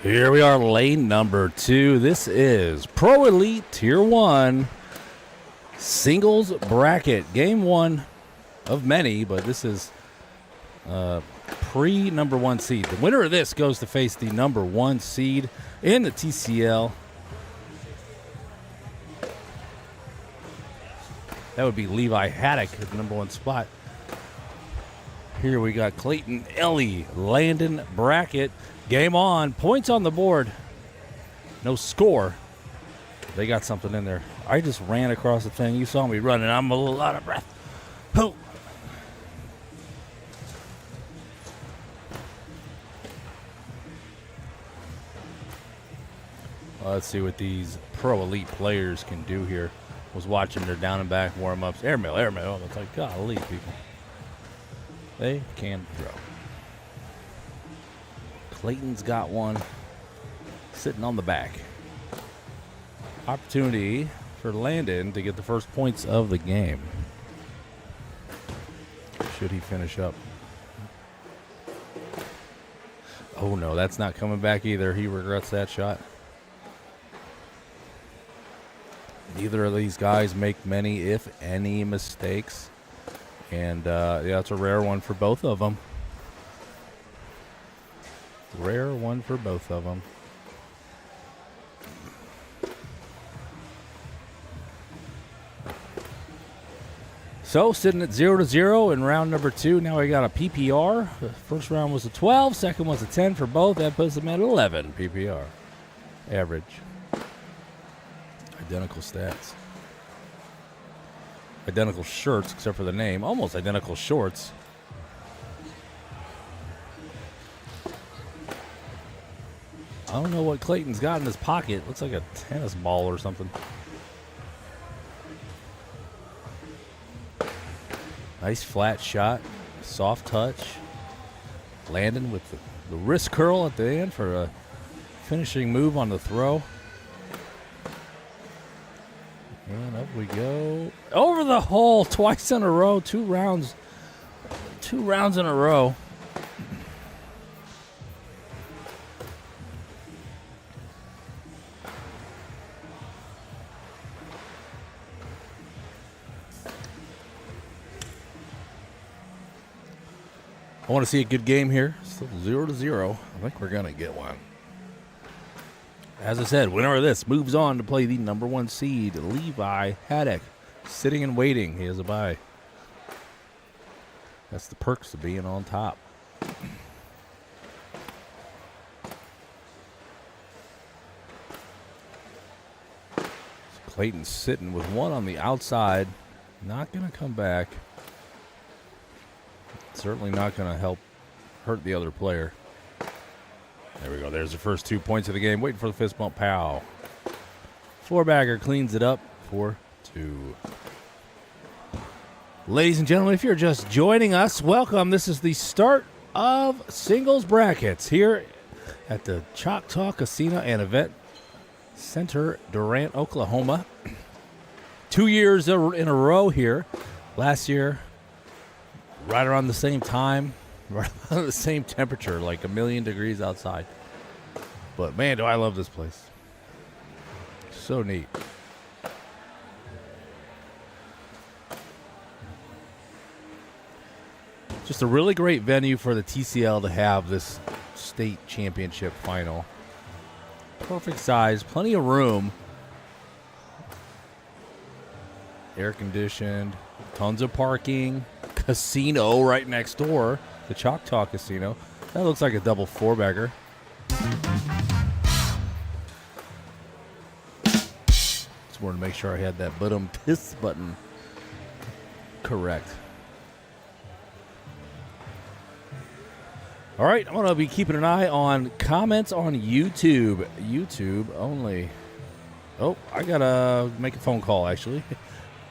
Here we are, lane number 2. This is Pro Elite Tier 1 singles bracket. Game 1 of many, but this is pre-number 1 seed. The winner of this goes to face the number 1 seed in the TCL. That would be Levi Haddock at the number 1 spot. Here we got Clayton, Ely, Landon, bracket. Game on. Points on the board. No score. They got something in there. I just ran across the thing. You saw me running. I'm a little out of breath. Oh. Let's see what these Pro Elite players can do here. Was watching their down and back warm-ups. Airmail. It's like, golly, people. They can throw. Clayton's got one sitting on the back. Opportunity for Landon to get the first points of the game. Should he finish up? Oh, no, that's not coming back either. He regrets that shot. Neither of these guys make many, if any, mistakes. And, yeah, it's a rare one for both of them. Rare one for both of them. So, sitting at 0-0 in round number 2. Now we got a PPR. The first round was a 12. Second was a 10 for both. That puts them at 11 PPR. Average. Identical stats. Identical shirts, except for the name. Almost identical shorts. I don't know what Clayton's got in his pocket. Looks like a tennis ball or something. Nice flat shot. Soft touch. Landon with the wrist curl at the end for a finishing move on the throw. And up we go. Over the hole twice in a row. 2 rounds. 2 rounds in a row. I want to see a good game here. Still 0-0. I think we're going to get one. As I said, winner of this moves on to play the number 1 seed, Levi Haddock. Sitting and waiting. He has a bye. That's the perks of being on top. Clayton's sitting with one on the outside. Not going to come back. Certainly not going to help hurt the other player. There we go. There's the first 2 points of the game. Waiting for the fist bump. Pow. Four-bagger cleans it up. 4-2. Ladies and gentlemen, if you're just joining us, welcome. This is the start of singles brackets here at the Choctaw Casino and Event Center, Durant, Oklahoma. 2 years in a row here. Last year, right around the same time, right around the same temperature, like 1,000,000 degrees outside. But, man, do I love this place. So neat. Just a really great venue for the TCL to have this state championship final. Perfect size, plenty of room. Air conditioned, tons of parking. Casino right next door, the Choctaw Casino. That looks like a double 4-bagger. Just wanted to make sure I had that piss button correct. All right, I'm going to be keeping an eye on comments on YouTube. YouTube only. Oh, I got to make a phone call, actually.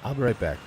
I'll be right back.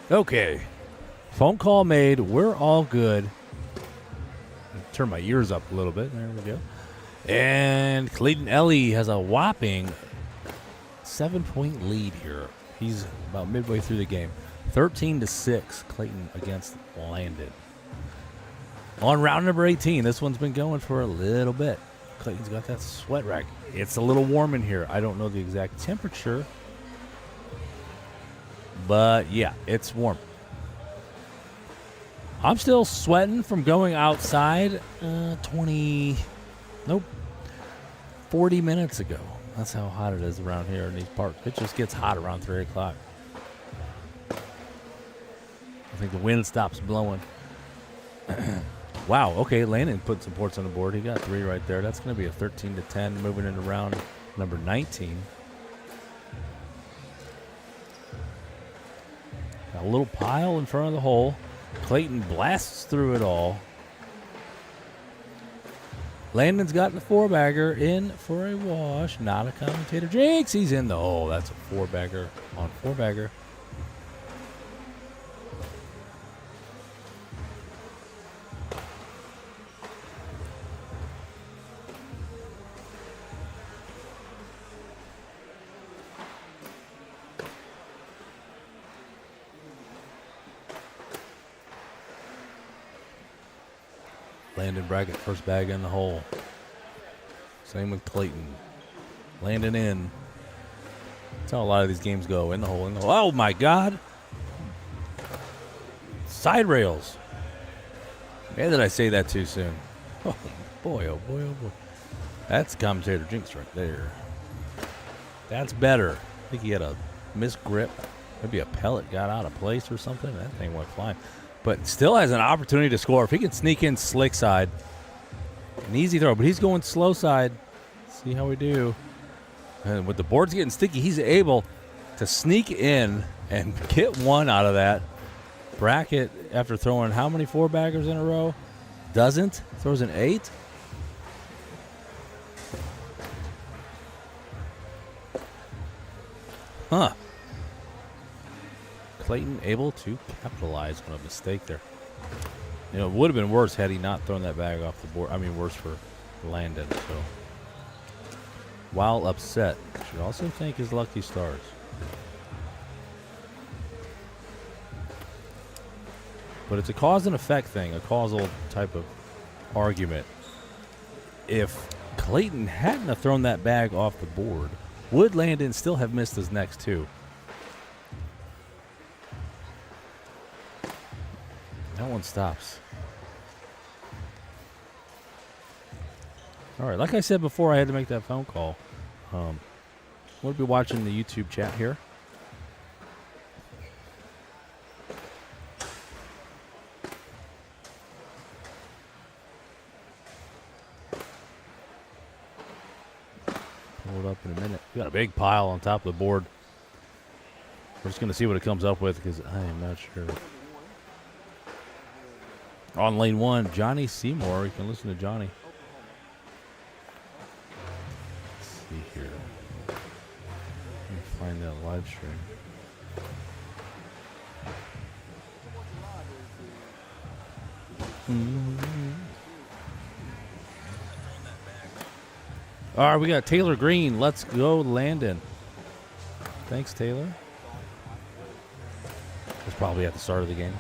Okay. Phone call made. We're all good. Turn my ears up a little bit. There we go. And Clayton Ely has a whopping 7-point lead here. He's about midway through the game. 13-6, Clayton against Landon. On round number 18, this one's been going for a little bit. Clayton's got that sweat rack. It's a little warm in here. I don't know the exact temperature, but yeah, it's warm. I'm still sweating from going outside 40 minutes ago. That's how hot it is around here in these parks. It just gets hot around 3 o'clock. I think the wind stops blowing. Wow, okay, Landon put some points on the board. He got 3 right there. That's going to be a 13-10 moving into round number 19. Got a little pile in front of the hole. Clayton blasts through it all. Landon's got the 4-bagger in for a wash. Not a commentator jinx. He's in the hole. That's a 4-bagger on 4-bagger. Landon bracket, first bag in the hole. Same with Clayton. Landon in. That's how a lot of these games go. In the hole, in the hole. Oh, my God. Side rails. Man, did I say that too soon? Oh, boy, oh, boy, oh, boy. That's commentator jinx right there. That's better. I think he had a misgrip. Maybe a pellet got out of place or something. That thing went flying. But still has an opportunity to score. If he can sneak in slick side, an easy throw, but he's going slow side. See how we do. And with the boards getting sticky, he's able to sneak in and get one out of that bracket after throwing how many 4-baggers in a row? Doesn't. Throws an 8. Huh. Clayton able to capitalize on a mistake there. You know, it would have been worse had he not thrown that bag off the board. I mean, worse for Landon. So, while upset, should also thank his lucky stars. But it's a cause and effect thing, a causal type of argument. If Clayton hadn't have thrown that bag off the board, would Landon still have missed his next 2? That one stops. All right, like I said before, I had to make that phone call. We'll be watching the YouTube chat here. Pull it up in a minute. We got a big pile on top of the board. We're just going to see what it comes up with because I am not sure. On lane 1, Johnny Seymour. You can listen to Johnny. Let's see here. Let me find that live stream. All right, we got Taylor Green. Let's go, Landon. Thanks, Taylor. That's probably at the start of the game.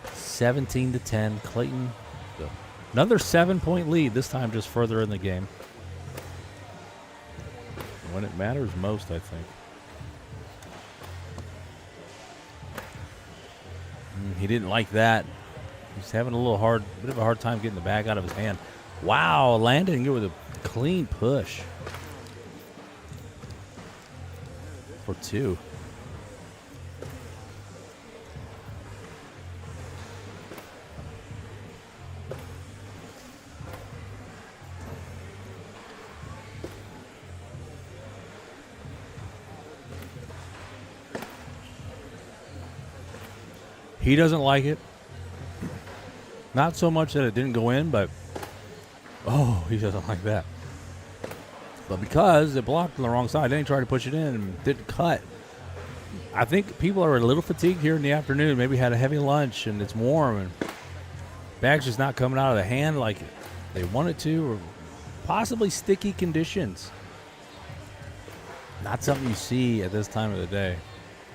17-10, Clayton. Another 7-point lead, this time just further in the game. When it matters most, I think. He didn't like that. He's having a bit of a hard time getting the bag out of his hand. Wow, Landon with a clean push. For 2. He doesn't like it. Not so much that it didn't go in, but he doesn't like that. But because it blocked on the wrong side, then he tried to push it in and didn't cut. I think people are a little fatigued here in the afternoon. Maybe had a heavy lunch and it's warm and bag's just not coming out of the hand like they wanted to, or possibly sticky conditions. Not something you see at this time of the day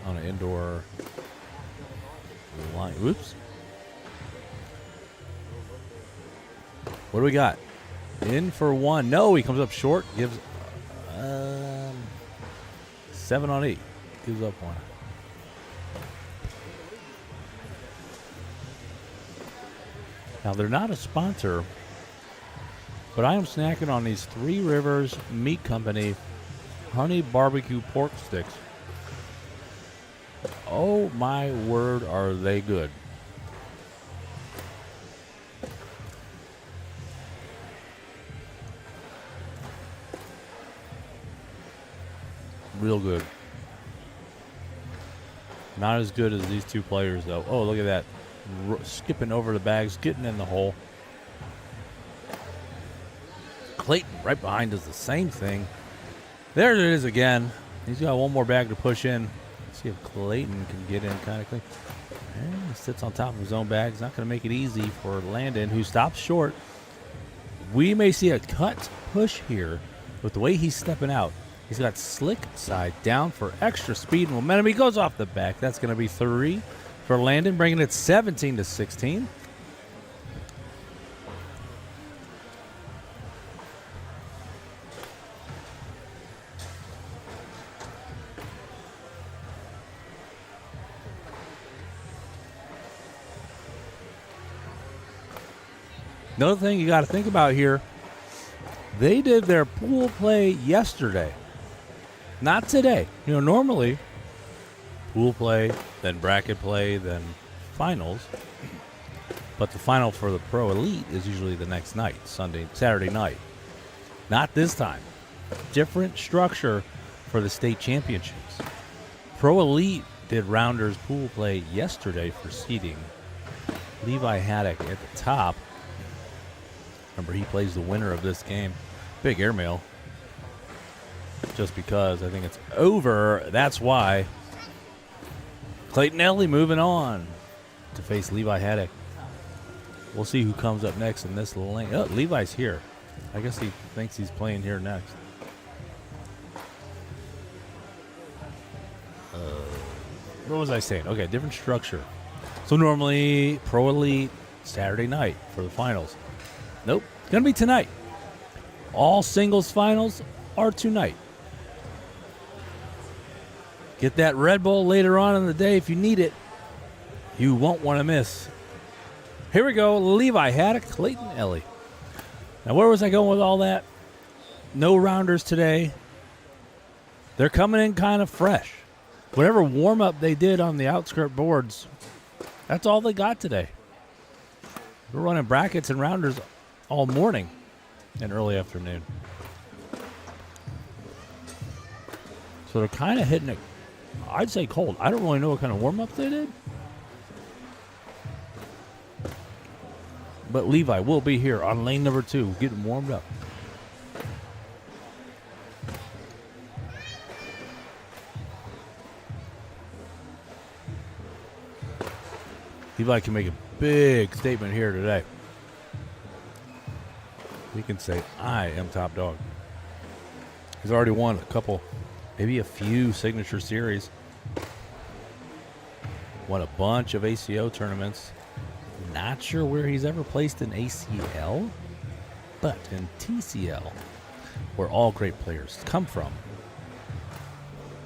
on an indoor line. Whoops. What do we got? In for one. No, he comes up short. Gives 7 on 8. Gives up one. Now, they're not a sponsor, but I am snacking on these Three Rivers Meat Company honey barbecue pork sticks. Oh, my word, are they good. Real good. Not as good as these two players, though. Oh, look at that. Skipping over the bags, getting in the hole. Clayton right behind does the same thing. There it is again. He's got one more bag to push in. Let's see if Clayton can get in kind of clean. And he sits on top of his own bag. He's not going to make it easy for Landon, who stops short. We may see a cut push here with the way he's stepping out. He's got slick side down for extra speed and momentum. He goes off the back. That's going to be 3 for Landon, bringing it 17-16. Another thing you got to think about here, they did their pool play yesterday, not today. You know, normally pool play, then bracket play, then finals. But the final for the Pro Elite is usually the next night, Saturday night. Not this time. Different structure for the state championships. Pro Elite did Rounders pool play yesterday for seeding. Levi Haddock at the top. Remember, he plays the winner of this game. Big airmail. Just because I think it's over. That's why. Clayton Ely moving on to face Levi Haddock. We'll see who comes up next in this lane. Oh, Levi's here. I guess he thinks he's playing here next. What was I saying? Okay, different structure. So normally Pro Elite Saturday night for the finals. Nope, it's going to be tonight. All singles finals are tonight. Get that Red Bull later on in the day if you need it. You won't want to miss. Here we go, Levi Haddock, Clayton Ely. Now, where was I going with all that? No rounders today. They're coming in kind of fresh. Whatever warm-up they did on the outskirt boards, that's all they got today. We're running brackets and rounders all morning and early afternoon. So they're kind of hitting it, I'd say cold. I don't really know what kind of warm-up they did. But Levi will be here on lane number 2, getting warmed up. Levi can make a big statement here today. He can say, I am top dog. He's already won a couple, maybe a few signature series. Won a bunch of ACO tournaments. Not sure where he's ever placed in ACL, but in TCL, where all great players come from,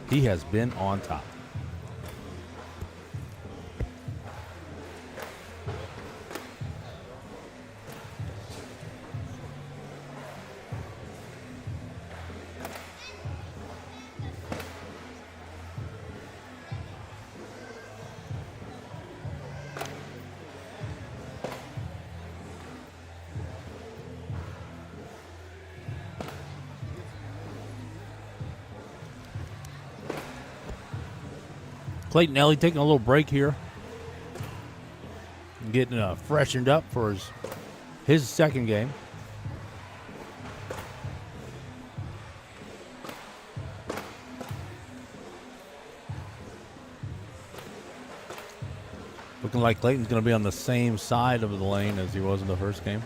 he has been on top. Clayton Ely taking a little break here. Getting freshened up for his second game. Looking like Clayton's going to be on the same side of the lane as he was in the first game.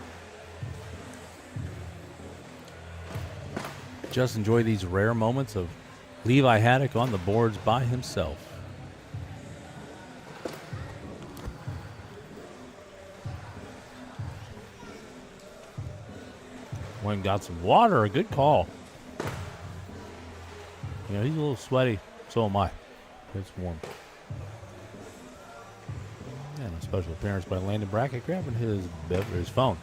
Just enjoy these rare moments of Ely Haddock on the boards by himself. Went and got some water. A good call. You know, he's a little sweaty. So am I. It's warm. And a special appearance by Landon Brackett grabbing his phone.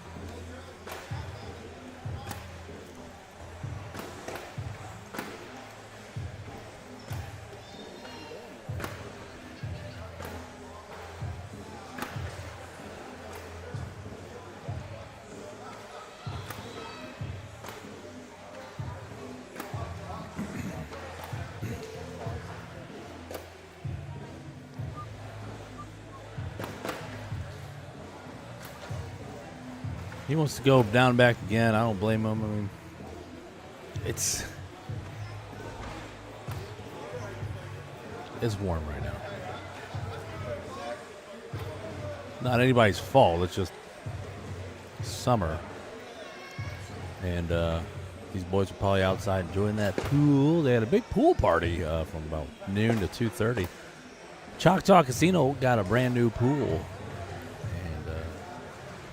He wants to go down back again. I don't blame him. I mean, it's warm right now. Not anybody's fault. It's just summer. And these boys are probably outside enjoying that pool. They had a big pool party from about noon to 2:30. Choctaw Casino got a brand new pool.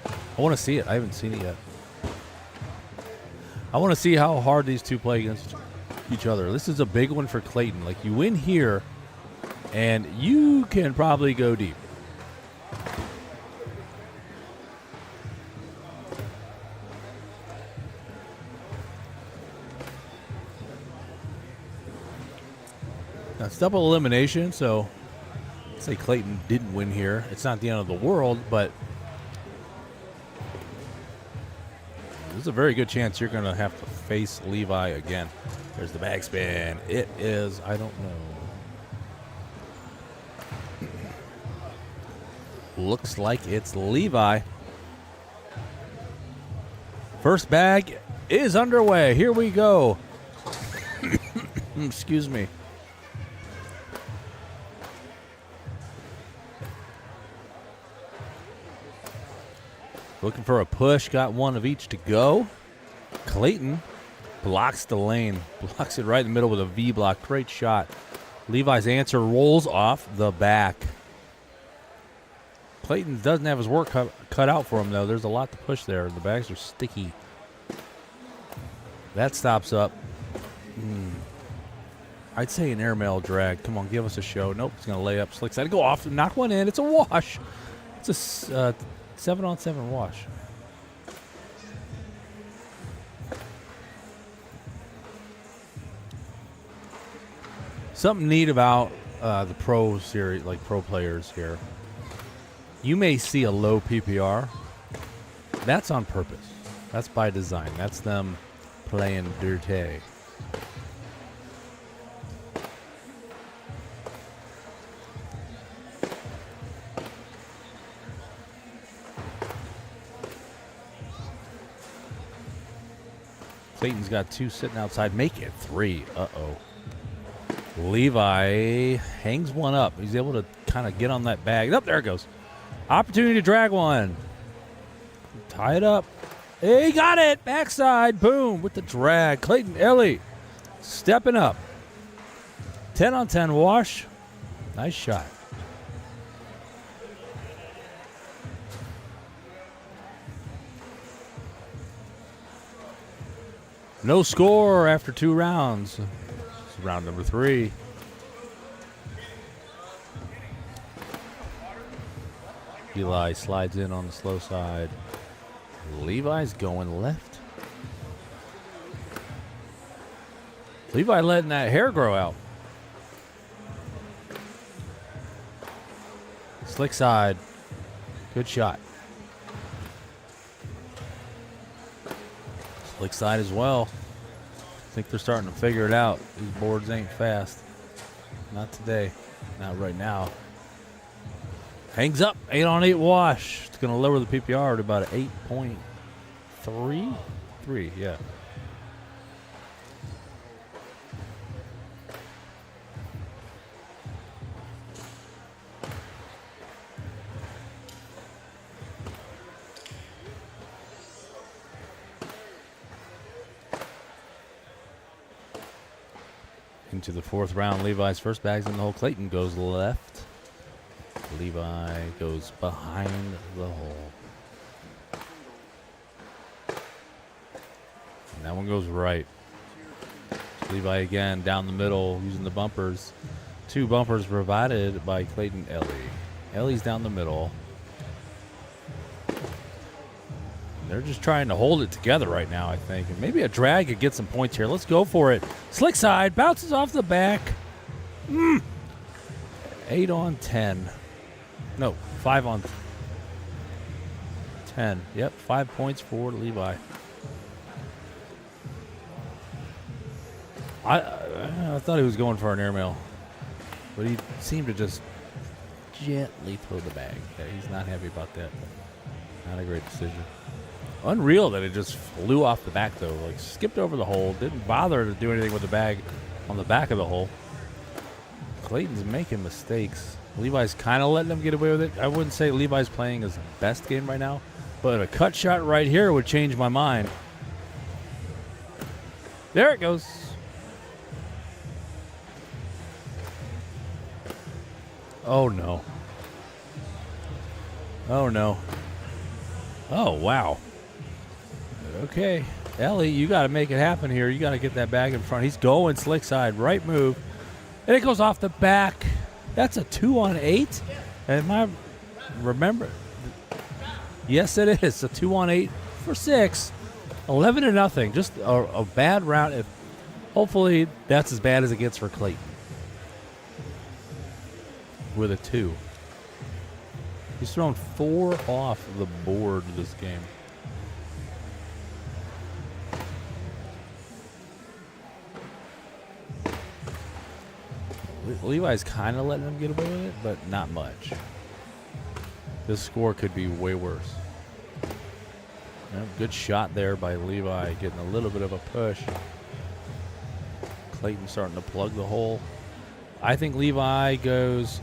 I want to see it. I haven't seen it yet. I want to see how hard these two play against each other. This is a big one for Clayton. Like, you win here, and you can probably go deep. Now, it's double elimination, so let's say Clayton didn't win here. It's not the end of the world, but there's a very good chance you're going to have to face Levi again. There's the backspin. It is, I don't know. Looks like it's Levi. First bag is underway. Here we go. Excuse me. Looking for a push. Got one of each to go. Clayton blocks the lane. Blocks it right in the middle with a V block. Great shot. Levi's answer rolls off the back. Clayton doesn't have his work cut out for him, though. There's a lot to push there. The bags are sticky. That stops up. I'd say an airmail drag. Come on, give us a show. Nope, he's going to lay up. Slick side. Go off and knock one in. It's a wash. It's a 7-on-7 wash. Something neat about the pro series, like pro players here. You may see a low PPR. That's on purpose. That's by design. That's them playing dirty. Clayton's got two sitting outside. Make it three. Uh-oh. Levi hangs one up. He's able to kind of get on that bag. Up there it goes. Opportunity to drag one. Tie it up. He got it. Backside. Boom. With the drag. Clayton Ely stepping up. 10-on-10 wash. Nice shot. No score after 2 rounds. It's round number 3. Ely slides in on the slow side. Levi's going left. Levi letting that hair grow out. Slick side. Good shot. Slick side as well. I think they're starting to figure it out. These boards ain't fast. Not today. Not right now. Hangs up. 8-on-8 wash. It's going to lower the PPR to about an 8.3. 3, yeah. Into the fourth round, Levi's first bag's in the hole. Clayton goes left. Levi goes behind the hole. And that one goes right. Levi again down the middle using the bumpers. 2 bumpers provided by Clayton Ely. Ely's down the middle. They're just trying to hold it together right now, I think. And maybe a drag could get some points here. Let's go for it. Slick side, bounces off the back. 8 on 10. No, 5 on 10. Yep, 5 points for Levi. I thought he was going for an airmail, but he seemed to just gently throw the bag. Yeah, he's not happy about that. Not a great decision. Unreal that it just flew off the back, though. Like, skipped over the hole. Didn't bother to do anything with the bag on the back of the hole. Clayton's making mistakes. Levi's kind of letting him get away with it. I wouldn't say Levi's playing his best game right now, but a cut shot right here would change my mind. There it goes. Oh, no. Oh, no. Oh, wow. Okay. Ellie, you got to make it happen here. You got to get that bag in front. He's going slick side, right move. And it goes off the back. That's a 2 on 8? Am I remember? Yes, it is. A 2 on 8 for 6. 11-0. Just a bad round. Hopefully, that's as bad as it gets for Clayton. With a 2. He's thrown 4 off the board this game. Levi's kind of letting him get away with it, but not much. This score could be way worse. Good shot there by Levi, getting a little bit of a push. Clayton starting to plug the hole. I think Levi goes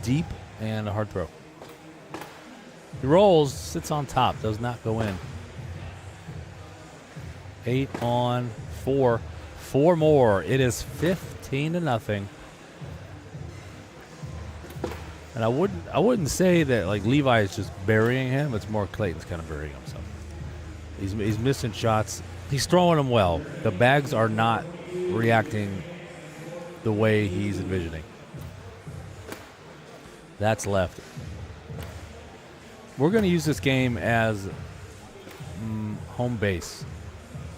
deep and a hard throw. He rolls, sits on top, does not go in. 8 on 4. 4 more. It is 15-0. And I wouldn't say that like Levi is just burying him. It's more Clayton's kind of burying himself. He's missing shots. He's throwing them well. The bags are not reacting the way he's envisioning. That's left. We're going to use this game as home base.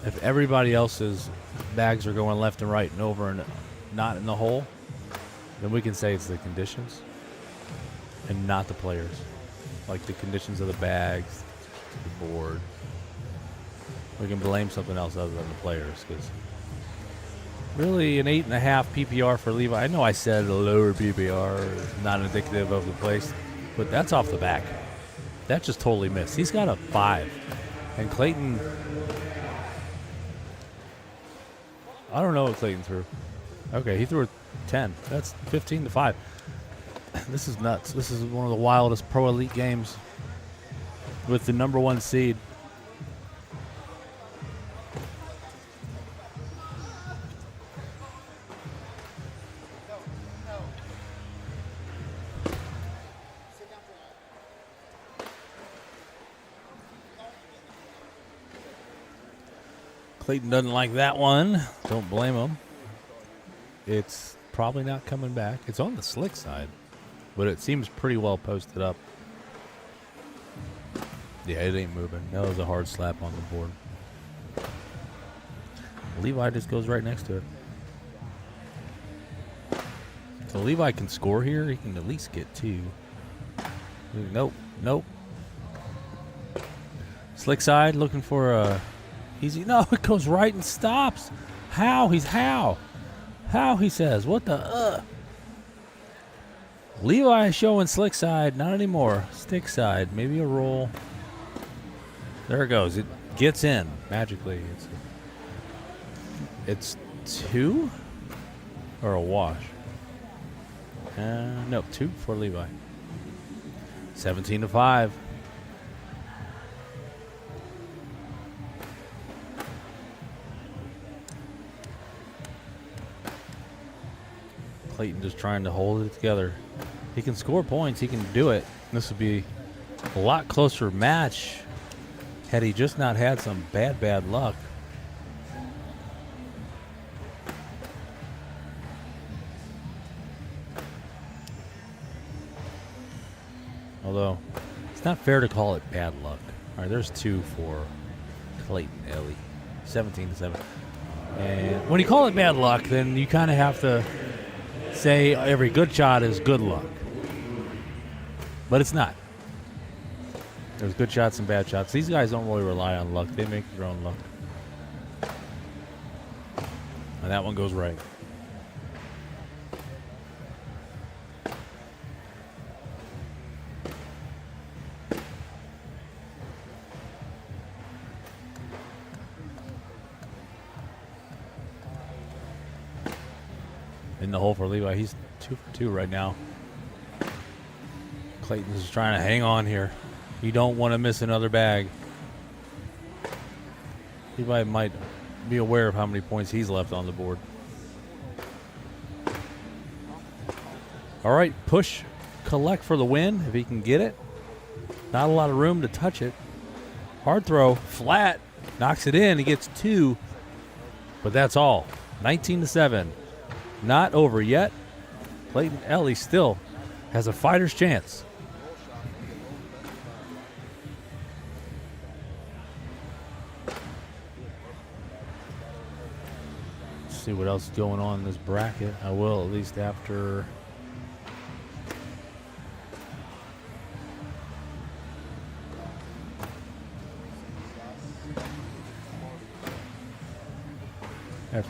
If everybody else's bags are going left and right and over and not in the hole, then we can say it's the conditions and not the players. Like the conditions of the bags, the board. We can blame something else other than the players, because really an 8.5 PPR for Levi. I know I said a lower PPR is not indicative of the place, but that's off the back. That just totally missed. He's got a 5. And Clayton, I don't know what Clayton threw. Okay, he threw a 10. That's 15-5. This is nuts. This is one of the wildest Pro Elite games with the number 1 seed. Clayton doesn't like that one. Don't blame him. It's probably not coming back. It's on the slick side, but it seems pretty well posted up. Yeah, it ain't moving. That was a hard slap on the board. Levi just goes right next to it. So Levi can score here. He can at least get 2. Nope. Nope. Slick side looking for a easy. No, it goes right and stops. How? How, he says. What the? Levi showing slick side. Not anymore. Stick side. Maybe a roll. There it goes. It gets in magically. It's 2 or a wash. No, 2 for Levi. 17-5. Clayton just trying to hold it together. He can score points. He can do it. This would be a lot closer match had he just not had some bad luck. Although, it's not fair to call it bad luck. All right, there's 2 for Clayton Ely, 17-7. And when you call it bad luck, then you kind of have to say every good shot is good luck. But it's not. There's good shots and bad shots. These guys don't really rely on luck. They make their own luck. And that one goes right. In the hole for Levi. He's 2 for 2 right now. Clayton's just trying to hang on here. You don't want to miss another bag. Levi might be aware of how many points he's left on the board. All right, push, collect for the win if he can get it. Not a lot of room to touch it. Hard throw, flat, knocks it in. He gets 2, but that's all. 19-7. Not over yet. Clayton Ely still has a fighter's chance. Let's see what else is going on in this bracket. I will, at least after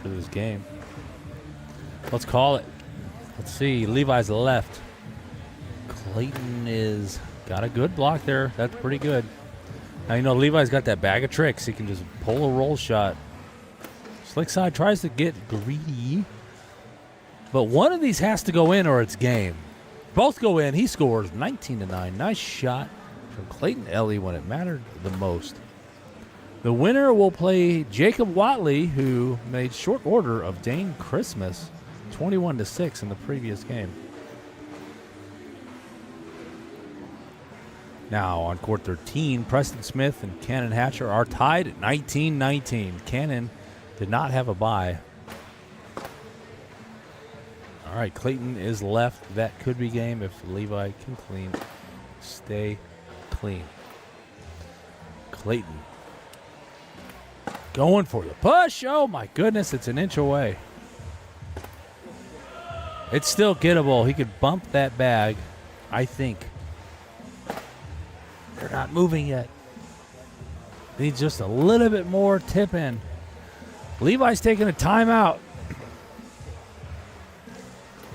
this game. Let's call it. Let's see. Levi's left. Clayton is got a good block there. That's pretty good. Now, you know, Levi's got that bag of tricks. He can just pull a roll shot. Slick side tries to get greedy. But one of these has to go in or it's game. Both go in. He scores 19-9. Nice shot from Clayton Ely when it mattered the most. The winner will play Jacob Watley, who made short order of Dane Christmas. 21-6 in the previous game. Now on court 13, Preston Smith and Cannon Hatcher are tied at 19-19. Cannon did not have a bye. All right, Clayton is left. That could be game if Levi can stay clean. Clayton going for the push. Oh my goodness, it's an inch away. It's still gettable. He could bump that bag, I think. They're not moving yet. Needs just a little bit more tip in. Levi's taking a timeout.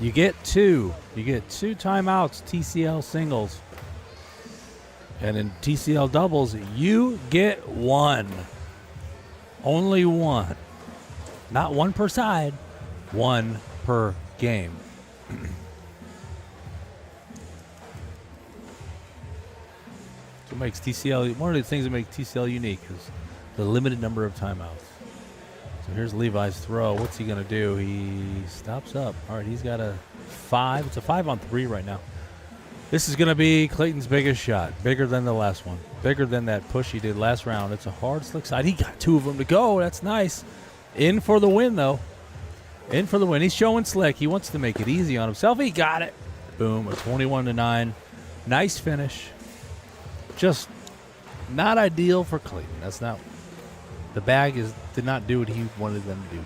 You get 2. You get 2 timeouts, TCL singles. And in TCL doubles, you get 1. Only 1. Not 1 per side. 1 per game. So it makes TCL, one of the things that makes TCL unique is the limited number of timeouts. So here's Levi's throw. What's he going to do? He stops up. All right, he's got a 5. It's a 5-on-3 right now. This is going to be Clayton's biggest shot. Bigger than the last one. Bigger than that push he did last round. It's a hard slick side. He got 2 of them to go. That's nice. In for the win, though. In for the win. He's showing slick. He wants to make it easy on himself. He got it. Boom. A 21-9. Nice finish. Just not ideal for Clayton. That's not. The bag did not do what he wanted them to do.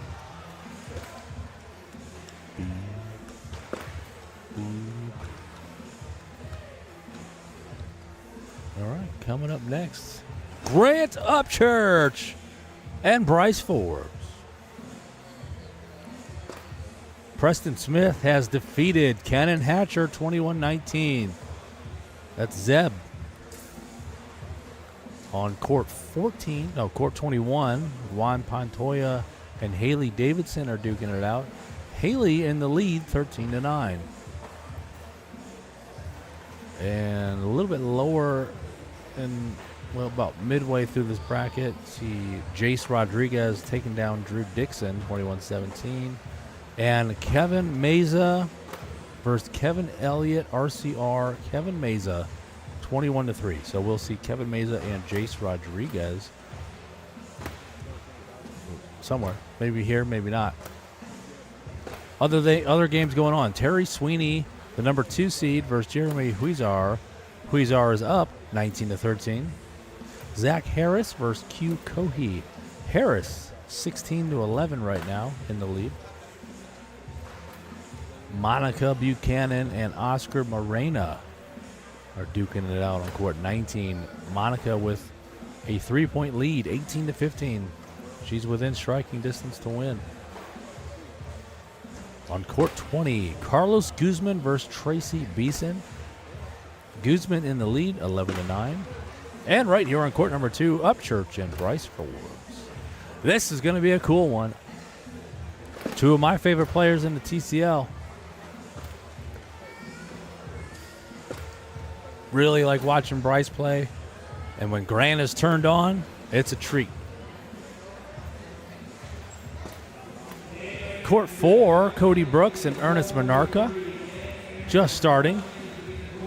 All right, coming up next, Grant Upchurch and Bryce Forbes. Preston Smith has defeated Cannon Hatcher 21-19. That's Zeb. On court 21, Juan Pantoya and Haley Davidson are duking it out. Haley in the lead, 13-9. And a little bit lower about midway through this bracket, see Jace Rodriguez taking down Drew Dixon, 21-17. And Kevin Mesa versus Kevin Elliott, RCR. Kevin Mesa, 21-3. So we'll see Kevin Mesa and Jace Rodriguez somewhere. Maybe here, maybe not. Other games going on. Terry Sweeney, the number 2 seed, versus Jeremy Huizar. Huizar is up 19-13. Zach Harris versus Q Kohi. Harris 16-11 right now in the lead. Monica Buchanan and Oscar Morena are duking it out on court 19. Monica with a 3-point lead, 18-15. She's within striking distance to win. On court 20, Carlos Guzman versus Tracy Beeson. Guzman in the lead, 11-9. And right here on court number 2, Upchurch and Bryce Forbes. This is going to be a cool one. 2 of my favorite players in the TCL. Really like watching Bryce play. And when Grant is turned on, it's a treat. Court 4, Cody Brooks and Ernest Monarca just starting.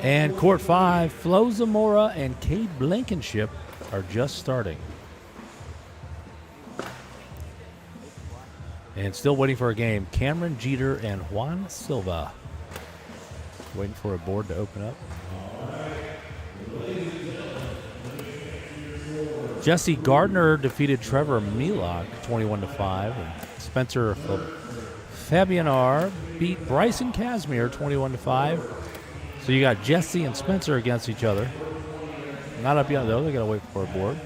And court 5, Flo Zamora and Cade Blankenship are just starting. And still waiting for a game, Cameron Jeter and Juan Silva. Waiting for a board to open up. Jesse Gardner defeated Trevor Milok 21-5. And Spencer Fabianar beat Bryson Casimir 21-5. So you got Jesse and Spencer against each other. Not up yet though, they gotta wait for a board.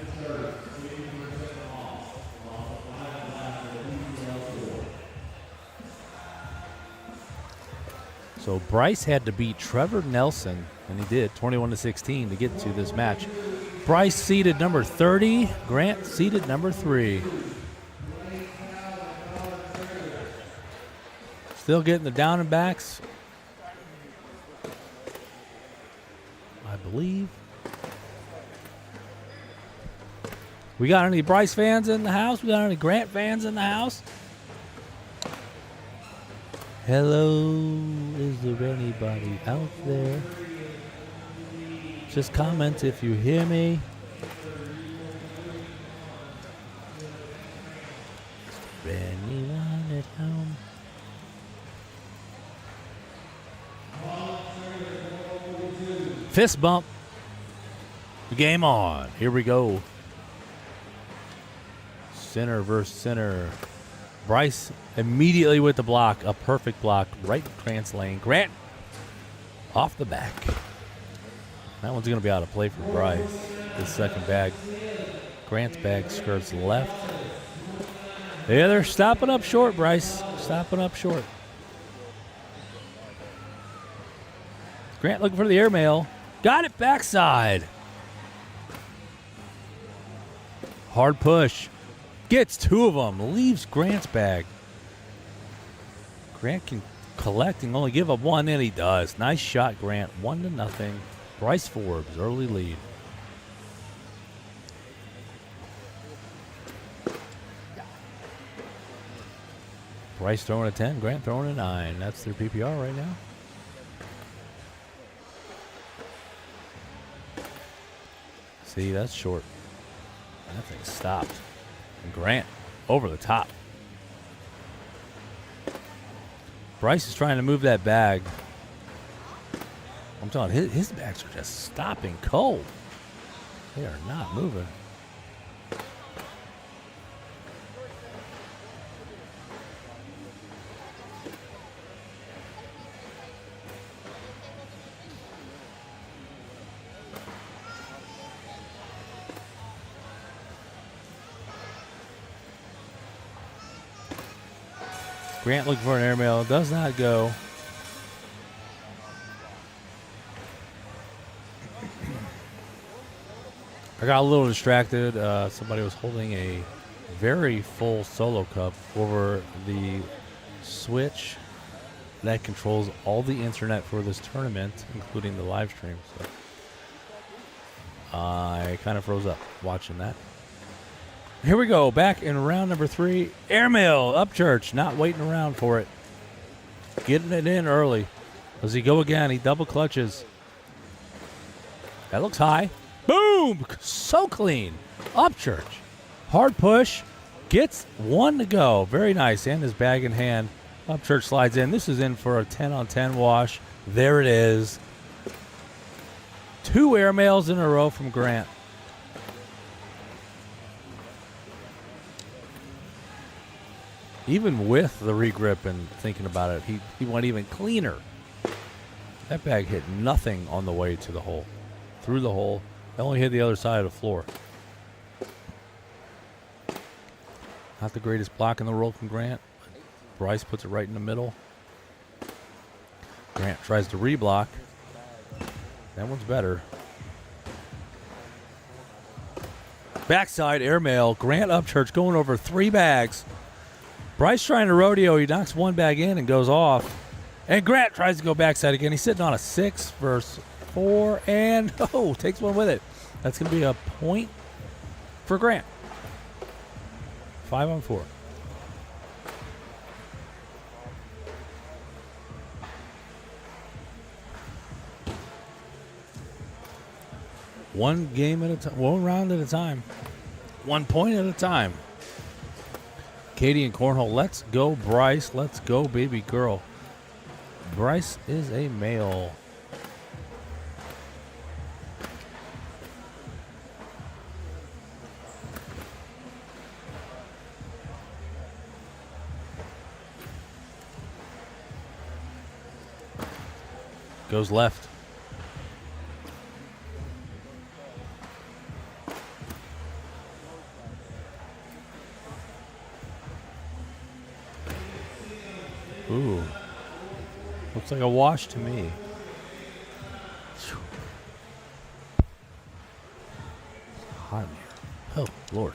So Bryce had to beat Trevor Nelson, and he did, 21-16 to get to this match. Bryce seeded number 30, Grant seeded number 3. Still getting the down and backs, I believe. We got any Bryce fans in the house? We got any Grant fans in the house? Hello, is there anybody out there? Just comment if you hear me. Is there anyone at home? Fist bump. Game on. Here we go. Center versus center. Bryce immediately with the block. A perfect block right in Grant's lane. Grant off the back. That one's going to be out of play for Bryce. The second bag. Grant's bag skirts left. Yeah, they're stopping up short, Bryce. Stopping up short. Grant looking for the airmail. Got it backside. Hard push. Gets 2 of them. Leaves Grant's bag. Grant can collect and only give up 1, and he does. Nice shot, Grant. 1-0. Bryce Forbes, early lead. Bryce throwing a 10, Grant throwing a 9. That's their PPR right now. See, that's short. That thing stopped. And Grant over the top. Bryce is trying to move that bag. I'm telling you, his bags are just stopping cold. They are not moving. Grant looking for an airmail. Does not go. I got a little distracted. Somebody was holding a very full solo cup over the switch that controls all the internet for this tournament, including the live stream. So I kind of froze up watching that. Here we go, back in round number 3. Airmail, Upchurch, not waiting around for it. getting it in early. Does he go again? He double clutches. That looks high. Boom! So clean. Upchurch. Hard push. Gets one to go. Very nice. And his bag in hand. Upchurch slides in. This is in for a 10-on-10 wash. There it is. 2 airmails in a row from Grant. Even with the regrip and thinking about it, he went even cleaner. That bag hit nothing on the way to the hole. Through the hole. It only hit the other side of the floor. Not the greatest block in the world from Grant. Bryce puts it right in the middle. Grant tries to reblock. That one's better. Backside airmail. Grant Upchurch going over 3 bags. Bryce trying to rodeo. He knocks 1 bag in and goes off. And Grant tries to go backside again. He's sitting on a 6 versus 4. And, takes one with it. That's going to be a point for Grant. 5-on-4. One game at a time, 1 round at a time, 1 point at a time. Katie and Cornhole, let's go, Bryce. Let's go, baby girl. Bryce is a male. Goes left. Ooh. Looks like a wash to me. Hot in here. Oh, Lord.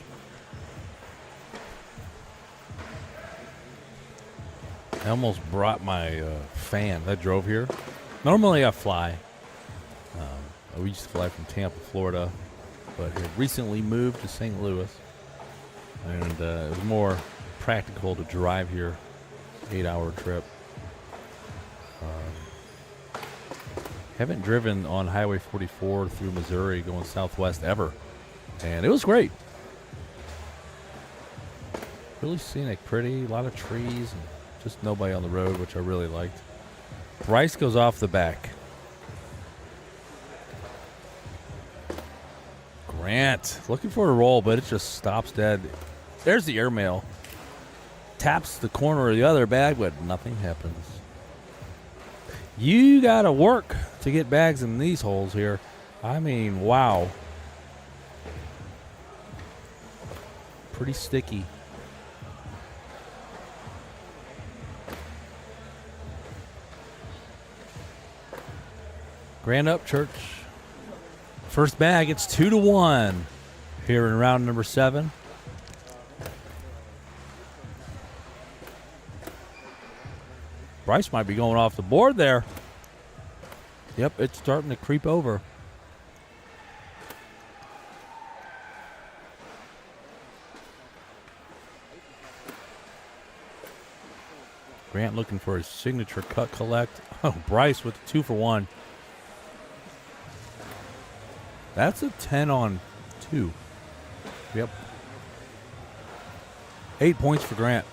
I almost brought my fan that drove here. Normally I fly. We used to fly from Tampa, Florida, but had recently moved to St. Louis. And it was more practical to drive here. 8-hour trip. Haven't driven on Highway 44 through Missouri going southwest ever. And it was great. Really scenic, pretty, a lot of trees, and just nobody on the road, which I really liked. Bryce goes off the back. Grant looking for a roll, but it just stops dead. There's the airmail. Taps the corner of the other bag, but nothing happens. You got to work to get bags in these holes here. I mean, wow. Pretty sticky. Grant Upchurch. First bag, it's 2-1 here in round number 7. Bryce might be going off the board there. Yep, it's starting to creep over. Grant looking for his signature cut collect. Oh, Bryce with the 2-for-1. That's a 10-on-2. Yep. 8 points for Grant.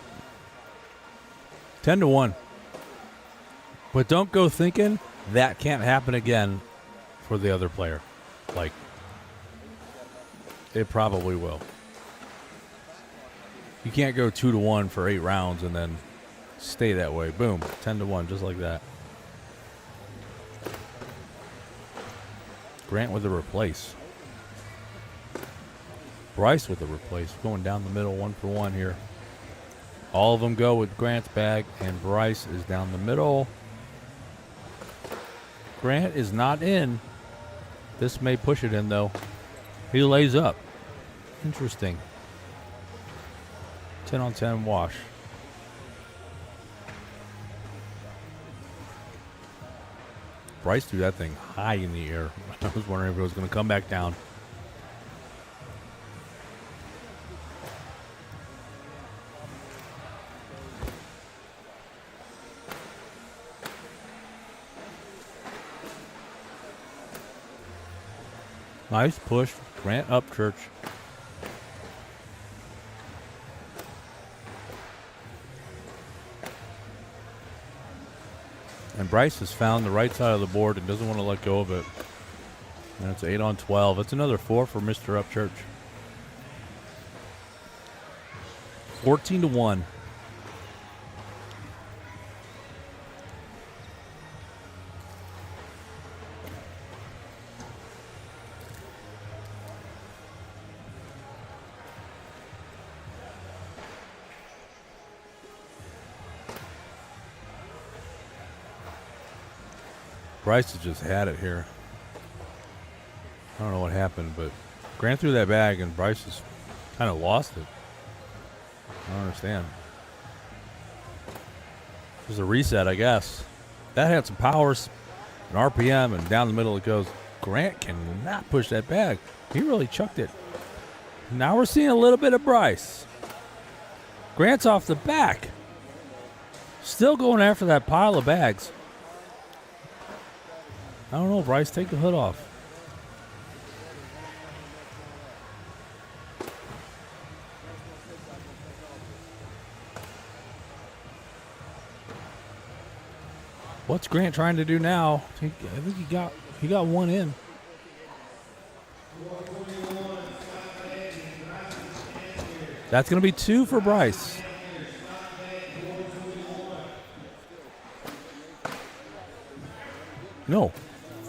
10-1. But don't go thinking that can't happen again for the other player. Like, it probably will. You can't go 2-1 for 8 rounds and then stay that way. Boom, 10-1, just like that. Grant with a replace. Bryce with a replace. Going down the middle, 1-for-1 here. All of them go with Grant's bag, and Bryce is down the middle. Grant is not in. This may push it in, though. He lays up. Interesting. 10-on-10 wash. Bryce threw that thing high in the air. I was wondering if it was going to come back down. Nice push. Grant Upchurch. And Bryce has found the right side of the board and doesn't want to let go of it. And it's 8 on 12. It's another 4 for Mr. Upchurch. 14-1. Bryce has just had it here. I don't know what happened, but Grant threw that bag and Bryce has kind of lost it. I don't understand. It was a reset, I guess. That had some powers, an RPM, and down the middle it goes. Grant cannot push that bag. He really chucked it. Now we're seeing a little bit of Bryce. Grant's off the back. Still going after that pile of bags. I don't know, Bryce, take the hood off. What's Grant trying to do now? I think he got one in. That's going to be 2 for Bryce. No,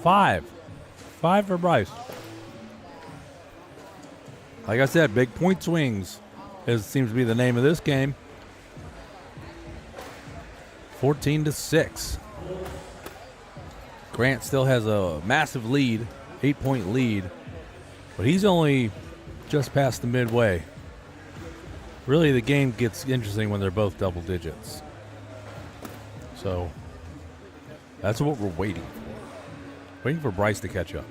5. 5 for Bryce. Like I said, big point swings seems to be the name of this game. 14-6. Grant still has a massive lead, 8-point lead, but he's only just past the midway. Really, the game gets interesting when they're both double digits. So that's what we're waiting for. Waiting for Bryce to catch up.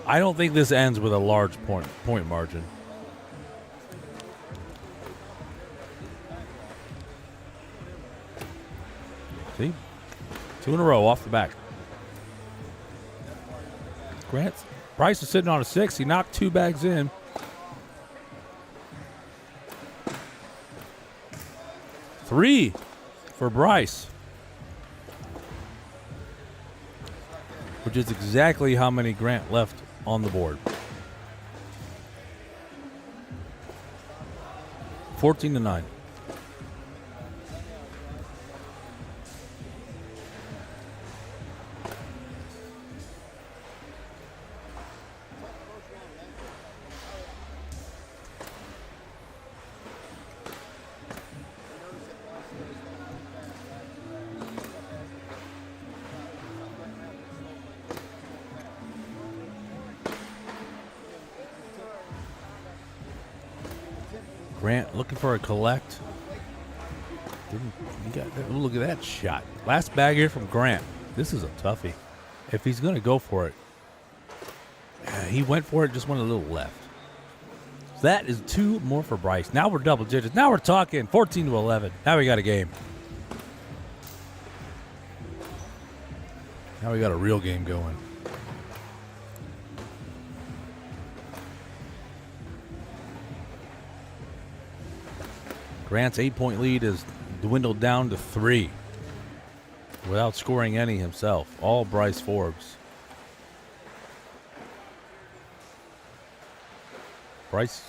I don't think this ends with a large point margin. See? 2 in a row off the back. Bryce is sitting on a 6. He knocked 2 bags in. Three for Bryce. Which is exactly how many Grant left on the board. 14-9. Grant looking for a collect. Look at that shot. Last bag here from Grant. This is a toughie. If he's going to go for it. He went for it, just went a little left. So that is 2 more for Bryce. Now we're double digits. Now we're talking 14-11. Now we got a game. Now we got a real game going. Grant's 8-point lead is dwindled down to 3 without scoring any himself. All Bryce Forbes. Bryce's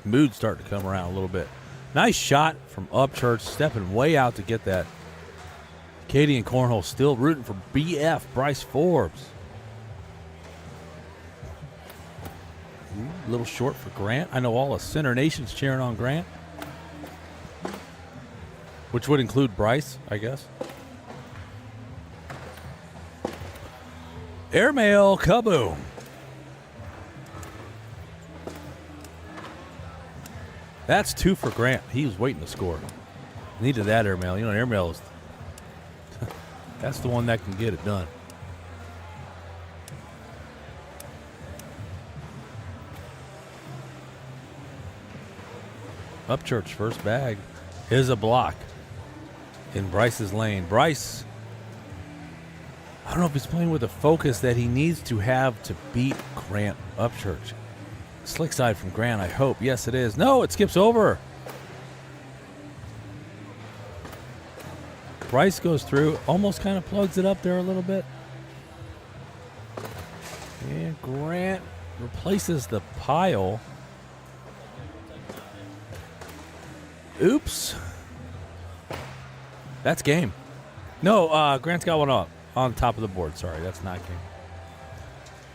mood's starting to come around a little bit. Nice shot from Upchurch, stepping way out to get that. Katie and Cornhole still rooting for BF Bryce Forbes. A little short for Grant. I know all of Center Nation's cheering on Grant. Which would include Bryce, I guess. Airmail kaboom. That's 2 for Grant. He was waiting to score. Needed that airmail. You know, airmail is that's the one that can get it done. Upchurch first bag is a block in Bryce's lane. Bryce I don't know if he's playing with the focus that he needs to have to beat Grant Upchurch. Slick side from Grant, I hope. Yes, it is. No, it skips over. Bryce goes through, almost kind of plugs it up there a little bit. And Grant replaces the pile. Oops. That's game. No, Grant's got one up on top of the board. Sorry, that's not game.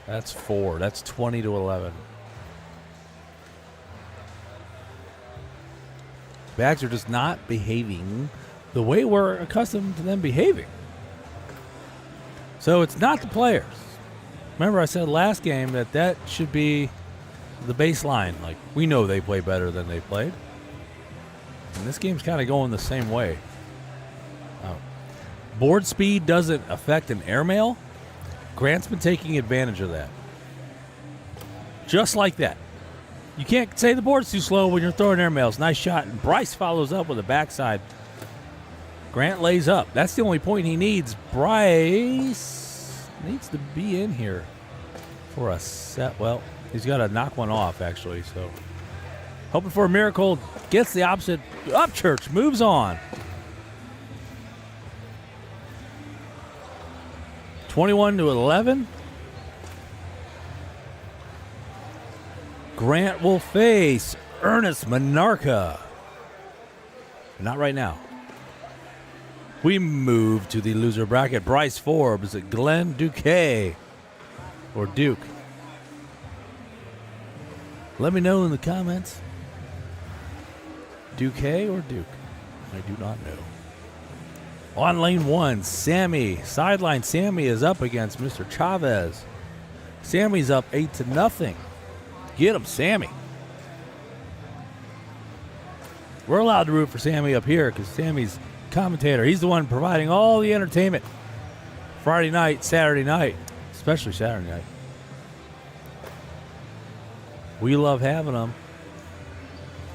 That's 4. That's 20-11. Bags are just not behaving the way we're accustomed to them behaving. So it's not the players. Remember I said last game that should be the baseline. Like, we know they play better than they played. And this game's kind of going the same way. Board speed doesn't affect an airmail. Grant's been taking advantage of that. Just like that. You can't say the board's too slow when you're throwing airmails. Nice shot. And Bryce follows up with a backside. Grant lays up. That's the only point he needs. Bryce needs to be in here for a set. Well, he's got to knock one off, actually. So, hoping for a miracle. Gets the opposite. Upchurch moves on. 21-11. Grant will face Ernest Monarca. Not right now. We move to the loser bracket. Bryce Forbes, Glenn Duque, or Duke. Let me know in the comments. Duque or Duke? I do not know. On lane 1, Sammy. Sideline Sammy is up against Mr. Chavez. Sammy's up 8-0. Get him, Sammy. We're allowed to root for Sammy up here because Sammy's commentator. He's the one providing all the entertainment. Friday night, Saturday night, especially Saturday night. We love having them.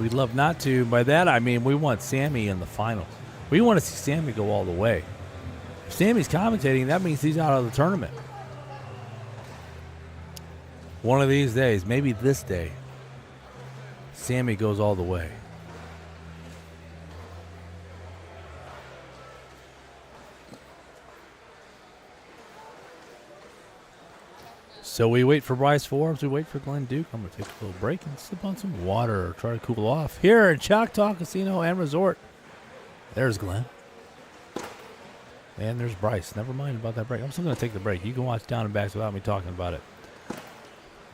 We'd love not to. By that, I mean we want Sammy in the finals. We want to see Sammy go all the way. If Sammy's commentating, that means he's out of the tournament. One of these days, maybe this day, Sammy goes all the way. So we wait for Bryce Forbes. We wait for Glenn Duke. I'm going to take a little break and sip on some water or try to cool off here in Choctaw Casino and Resort. There's Glenn. And there's Bryce. Never mind about that break. I'm still going to take the break. You can watch Down and Backs without me talking about it.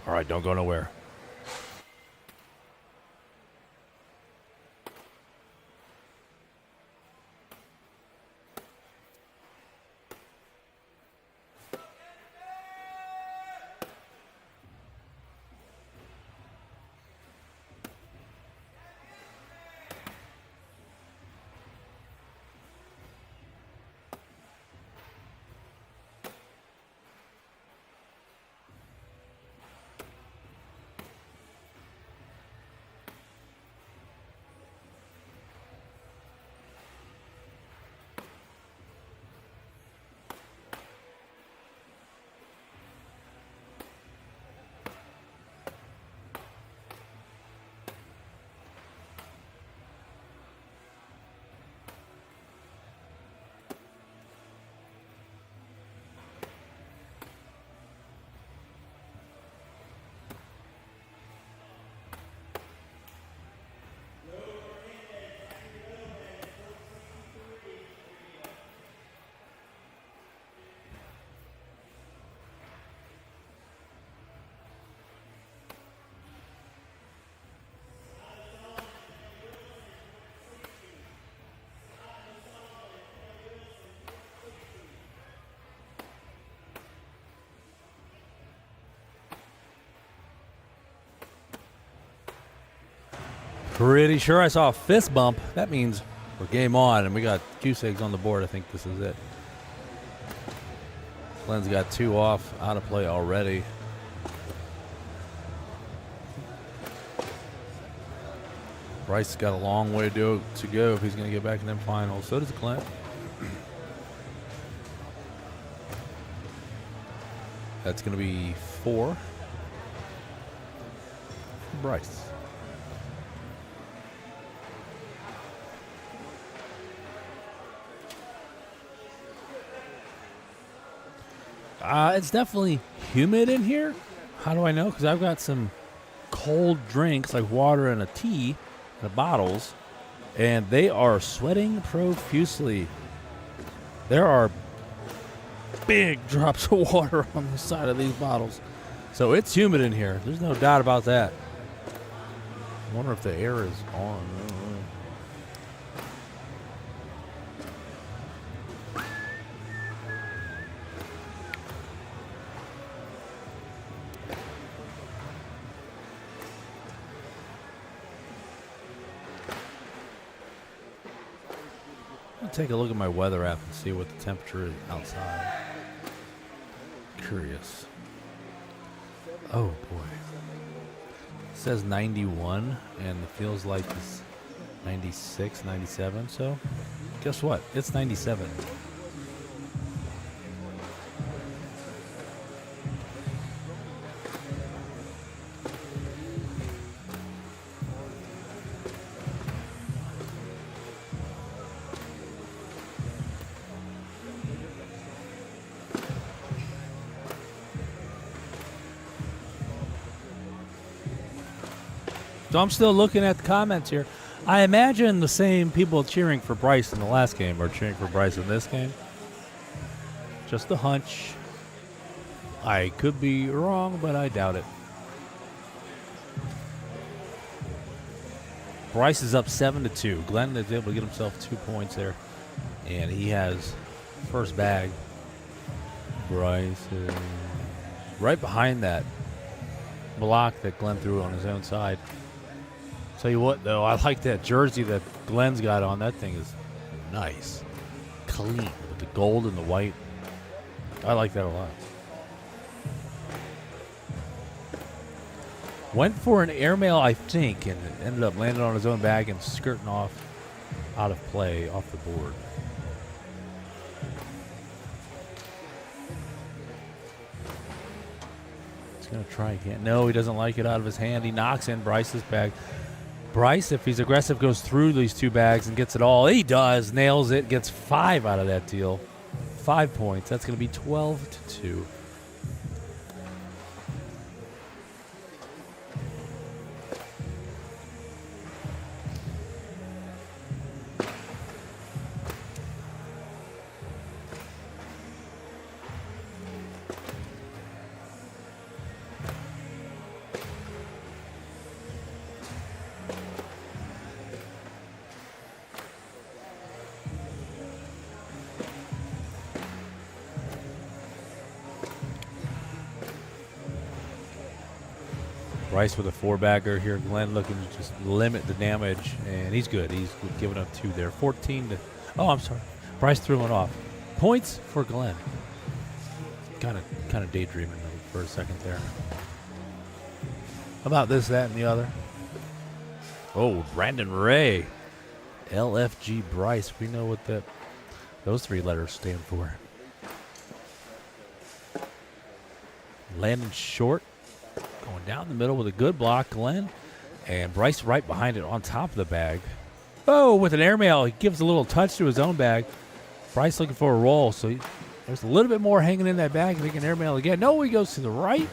All right, don't go nowhere. Pretty sure I saw a fist bump. That means we're game on, and we got goose eggs on the board. I think this is it. Glenn's got 2 off, out of play already. Bryce has got a long way to go if he's going to get back in them finals. So does Glenn. That's going to be 4 for Bryce. It's definitely humid in here. How do I know? Because I've got some cold drinks like water and a tea in the bottles, and they are sweating profusely. There are big drops of water on the side of these bottles. So it's humid in here. There's no doubt about that. I wonder if the air is on. Take a look at my weather app and see what the temperature is outside. Curious. Oh boy. It says 91 and it feels like it's 96, 97. So guess what? It's 97. So I'm still looking at the comments here. I imagine the same people cheering for Bryce in the last game are cheering for Bryce in this game. Just a hunch. I could be wrong, but I doubt it. Bryce is up 7-2. Glenn is able to get himself 2 points there. And he has first bag. Bryce is right behind that block that Glenn threw on his own side. Tell you what, though, I like that jersey that Glenn's got on. That thing is nice. Clean with the gold and the white. I like that a lot. Went for an airmail, I think, and ended up landing on his own bag and skirting off out of play off the board. He's going to try again. No, he doesn't like it out of his hand. He knocks in Bryce's bag. Bryce, if he's aggressive, goes through these 2 bags and gets it all. He does. Nails it. Gets 5 out of that deal. 5 points. That's going to be 12-2. Bryce with a 4-bagger here. Glenn looking to just limit the damage, and he's good. He's giving up 2 there. 14 to. Oh, I'm sorry. Bryce threw one off. Points for Glenn. Kind of daydreaming for a second there. How about this, that, and the other? Oh, Brandon Ray. LFG Bryce. We know what those 3 letters stand for. Landing short. Going down the middle with a good block, Glenn. And Bryce right behind it on top of the bag. Oh, with an airmail. He gives a little touch to his own bag. Bryce looking for a roll. So there's a little bit more hanging in that bag. He can airmail again. No, he goes to the right.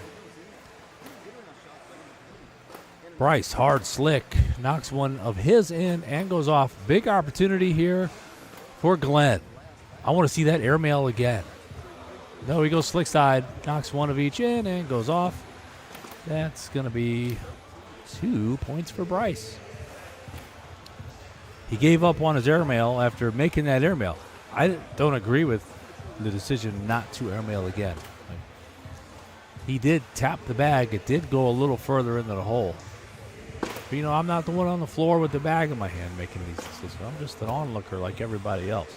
Bryce, hard, slick. Knocks one of his in and goes off. Big opportunity here for Glenn. I want to see that airmail again. No, he goes slick side. Knocks one of each in and goes off. That's going to be 2 points for Bryce. He gave up on his airmail after making that airmail. I don't agree with the decision not to airmail again. He did tap the bag. It did go a little further into the hole. But, I'm not the one on the floor with the bag in my hand making these decisions. I'm just an onlooker like everybody else.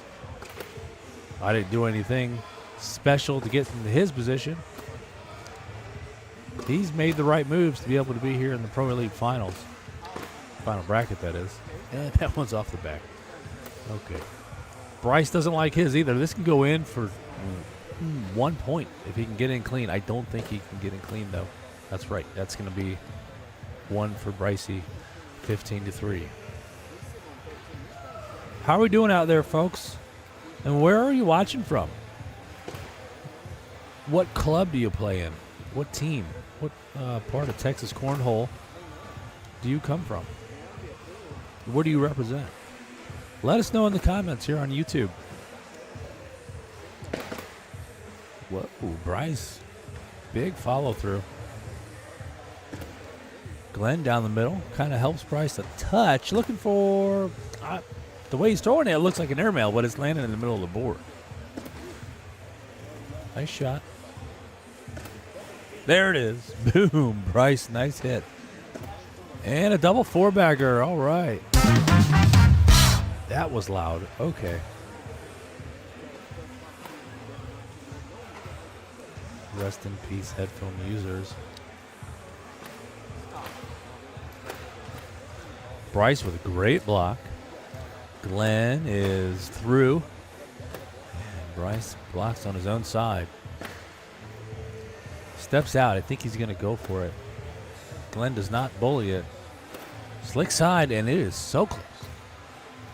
I didn't do anything special to get into his position. He's made the right moves to be able to be here in the Pro League Finals. Final bracket, that is. And that one's off the back. Okay. Bryce doesn't like his either. This can go in for 1 point if he can get in clean. I don't think he can get in clean, though. That's right. That's going to be one for Brycey, 15-3. How are we doing out there, folks? And where are you watching from? What club do you play in? What team? What part of Texas Cornhole do you come from? Where do you represent? Let us know in the comments here on YouTube. Whoa, Bryce. Big follow through. Glenn down the middle. Kind of helps Bryce a touch. Looking for... the way he's throwing it, it looks like an airmail, but it's landing in the middle of the board. Nice shot. There it is. Boom. Bryce, nice hit. And a double four-bagger. All right. That was loud. Okay. Rest in peace, headphone users. Bryce with a great block. Glenn is through. And Bryce blocks on his own side. Steps out. I think he's going to go for it. Glenn does not bully it. Slick side, and it is so close.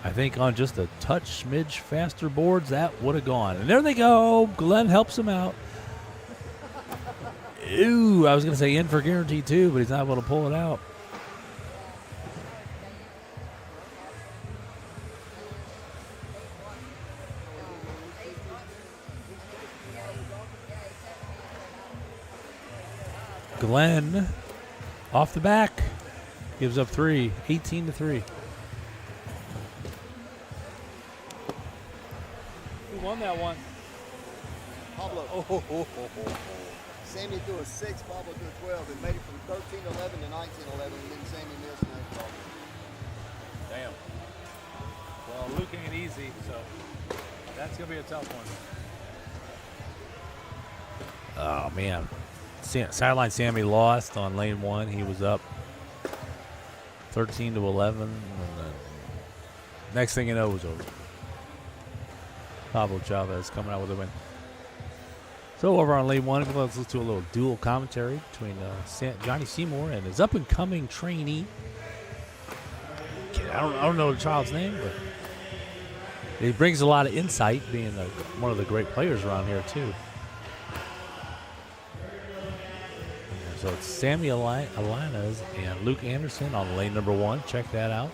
I think on just a touch smidge faster boards, that would have gone. And there they go. Glenn helps him out. Ooh, I was going to say in for guarantee too, but he's not able to pull it out. Glenn off the back gives up 3, 18-3. Who won that one? Pablo. Sammy threw a 6, Pablo threw a 12. It made it from 13-11 to 19-11, and then Sammy missed and that's Pablo. Damn. Well, Luke ain't easy, so that's going to be a tough one. Oh, man. Sideline Sammy lost on lane 1. He was up 13-11. And then next thing you know, it was over. Pablo Chavez coming out with a win. So over on lane 1, let's listen to a little dual commentary between Johnny Seymour and his up-and-coming trainee. I don't know the child's name, but he brings a lot of insight, being one of the great players around here, too. So it's Sammy Alinas and Luke Anderson on lane number 1. Check that out.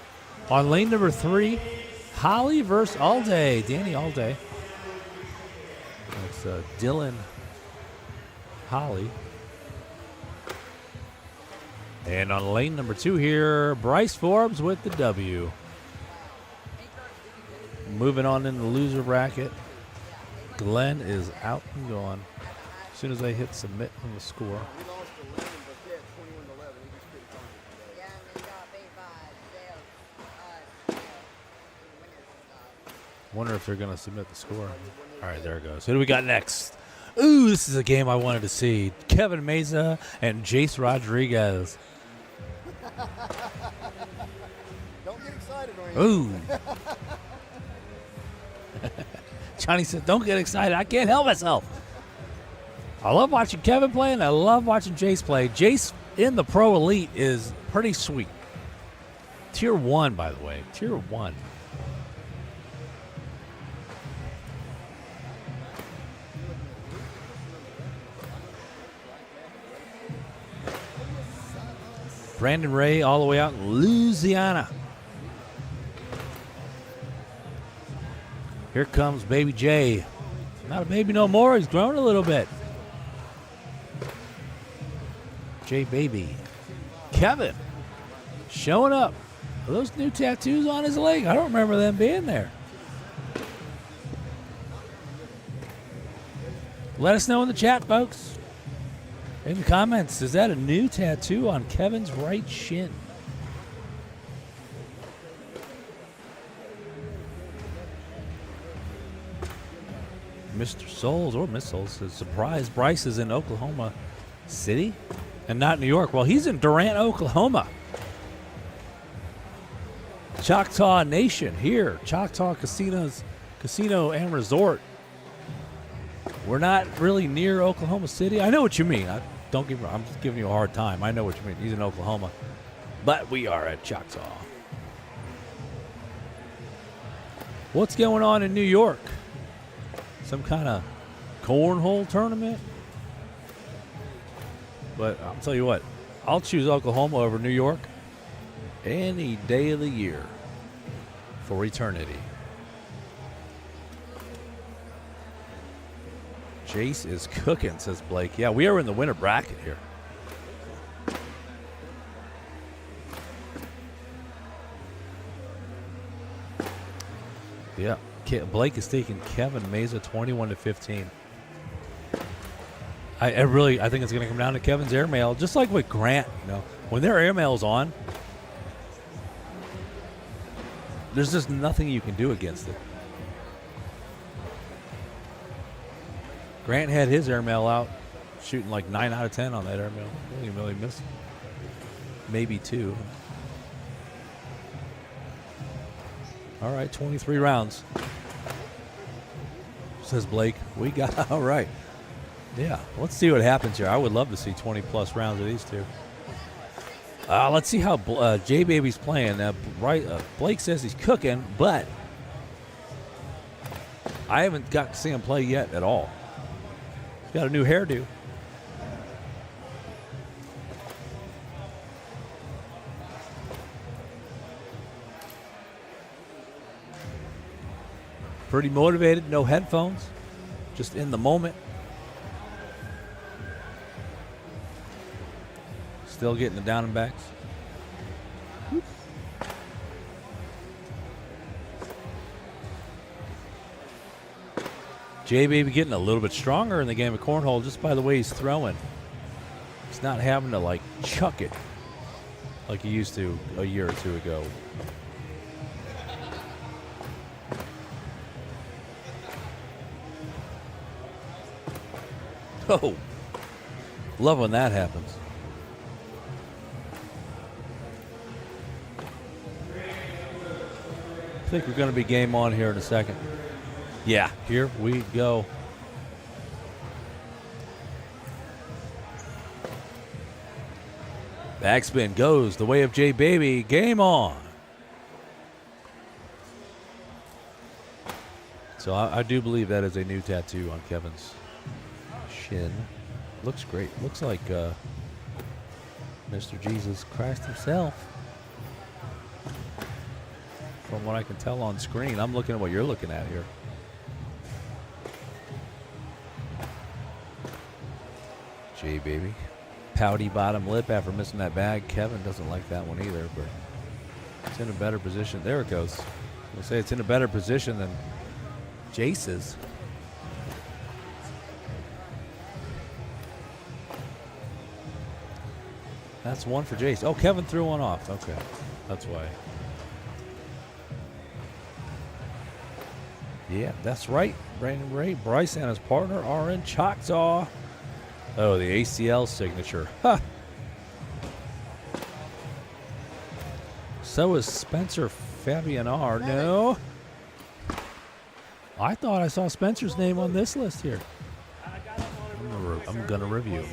On lane number 3, Holly versus Alday. Danny Alday. It's Dylan Holly. And on lane number 2 here, Bryce Forbes with the W. Moving on in the loser bracket. Glenn is out and gone. As soon as they hit submit on the score. Wonder if they're going to submit the score. All right, there it goes. Who do we got next? Ooh, this is a game I wanted to see. Kevin Mesa and Jace Rodriguez. Don't get excited or anything. Ooh. Johnny said, don't get excited. I can't help myself. I love watching Kevin play, and I love watching Jace play. Jace in the Pro Elite is pretty sweet. Tier 1, by the way. Tier 1. Brandon Ray all the way out in Louisiana. Here comes Baby J. Not a baby no more. He's grown a little bit. J Baby. Kevin showing up. Are those new tattoos on his leg? I don't remember them being there. Let us know in the chat, folks. In the comments, is that a new tattoo on Kevin's right shin? Mr. Souls or Miss Souls says, surprise, Bryce is in Oklahoma City and not New York. Well, he's in Durant, Oklahoma. Choctaw Nation here. Choctaw Casino and Resort. We're not really near Oklahoma City. I know what you mean. Don't get me wrong. I'm just giving you a hard time. I know what you mean. He's in Oklahoma. But we are at Choctaw. What's going on in New York? Some kind of cornhole tournament? But I'll tell you what. I'll choose Oklahoma over New York any day of the year for eternity. Jace is cooking, says Blake. Yeah, we are in the winner bracket here. Yeah, Blake is taking Kevin Mesa 21-15. I think it's going to come down to Kevin's airmail, just like with Grant. When their airmail's on, there's just nothing you can do against it. Grant had his airmail out, shooting like 9 out of 10 on that airmail. He didn't really miss. Maybe 2. All right, 23 rounds. Says Blake. We got all right. Yeah, let's see what happens here. I would love to see 20-plus rounds of these two. Let's see how J-Baby's playing. Blake says he's cooking, but I haven't got to see him play yet at all. He's got a new hairdo. Pretty motivated, no headphones, just in the moment. Still getting the down and backs. J-Baby getting a little bit stronger in the game of cornhole just by the way he's throwing. He's not having to, like, chuck it like he used to a year or two ago. Oh, love when that happens. I think we're going to be game on here in a second. Yeah, here we go. Backspin goes the way of J-Baby. Game on. So I do believe that is a new tattoo on Kevin's shin. Looks great. Looks like Mr. Jesus Christ himself. From what I can tell on screen. I'm looking at what you're looking at here. J-Baby. Pouty bottom lip after missing that bag. Kevin doesn't like that one either, but it's in a better position. There it goes. I'll say it's in a better position than Jace's. That's one for Jace. Oh, Kevin threw one off. Okay. That's why. Yeah, that's right. Brandon Ray, Bryce, and his partner are in Choctaw. Oh, the ACL signature. Huh. So is Spencer Fabianar. No. I thought I saw Spencer's name on this list here. I'm gonna review.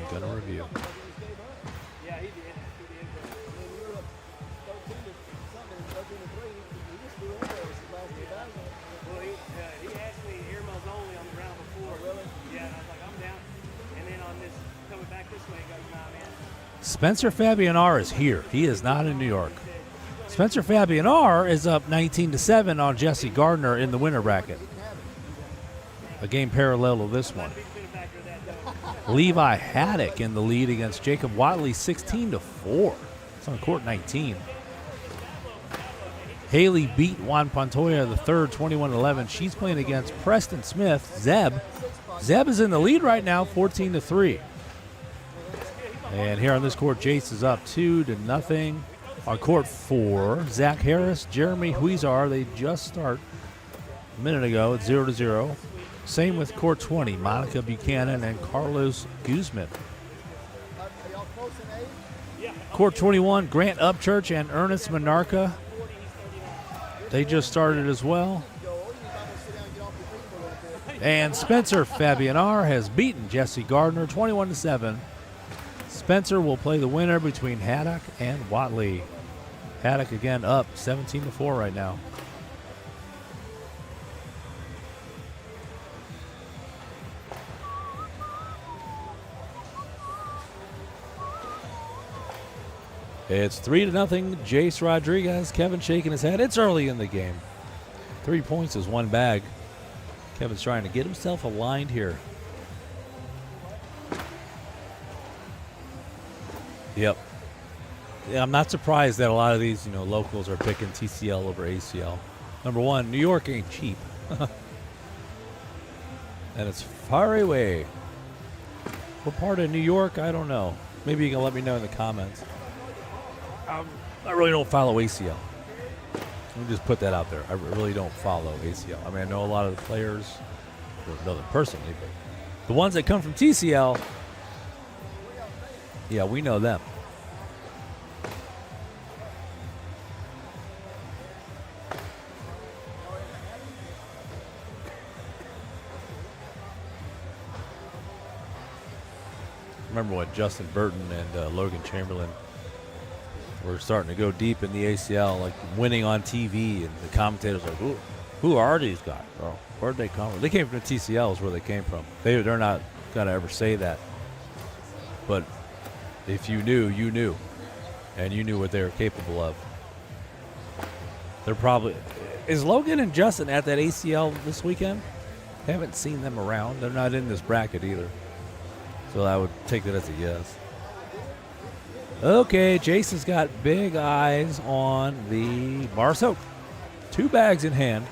Spencer Fabianar is here. He is not in New York. Spencer Fabianar is up 19-7 on Jesse Gardner in the winner bracket. A game parallel to this one. Levi Haddock in the lead against Jacob Watley, 16-4. It's on court 19. Haley beat Juan Pantoya the third, 21-11. She's playing against Preston Smith. Zeb is in the lead right now, 14-3. And here on this court, Jace is up 2-0. On court 4, Zach Harris, Jeremy Huizar, they just start a minute ago at 0-0. Same with court 20, Monica Buchanan and Carlos Guzman. Court 21, Grant Upchurch and Ernest Monarca. They just started as well. And Spencer Fabianar has beaten Jesse Gardner 21-7. Spencer will play the winner between Haddock and Watley. Haddock again up 17-4 right now. It's 3-0, Jace Rodriguez. Kevin shaking his head. It's early in the game. 3 points is one bag. Kevin's trying to get himself aligned here. Yep. Yeah, I'm not surprised that a lot of these, locals are picking TCL over ACL. Number one, New York ain't cheap. And it's far away. What part of New York? I don't know. Maybe you can let me know in the comments. I really don't follow ACL. Let me just put that out there. I really don't follow ACL. I mean, I know a lot of the players, or know them personally, but the ones that come from TCL, yeah, we know them. Remember when Justin Burton and Logan Chamberlain were starting to go deep in the ACL, like winning on TV, and the commentators are like, who are these guys? Oh, where'd they come from? They came from the TCL is where they came from. They're not going to ever say that. But if you knew, you knew. And you knew what they were capable of. They're probably... Is Logan and Justin at that ACL this weekend? I haven't seen them around. They're not in this bracket either. So I would take that as a yes. Okay, Jason's got big eyes on the bar soap. 2 bags in hand.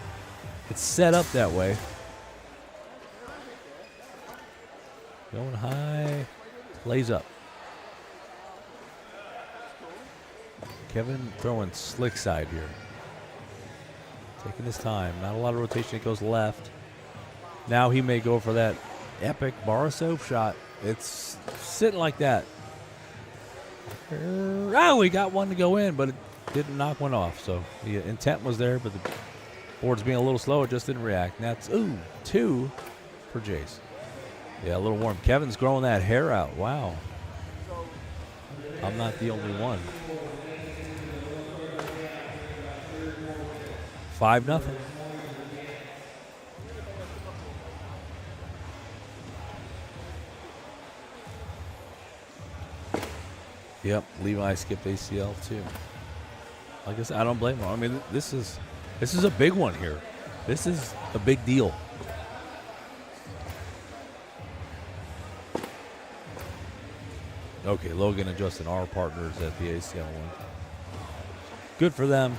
It's set up that way. Going high. Lays up. Kevin throwing slick side here. Taking his time. Not a lot of rotation. It goes left. Now he may go for that epic bar soap shot. It's sitting like that. Oh, he got one to go in, but it didn't knock one off. So the intent was there, but the board's being a little slow. It just didn't react. And that's, 2 for Jace. Yeah, a little warm. Kevin's growing that hair out. Wow. I'm not the only one. 5-0. Yep, Levi skipped ACL too. Like I said, I don't blame him. I mean, this is a big one here. This is a big deal. Okay, Logan and Justin are partners at the ACL one. Good for them.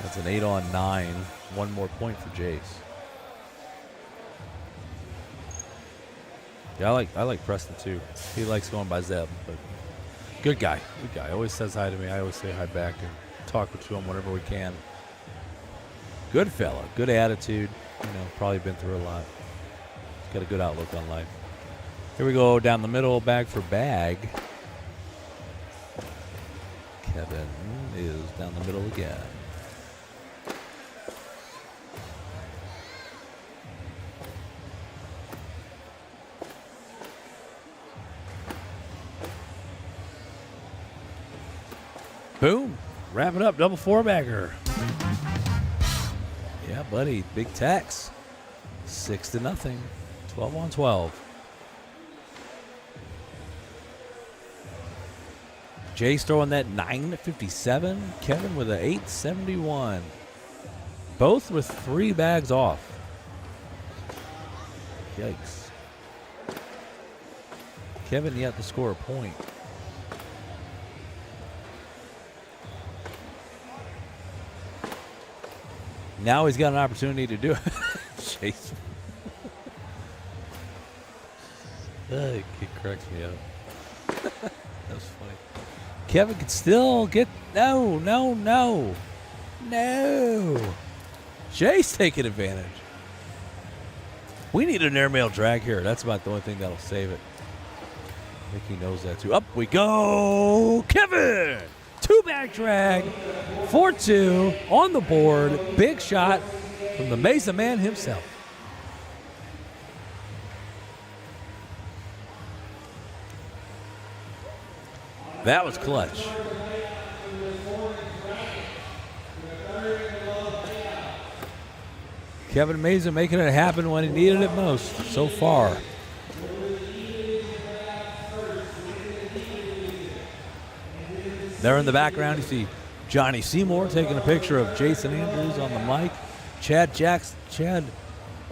That's an 8-on-9. One more point for Jace. Yeah, I like Preston too. He likes going by Zeb, but good guy. Good guy. Always says hi to me. I always say hi back and talk to him whenever we can. Good fella. Good attitude. Probably been through a lot. Got a good outlook on life. Here we go down the middle, bag for bag. Kevin is down the middle again. Boom. Wrap it up. Double 4-bagger. Yeah, buddy. Big tax. 6-0. 12-on-12. Jay's throwing that 957. Kevin with an 871. Both with 3 bags off. Yikes. Kevin yet to score a point. Now he's got an opportunity to do it. Chase. It cracks me up. That's funny. Kevin can still get... No. Jay's taking advantage. We need an airmail drag here. That's about the only thing that'll save it. I think he knows that too. Up we go. Kevin Two back drag, 4-2 on the board. Big shot from the Mesa man himself. That was clutch. Kevin Mesa making it happen when he needed it most so far. There in the background, you see Johnny Seymour taking a picture of Jason Andrews on the mic. Chad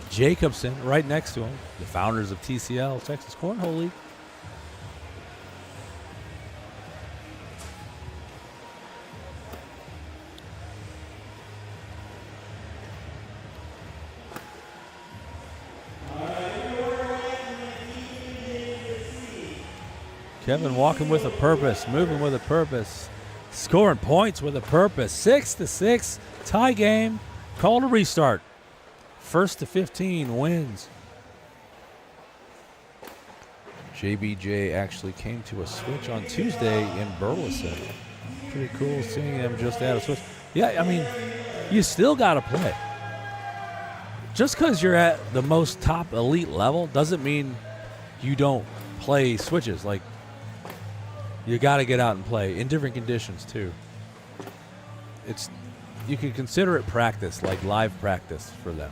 Jacobson right next to him, the founders of TCL, Texas Cornhole League. Kevin walking with a purpose, moving with a purpose, scoring points with a purpose. 6-6, tie game, call to restart. 1st to 15 wins. JBJ actually came to a switch on Tuesday in Burleson. Pretty cool seeing him just add a switch. Yeah, I mean, you still got to play. Just because you're at the most top elite level doesn't mean you don't play switches. Like, you got to get out and play in different conditions too. You can consider it practice, like live practice for them.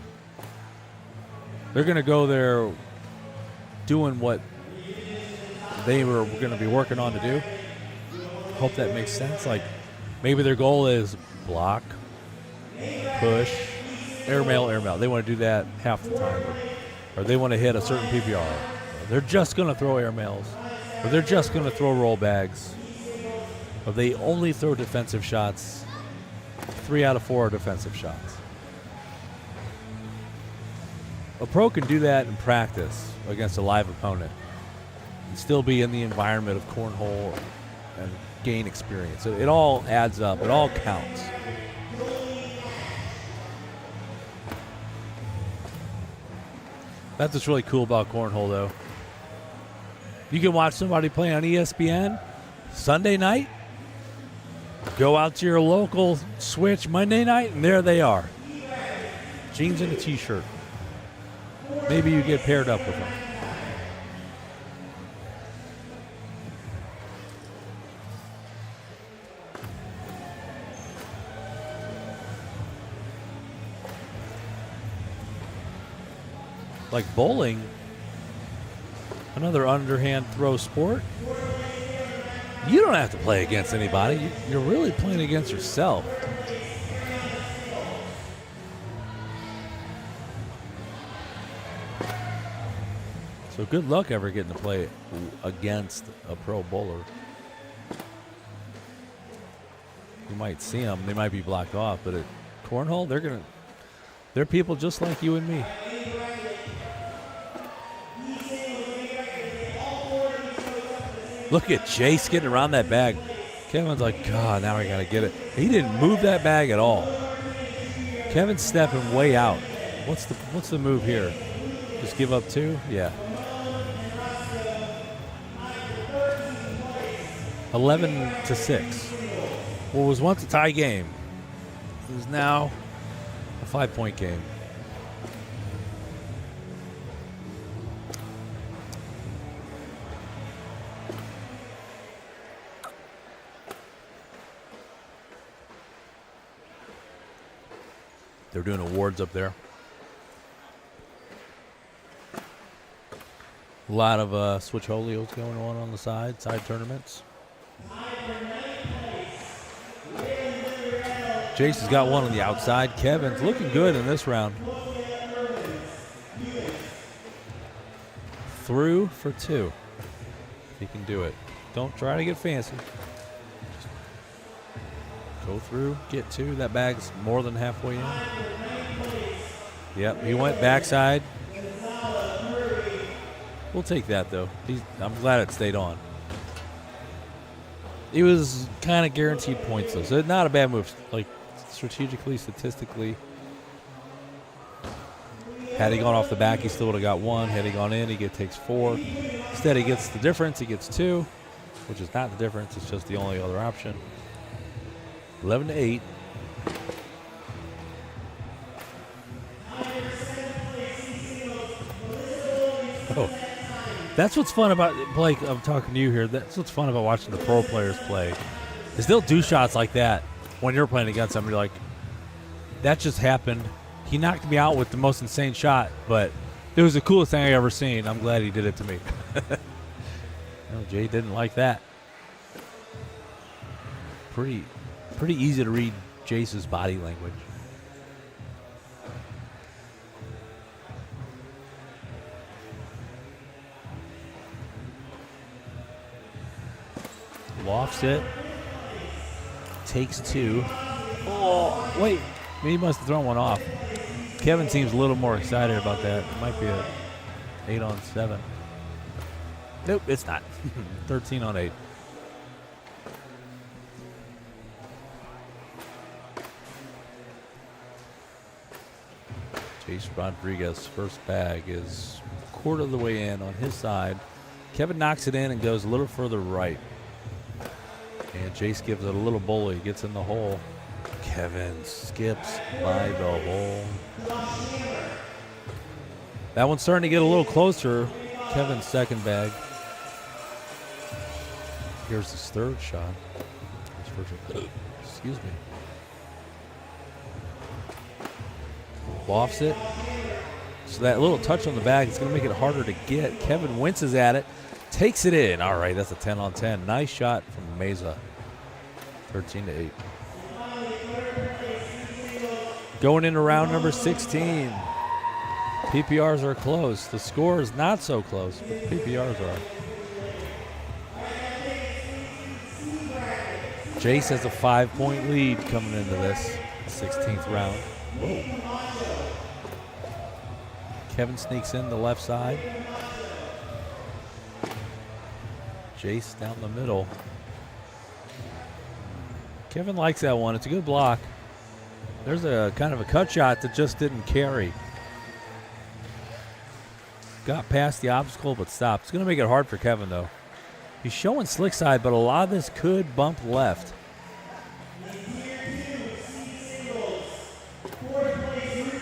They're going to go there doing what they were going to be working on to do. Hope that makes sense. Like maybe their goal is block, push, airmail. They want to do that half the time, or they want to hit a certain PPR. They're just going to throw airmails. Or they're just going to throw roll bags. Or they only throw defensive shots. 3 out of 4 are defensive shots. A pro can do that in practice against a live opponent and still be in the environment of cornhole and gain experience. So it all adds up. It all counts. That's what's really cool about cornhole, though. You can watch somebody play on ESPN Sunday night, go out to your local switch Monday night, and there they are. Jeans and a T-shirt. Maybe you get paired up with them. Like bowling, another underhand throw sport. You don't have to play against anybody. You're really playing against yourself. So good luck ever getting to play against a pro bowler. You might see them. They might be blocked off, but at cornhole, they're people just like you and me. Look at Jace getting around that bag. Kevin's like, God, now I got to get it. He didn't move that bag at all. Kevin's stepping way out. What's the move here? Just give up 2? Yeah. 11-6. What was once a tie game is now a 5-point game. They're doing awards up there. A lot of switch holios going on the side tournaments. Jason's got one on the outside. Kevin's looking good in this round. Through for 2. He can do it. Don't try to get fancy. Go through, get 2. That bag's more than halfway in. Yep, he went backside. We'll take that, though. I'm glad it stayed on. It was kind of guaranteed points, though. So not a bad move. Like, strategically, statistically. Had he gone off the back, he still would have got 1. Had he gone in, he takes 4. Instead, he gets the difference. He gets 2, which is not the difference. It's just the only other option. 11-8. Oh, that's what's fun about, Blake, I'm talking to you here. That's what's fun about watching the pro players play, is they'll do shots like that when you're playing against them. You're like, that just happened. He knocked me out with the most insane shot, but it was the coolest thing I ever seen. I'm glad he did it to me. No, Jay didn't like that. Pretty easy to read Jace's body language. Lofts it. Takes two. Oh, wait. He must have thrown one off. Kevin seems a little more excited about that. It might be a 8-on-7. Nope, it's not. 13-on-8. Chase Rodriguez, first bag, is a quarter of the way in on his side. Kevin knocks it in and goes a little further right. And Jace gives it a little bully, gets in the hole. Kevin skips by the hole. That one's starting to get a little closer. Kevin's second bag. Here's his third shot. Excuse me. Lofts it. So that little touch on the bag is going to make it harder to get. Kevin winces at it. Takes it in. All right, that's a 10-on-10. Nice shot from Mesa. 13-8. Going into round number 16. PPRs are close. The score is not so close, but the PPRs are. Jace has a 5-point lead coming into this 16th round. Whoa. Kevin sneaks in the left side. Jace down the middle. Kevin likes that one. It's a good block. There's a kind of a cut shot that just didn't carry. Got past the obstacle but stopped. It's going to make it hard for Kevin, though. He's showing slick side, but a lot of this could bump left.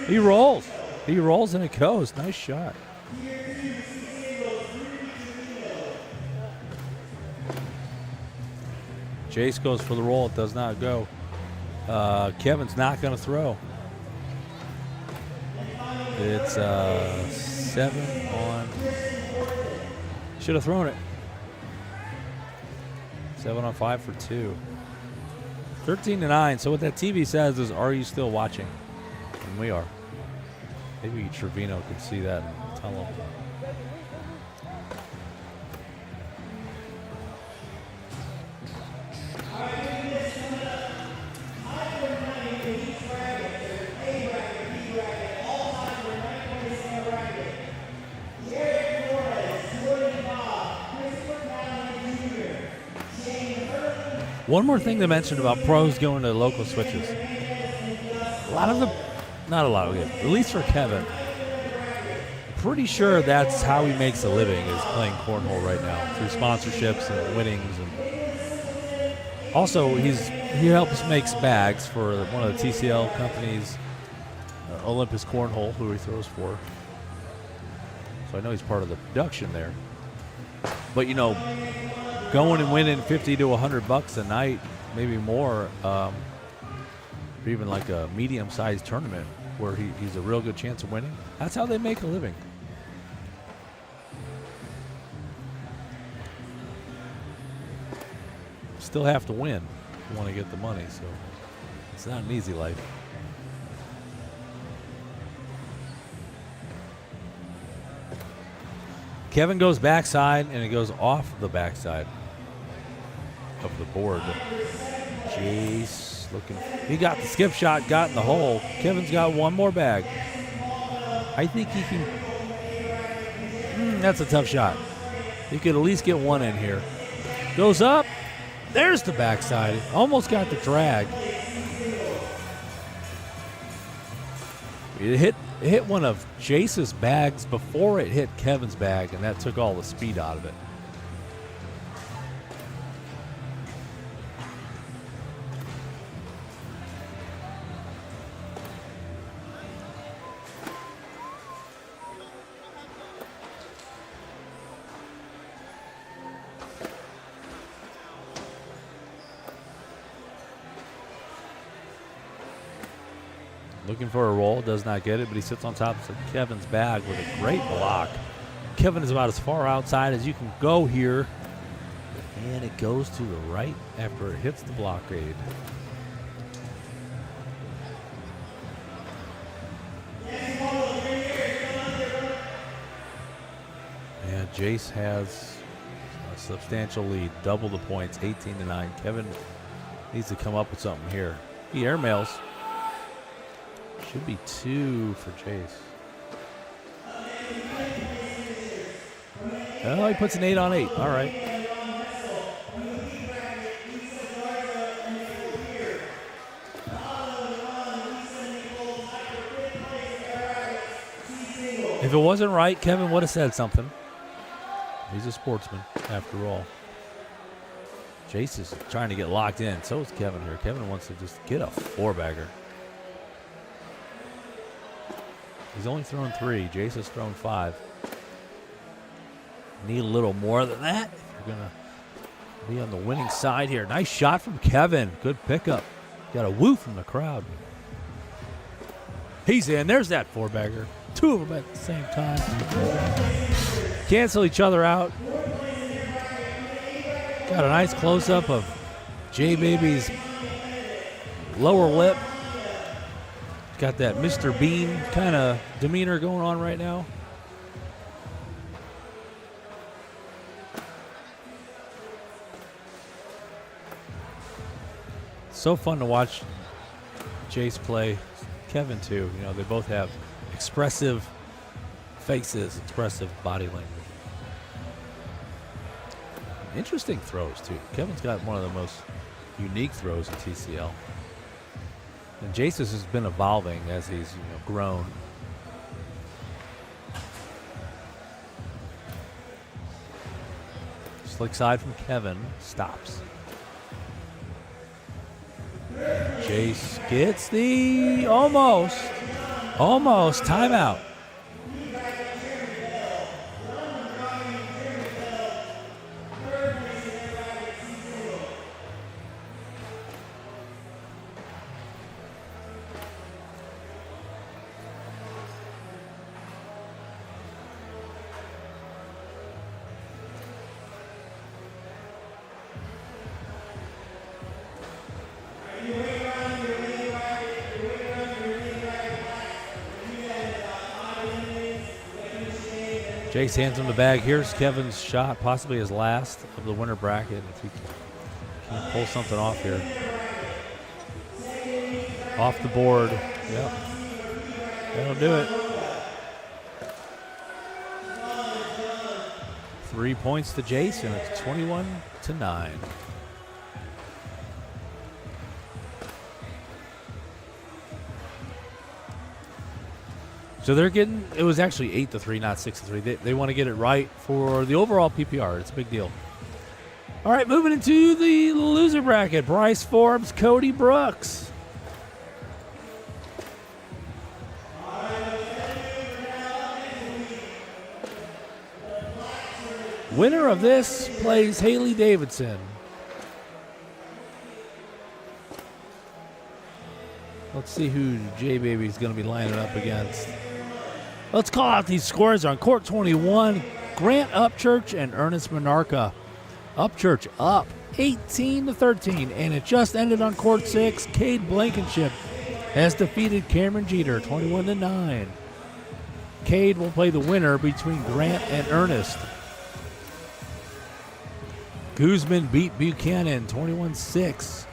He rolls. He rolls and it goes. Nice shot. Jace goes for the roll. It does not go. Kevin's not going to throw. It's 7 on. Should have thrown it. 7 on 5 for 2. 13-9. So what that TV says is, are you still watching? And we are. Maybe Trevino can see that and tell him. One more thing to mention about pros going to local switches. A lot of them, not a lot of them, at least for Kevin, pretty sure that's how he makes a living, is playing cornhole right now through sponsorships and winnings. And also, he helps makes bags for one of the TCL companies, Olympus Cornhole, who he throws for. So I know he's part of the production there. But you know, going and winning $50 to $100 a night, maybe more, or even like a medium-sized tournament where he's a real good chance of winning. That's how they make a living. Still have to win if you want to get the money, so it's not an easy life. Kevin goes backside, and it goes off the backside of the board. Jace looking. He got the skip shot, got in the hole. Kevin's got one more bag. I think he can. That's a tough shot. He could at least get one in here. Goes up. There's the backside. Almost got the drag. It hit one of Jace's bags before it hit Kevin's bag, and that took all the speed out of it. Looking for a roll, does not get it, but he sits on top of Kevin's bag with a great block. Kevin is about as far outside as you can go here. And it goes to the right after it hits the blockade. And Jace has a substantial lead, double the points, 18-9. Kevin needs to come up with something here. He airmails. Should be 2 for Jace. Oh, he puts an 8 on 8. All right. If it wasn't right, Kevin would have said something. He's a sportsman, after all. Jace is trying to get locked in. So is Kevin here. Kevin wants to just get a 4-bagger. He's only thrown 3. Jace has thrown 5. Need a little more than that if you're going to be on the winning side here. Nice shot from Kevin. Good pickup. Got a woo from the crowd. He's in. There's that 4-bagger. 2 of them at the same time. Cancel each other out. Got a nice close-up of J-Baby's lower lip. Got that Mr. Bean kind of demeanor going on right now. So fun to watch Jace play. Kevin, too. You know, they both have expressive faces, expressive body language. Interesting throws, too. Kevin's got one of the most unique throws in TCL. And Jace has been evolving as he's grown. Slick side from Kevin. Stops. Jace gets the almost timeout. Jace hands him the bag. Here's Kevin's shot, possibly his last of the winter bracket. If he can pull something off here. Off the board. Yep. That'll do it. 3 points to Jace, and it's 21-9. So they're getting, it was actually 8-3, not 6-3. They want to get it right for the overall PPR. It's a big deal. All right, moving into the loser bracket. Bryce Forbes, Cody Brooks. Winner of this plays Haley Davidson. Let's see who J-Baby is going to be lining up against. Let's call out these scores on court 21. Grant Upchurch and Ernest Monarca. Upchurch up 18-13, and it just ended on court 6. Cade Blankenship has defeated Cameron Jeter 21-9. Cade will play the winner between Grant and Ernest. Guzman beat Buchanan 21-6.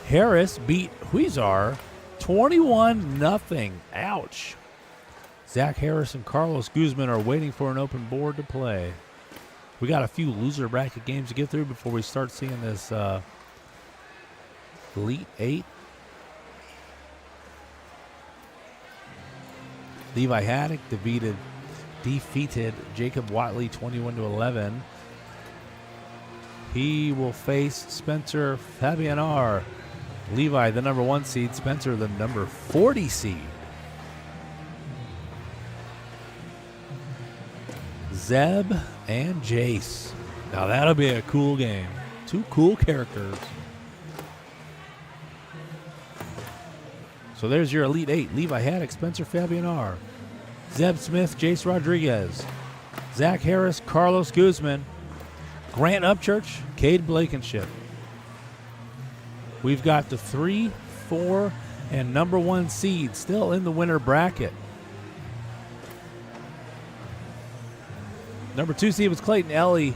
Harris beat Huizar 21-0. Ouch. Zach Harris and Carlos Guzman are waiting for an open board to play. We got a few loser bracket games to get through before we start seeing this Elite 8. Levi Haddock defeated Jacob Watley 21-11. He will face Spencer Fabianar. Levi, the number 1 seed. Spencer, the number 40 seed. Zeb and Jace. Now that'll be a cool game. 2 cool characters. So there's your Elite 8. Levi Haddock, Spencer Fabianar, Zeb Smith, Jace Rodriguez, Zach Harris, Carlos Guzman, Grant Upchurch, Cade Blankenship. We've got the 3, 4, and number 1 seed still in the winner bracket. Number 2 seed was Clayton Ely.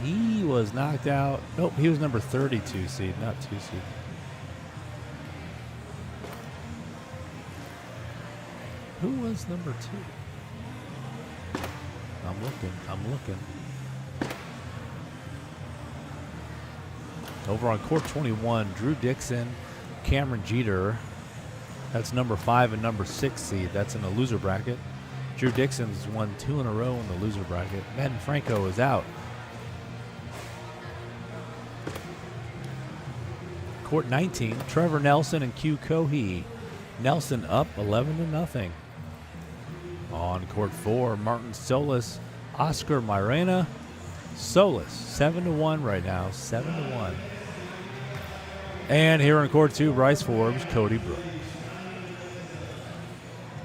He was knocked out. Nope, he was number 32 seed, not 2 seed. Who was number 2? I'm looking. Over on court 21, Drew Dixon, Cameron Jeter. That's number 5 and number 6 seed. That's in the loser bracket. Drew Dixon's won 2 in a row in the loser bracket. Madden Franco is out. Court 19, Trevor Nelson and Q Cohee. Nelson up 11-0. On court 4, Martin Solis, Oscar Myrena. Solis 7-1 right now, 7-1. And here on court 2, Bryce Forbes, Cody Brooks.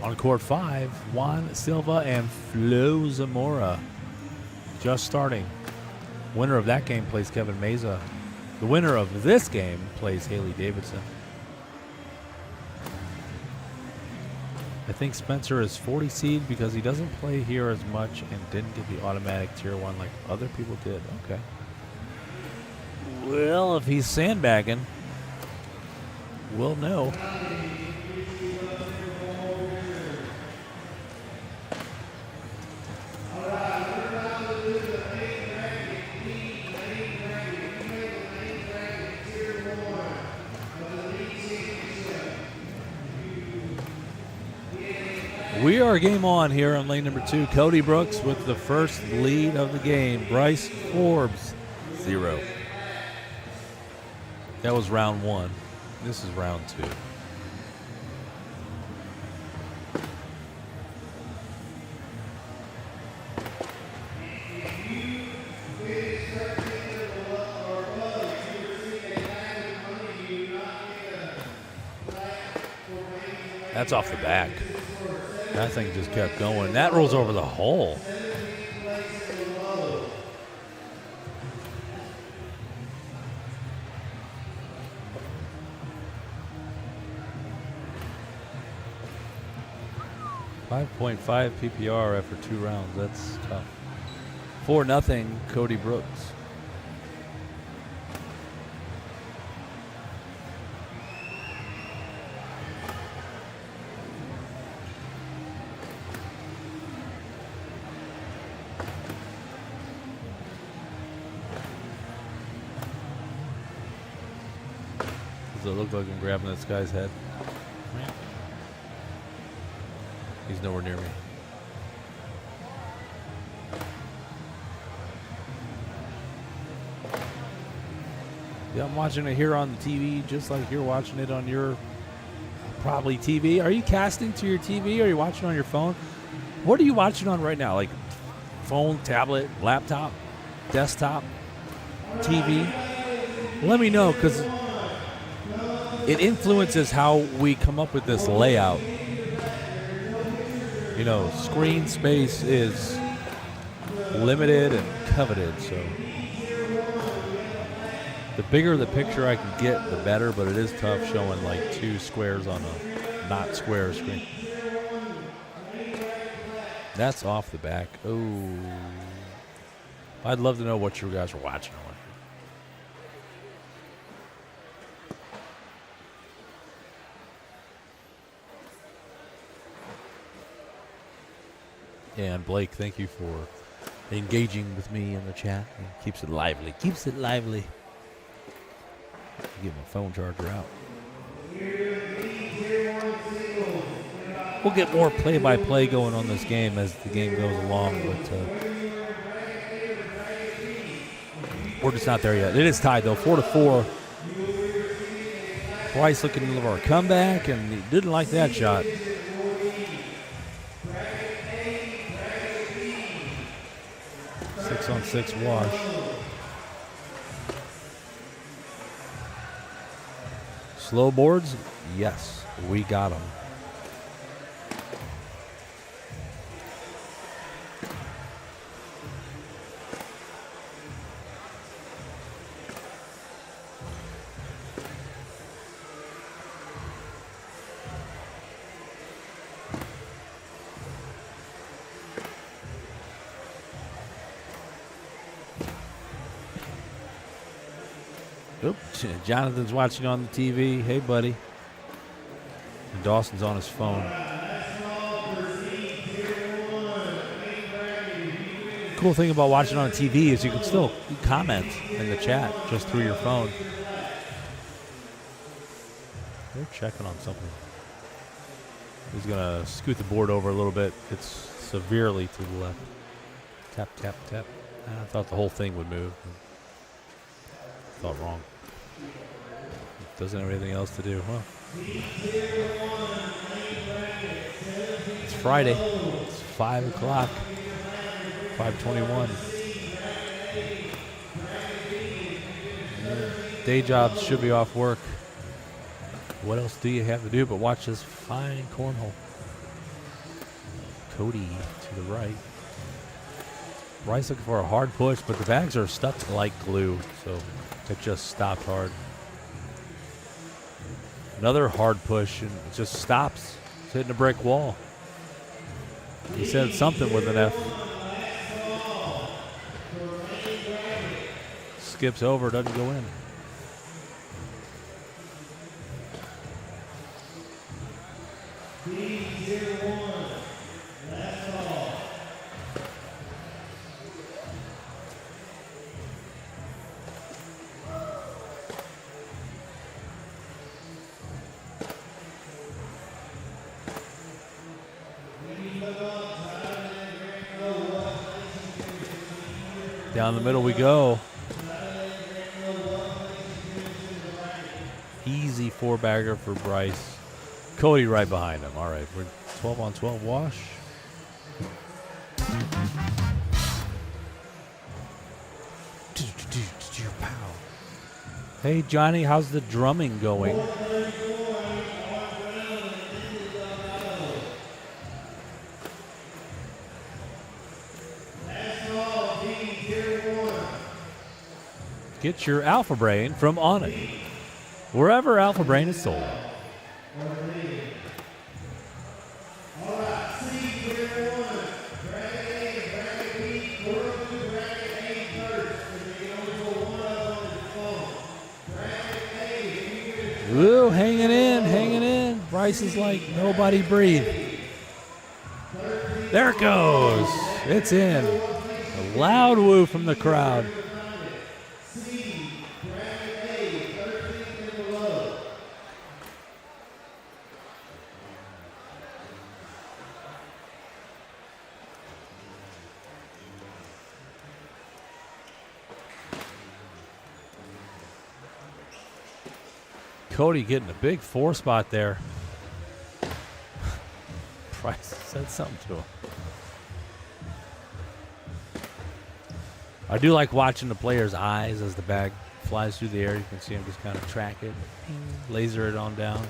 On court 5, Juan Silva and Flo Zamora. Just starting. Winner of that game plays Kevin Mesa. The winner of this game plays Haley Davidson. I think Spencer is 40 seed because he doesn't play here as much and didn't get the automatic tier 1 like other people did. Okay. Well, if he's sandbagging, we'll know. We are game on here on lane number 2. Cody Brooks with the first lead of the game. Bryce Forbes, 0. That was round 1. This is round 2. That's off the back. That thing just kept going. That rolls over the hole. .5 PPR after 2 rounds. That's tough. 4-0 Cody Brooks. Does it look like I'm grabbing this guy's head? He's nowhere near me. Yeah, I'm watching it here on the TV just like you're watching it on your probably TV. Are you casting to your TV? Or are you watching on your phone? What are you watching on right now? Like phone, tablet, laptop, desktop, TV? Let me know because it influences how we come up with this layout. You know, screen space is limited and coveted, so the bigger the picture I can get, the better, but it is tough showing like 2 squares on a not square screen. That's off the back. Oh, I'd love to know what you guys are watching on. And Blake, thank you for engaging with me in the chat. It keeps it lively. Keeps it lively. Get my phone charger out. We'll get more play-by-play going on this game as the game goes along, but we're just not there yet. It is tied, though, 4-4. Bryce looking for a comeback, and he didn't like that shot. On 6 wash. Slow boards? Yes, we got them. Oops, Jonathan's watching on the TV. Hey, buddy. And Dawson's on his phone. Cool thing about watching on TV is you can still comment in the chat just through your phone. They're checking on something. He's going to scoot the board over a little bit. It's severely to the left. Tap, tap, tap. I thought the whole thing would move. Thought wrong. Doesn't have anything else to do, huh? It's Friday. It's 5 o'clock. 5:21. Day jobs should be off work. What else do you have to do but watch this fine cornhole? Cody to the right. Bryce looking for a hard push, but the bags are stuck like glue, so it just stopped hard. Another hard push, and it just stops. It's hitting a brick wall. He said something with an F. Skips over, doesn't go in. Down the middle we go. Easy 4-bagger for Bryce. Cody right behind him. All right, we're 12 on 12 wash. Hey, Johnny, how's the drumming going? Get your Alpha Brain from Onnit, wherever Alpha Brain is sold. Ooh, hanging in, hanging in. Bryce is like, nobody breathe. There it goes. It's in. A loud woo from the crowd. Cody getting a big 4 spot there. Price said something to him. I do like watching the player's eyes as the bag flies through the air. You can see him just kind of track it, laser it on down.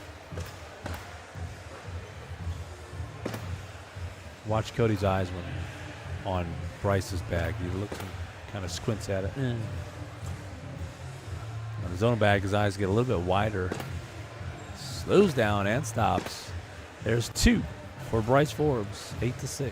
Watch Cody's eyes when on Bryce's bag. He looks and kind of squints at it. On his own bag, his eyes get a little bit wider. Slows down and stops. There's 2 for Bryce Forbes, 8-6.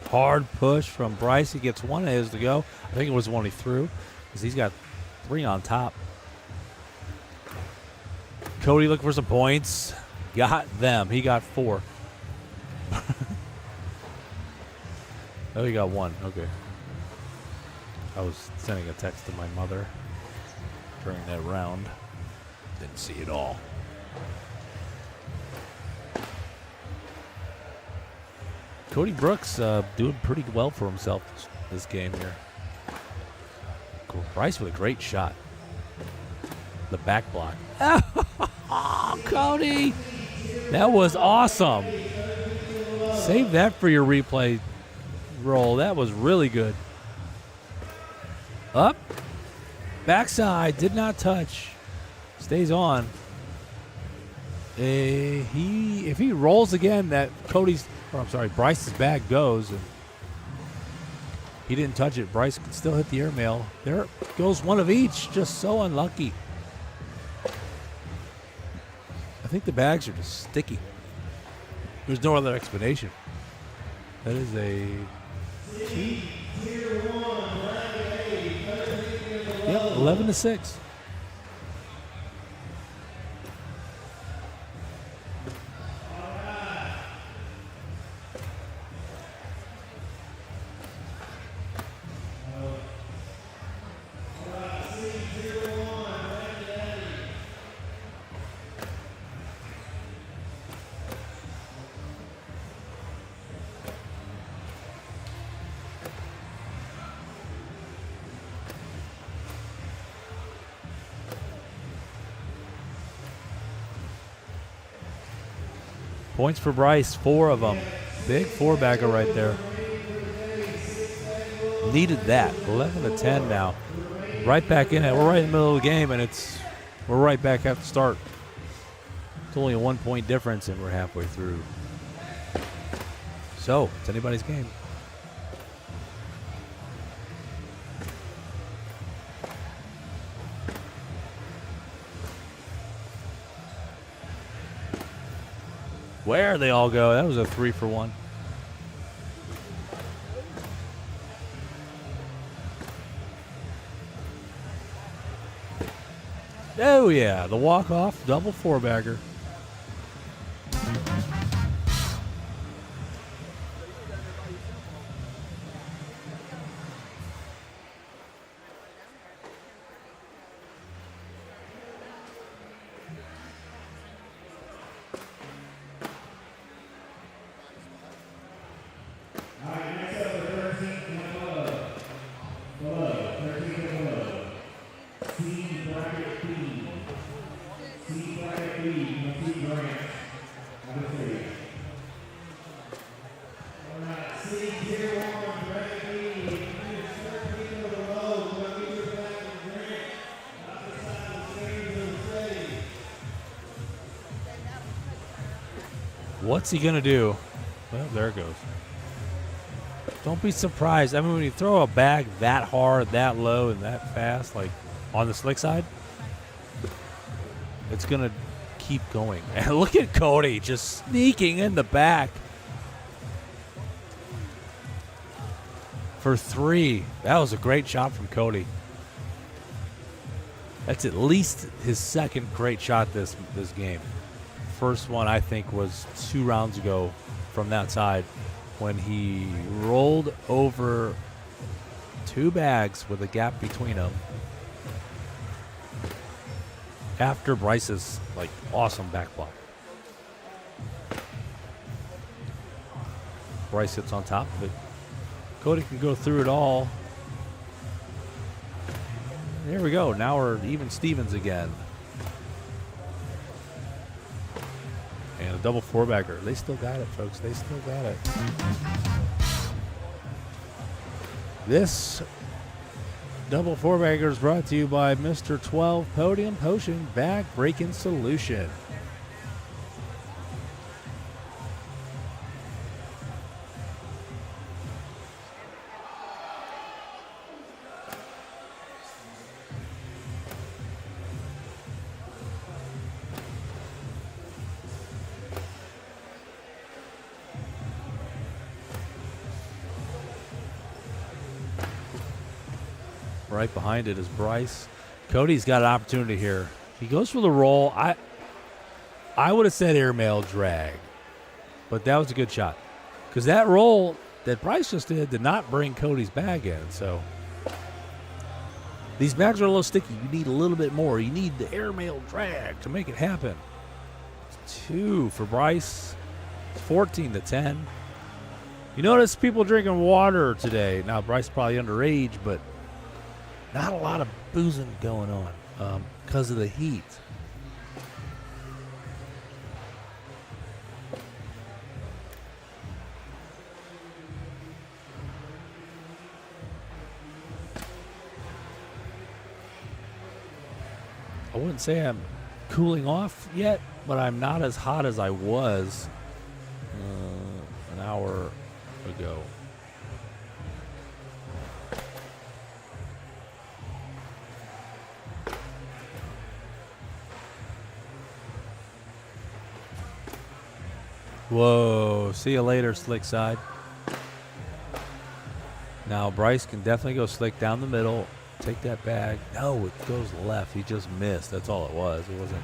Hard push from Bryce. He gets one of his to go. I think it was the one he threw because he's got 3 on top. Cody looking for some points. Got them. He got 4. Oh, he got 1. Okay. I was sending a text to my mother during that round. Didn't see it all. Cody Brooks doing pretty well for himself this game here. Bryce with a great shot. The back block. Oh, Cody! That was awesome. Save that for your replay roll. That was really good. Up. Backside. Did not touch. Stays on. If he rolls again, that Bryce's bag goes. And he didn't touch it. Bryce can still hit the airmail. There goes one of each. Just so unlucky. I think the bags are just sticky. There's no other explanation. That is a 2. Yep, 11-6. Points for Bryce, 4 of them. Big 4-bagger right there. Needed that. 11-10 now. Right back in it. We're right in the middle of the game, and we're right back at the start. It's only a 1-point difference, and we're halfway through. So, it's anybody's game. Where they all go. That was a 3 for 1. Oh, yeah. The walk-off double 4-bagger. What's he going to do? Well, there it goes. Don't be surprised. I mean, when you throw a bag that hard, that low, and that fast, like on the slick side, it's going to keep going. And look at Cody just sneaking in the back for 3. That was a great shot from Cody. That's at least his second great shot this game. First one, I think, was 2 rounds ago from that side when he rolled over 2 bags with a gap between them after Bryce's awesome back block. Bryce sits on top of it. Cody can go through it all. There we go. Now we're even Stevens again. And a double 4-bagger. They still got it, folks. They still got it. This double 4-bagger is brought to you by Mr. 12 Podium Potion Bag Breaking Solution. Right behind it is Bryce. Cody's got an opportunity here. He goes for the roll. I would have said airmail drag, but that was a good shot. Because that roll that Bryce just did not bring Cody's bag in. So these bags are a little sticky. You need a little bit more. You need the airmail drag to make it happen. It's 2 for Bryce. It's 14-10. You notice people drinking water today. Now, Bryce is probably underage, but not a lot of boozing going on because of the heat. I wouldn't say I'm cooling off yet, but I'm not as hot as I was an hour ago. Whoa, see you later, slick side. Now Bryce can definitely go slick down the middle. Take that bag. No, it goes left. He just missed. That's all it was. It wasn't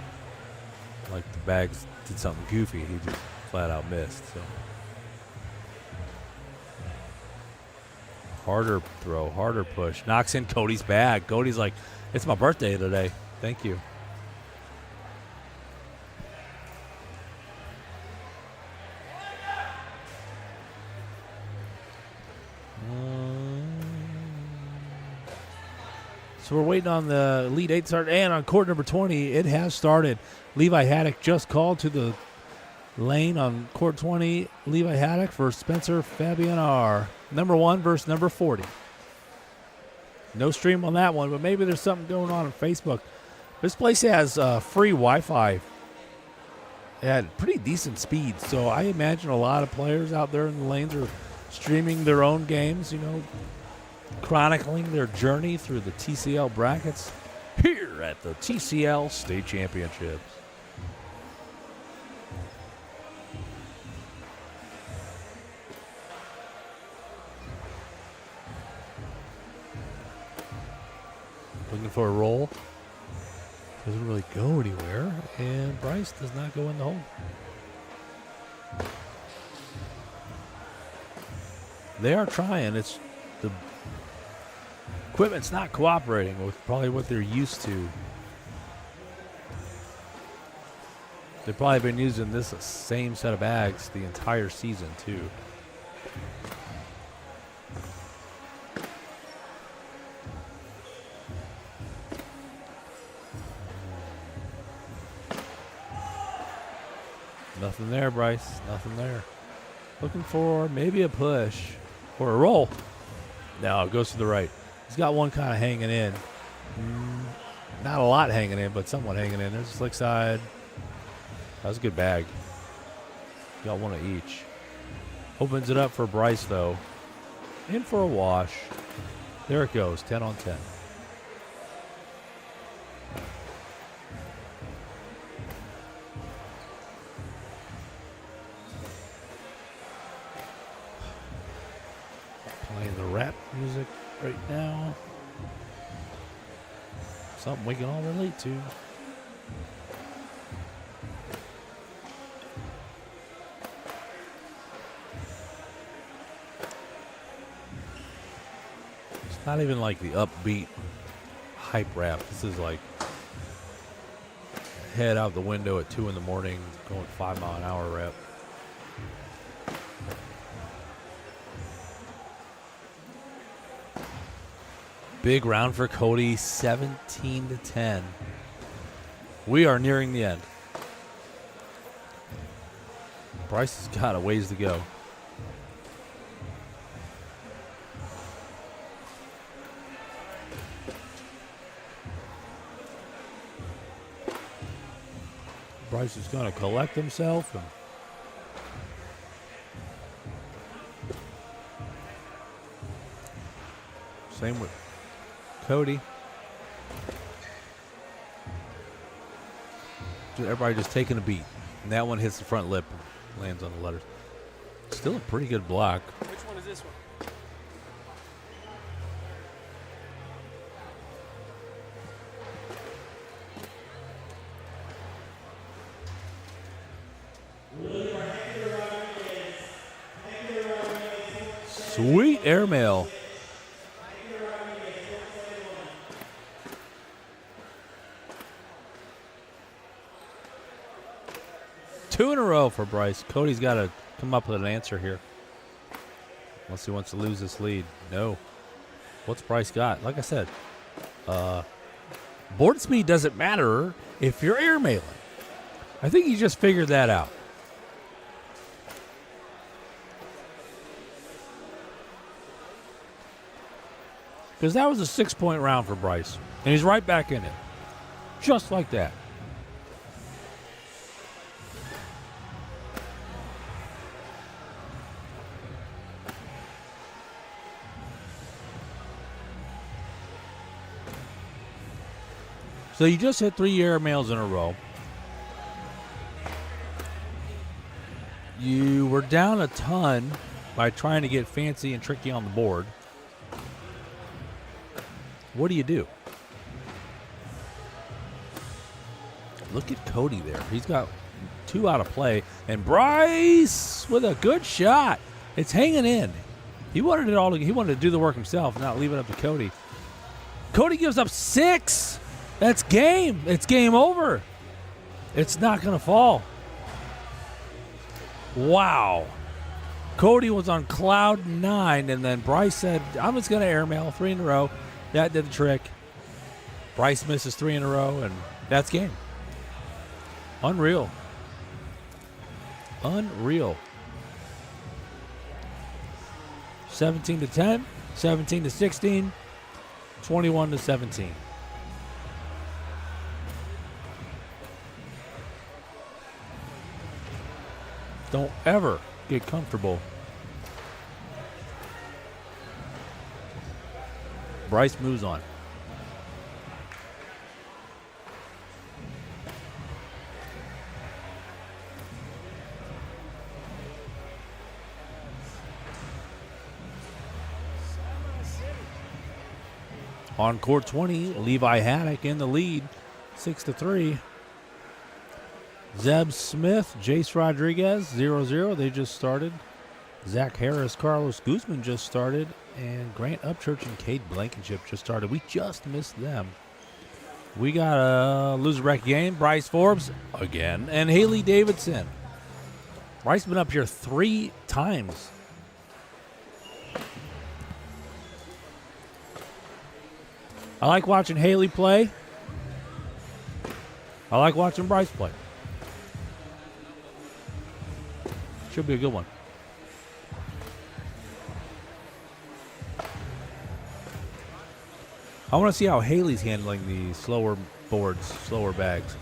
like the bags did something goofy. He just flat out missed. So harder throw, harder push. Knocks in Cody's bag. Cody's like, it's my birthday today. Thank you. So we're waiting on the Elite 8 start, and on court number 20, it has started. Levi Haddock just called to the lane on court 20. Levi Haddock versus Spencer Fabianar. Number 1 versus number 40. No stream on that one, but maybe there's something going on Facebook. This place has free Wi-Fi. It had pretty decent speed, so I imagine a lot of players out there in the lanes are streaming their own games, you know, chronicling their journey through the TCL brackets here at the TCL State Championships. Looking for a roll. Doesn't really go anywhere, and Bryce does not go in the hole. They are trying. It's the equipment's not cooperating with probably what they're used to. They've probably been using this same set of bags the entire season too. Nothing there, Bryce. Nothing there. Looking for maybe a push or a roll. No, it goes to the right. He's got one kind of hanging in. Not a lot hanging in, but somewhat hanging in. There's a slick side. That was a good bag. Got one of each. Opens it up for Bryce, though. In for a wash. There it goes, 10 on 10. Playing the rap music right now. Something we can all relate to. It's not even like the upbeat hype rap. This is like head out the window at 2 in the morning going 5 mile an hour rap. Big round for Cody, 17-10. We are nearing the end. Bryce has got a ways to go. Bryce is going to collect himself. And same with Cody. Everybody just taking a beat. And that one hits the front lip and lands on the letters. Still a pretty good block. Which one is this one? Sweet airmail. Two in a row for Bryce. Cody's got to come up with an answer here. Unless he wants to lose this lead. No. What's Bryce got? Like I said, board speed doesn't matter if you're airmailing. I think he just figured that out. Because that was a 6-point round for Bryce. And he's right back in it. Just like that. So you just hit 3 airmails in a row. You were down a ton by trying to get fancy and tricky on the board. What do? Look at Cody there. He's got 2 out of play. And Bryce with a good shot. It's hanging in. He wanted it all. He wanted to do the work himself, not leave it up to Cody. Cody gives up 6. That's game. It's game over. It's not going to fall. Wow. Cody was on cloud 9, and then Bryce said, I'm just going to airmail 3 in a row. That did the trick. Bryce misses 3 in a row, and that's game. Unreal. Unreal. 17-10, 17-16, 21-17. Don't ever get comfortable. Bryce moves on. On court 20, Levi Haddock in the lead, 6-3. Zeb Smith, Jace Rodriguez, 0-0. They just started. Zach Harris, Carlos Guzman just started. And Grant Upchurch and Cade Blankenship just started. We just missed them. We got a loser bracket game. Bryce Forbes again. And Haley Davidson. Bryce been up here 3 times. I like watching Haley play. I like watching Bryce play. Should be a good one. I want to see how Haley's handling the slower boards, slower bags.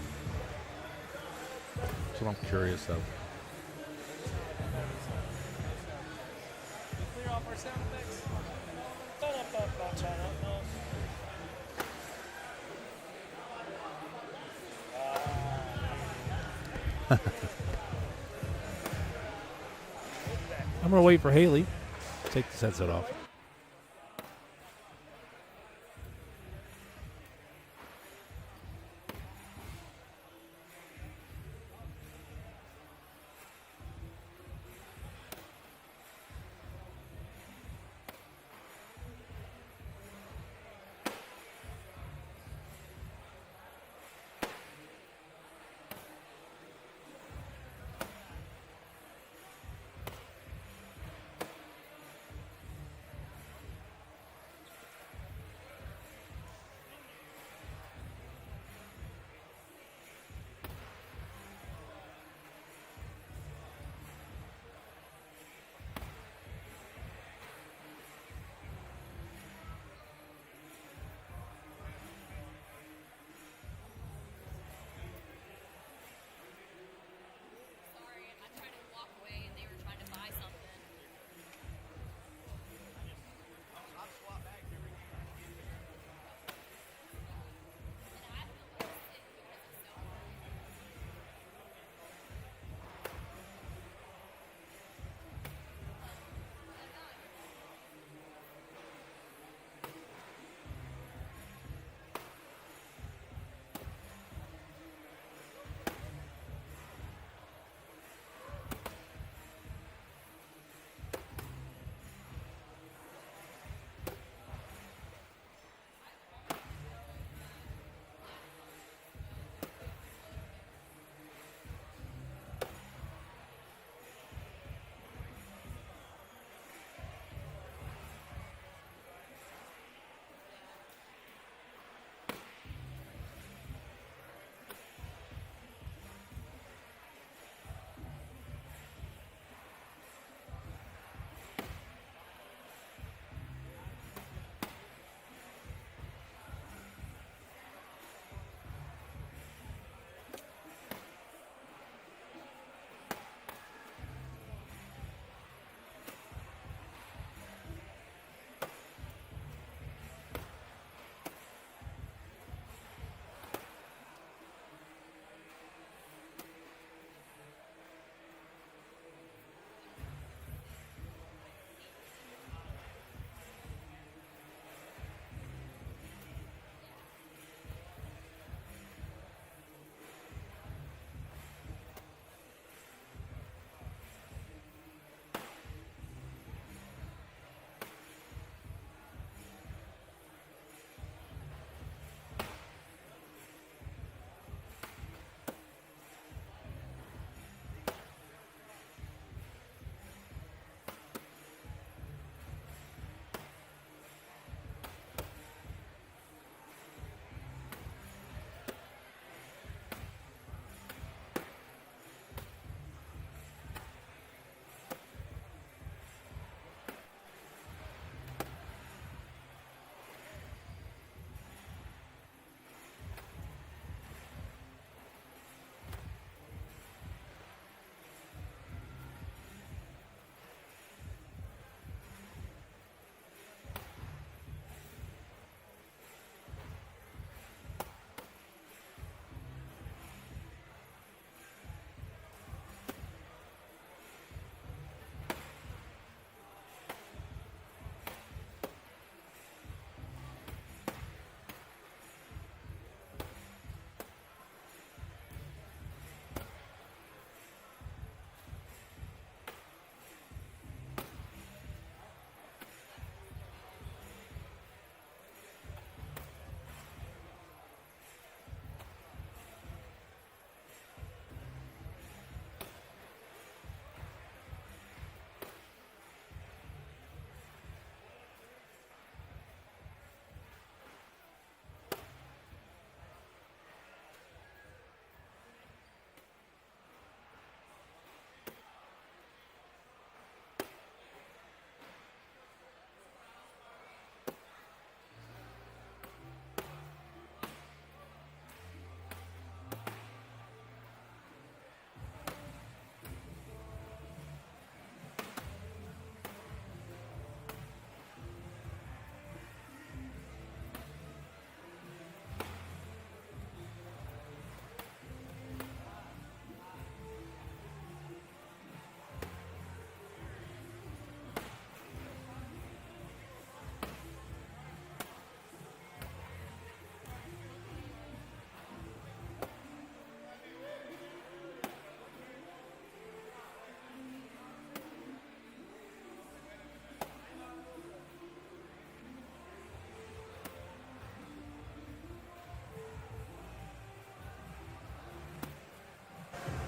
That's what I'm curious of. I'm going to wait for Haley. Take the headset off.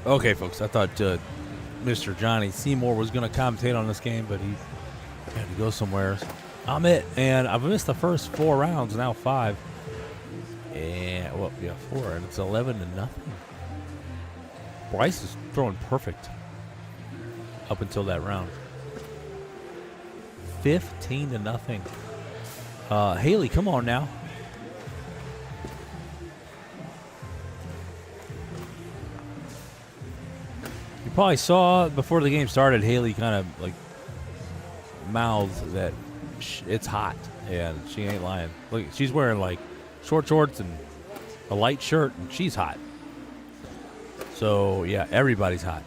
Okay, folks, I thought Mr. Johnny Seymour was going to commentate on this game, but he had to go somewhere. I'm it, and I've missed the first 4 rounds, now 5. And, well, yeah, 4, and it's 11-0. Bryce is throwing perfect up until that round. 15-0. Haley, come on now. You probably saw before the game started, Haley kind of like mouthed that it's hot, and she ain't lying. Look, she's wearing like short shorts and a light shirt, and she's hot. So, yeah, everybody's hot.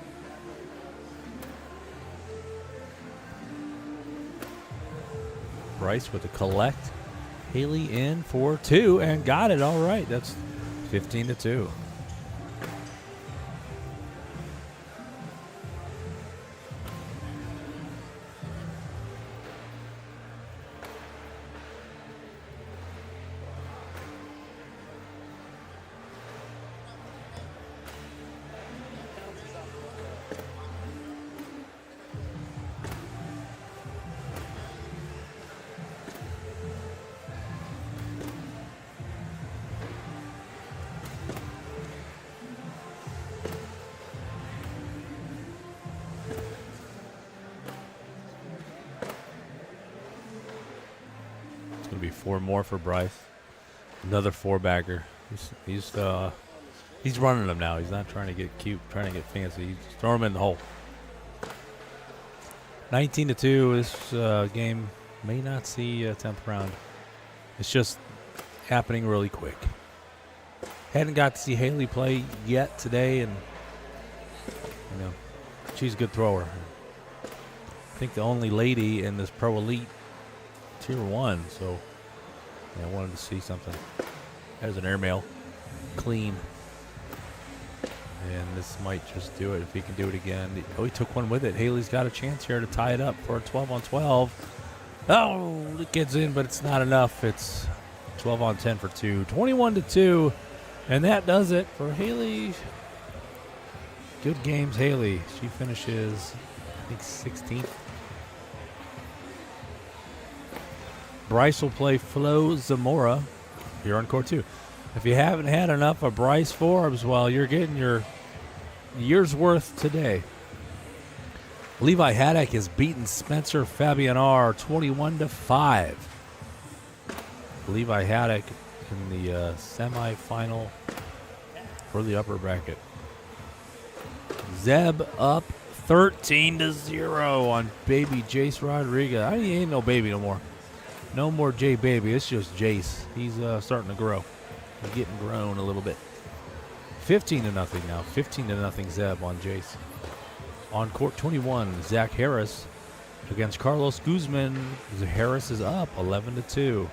Bryce with the collect. Haley in for 2 and got it. All right, that's 15-2. Gonna be 4 more for Bryce. Another 4-bagger. He's running them now. He's not trying to get cute, trying to get fancy. He's throwing them in the hole. 19-2. This game may not see a 10th round. It's just happening really quick. Hadn't got to see Haley play yet today, and you know she's a good thrower. I think the only lady in this Pro Elite Tier 1, so yeah, I wanted to see something. There's an airmail. Clean. And this might just do it if he can do it again. Oh, he took one with it. Haley's got a chance here to tie it up for a 12-on-12. Oh, it gets in, but it's not enough. It's 12-on-10 for 2. 21-2. And that does it for Haley. Good games, Haley. She finishes, I think, 16th. Bryce will play Flo Zamora here on court 2. If you haven't had enough of Bryce Forbes, well, you're getting your year's worth today. Levi Haddock has beaten Spencer Fabianar 21-5. Levi Haddock in the semifinal for the upper bracket. Zeb up 13-0 on baby Jace Rodriguez. He ain't no baby no more. No more J baby. It's just Jace. He's starting to grow. He's getting grown a little bit. 15-0 now. 15-0 Zeb on Jace. On court 21, Zach Harris against Carlos Guzman. Harris is up 11-2.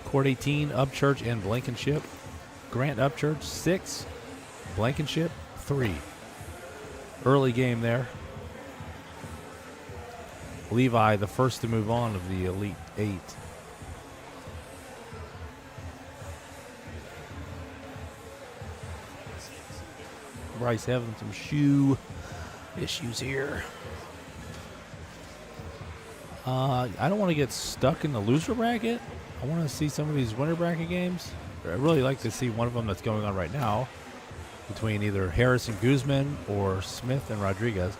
Court 18, Upchurch and Blankenship. Grant Upchurch 6, Blankenship 3. Early game there. Levi, the first to move on of the Elite 8. Bryce having some shoe issues here. I don't want to get stuck in the loser bracket. I want to see some of these winner bracket games. I'd really like to see one of them that's going on right now between either Harris and Guzman or Smith and Rodriguez.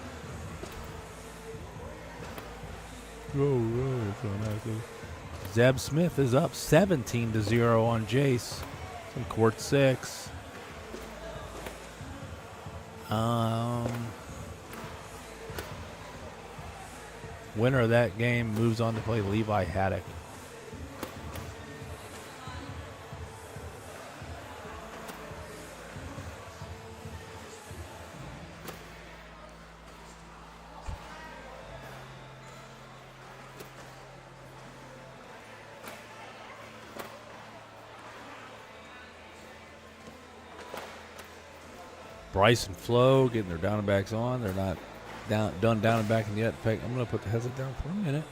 Zeb Smith is up 17-0 on Jace in court 6. Winner of that game moves on to play Levi Haddock. Bryce and Flo getting their down and backs on. They're not done down and backing yet. In fact, I'm going to put the headset down for a minute.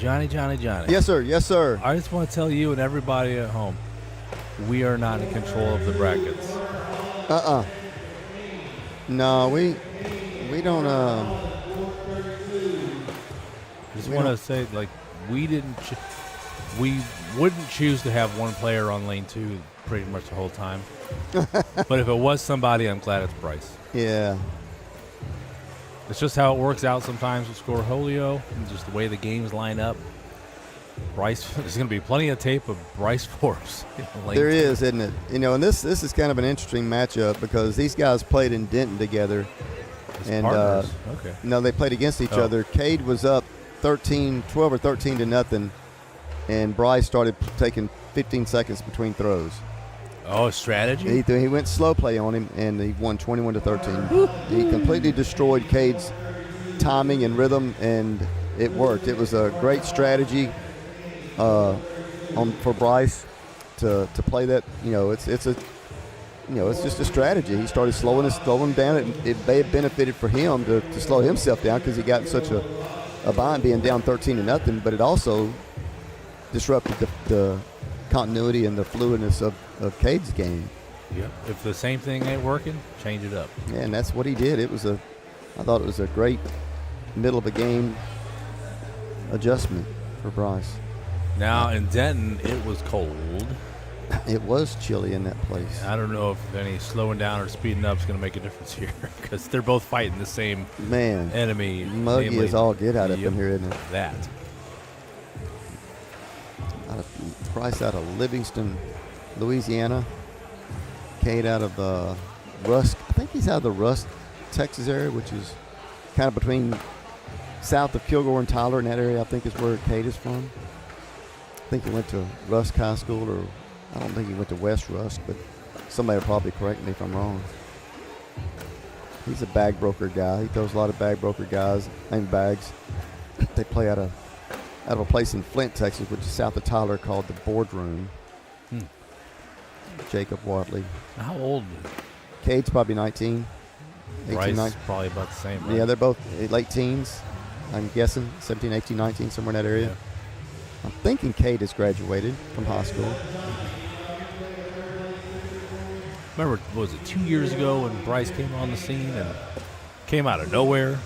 Johnny. Yes, sir. Yes, sir. I just want to tell you and everybody at home, we are not in control of the brackets. No, we don't. I just want to say, like, we wouldn't choose to have one player on lane 2 pretty much the whole time. But if it was somebody, I'm glad it's Bryce. Yeah. It's just how it works out sometimes with Scorholio and just the way the games line up. Bryce, there's going to be plenty of tape of Bryce Forbes. There is, isn't it? You know, and this is kind of an interesting matchup because these guys played in Denton together. And okay. No, they played against each other. Cade was up 12 or 13 to nothing, and Bryce started taking 15 seconds between throws. Oh, strategy? He went slow play on him, and he won 21 to 13. He completely destroyed Cade's timing and rhythm, and it worked. It was a great strategy for Bryce to play that. You know, it's just a strategy. He started slowing him down. It may have benefited for him to slow himself down because he got in such a bind being down 13 to nothing, but it also disrupted the continuity and the fluidness of Cade's game. Yeah. If the same thing ain't working, change it up. Yeah, and that's what he did. I thought it was a great middle of a game adjustment for Bryce. Now in Denton, it was cold. It was chilly in that place. I don't know if any slowing down or speeding up is going to make a difference here because they're both fighting the same enemy. Muggy as all get out up in here, isn't it? That. Bryce out of Livingston, Louisiana. Cade out of Rusk. I think he's out of the Rusk, Texas area, which is kind of between south of Kilgore and Tyler. In that area, I think is where Cade is from. I think he went to Rusk High School, or I don't think he went to West Rusk, but somebody will probably correct me if I'm wrong. He's a bag broker guy. He throws a lot of bag broker guys named Bags. They play out of a place in Flint, Texas, which is south of Tyler, called the Boardroom. Jacob Watley. How old? Cade's probably 19. Bryce 19. probably about the same. Right? Yeah, they're both late teens. I'm guessing 17, 18, 19, somewhere in that area. Yeah. I'm thinking Cade has graduated from high school. Remember, what was it, 2 years ago when Bryce came on the scene and came out of nowhere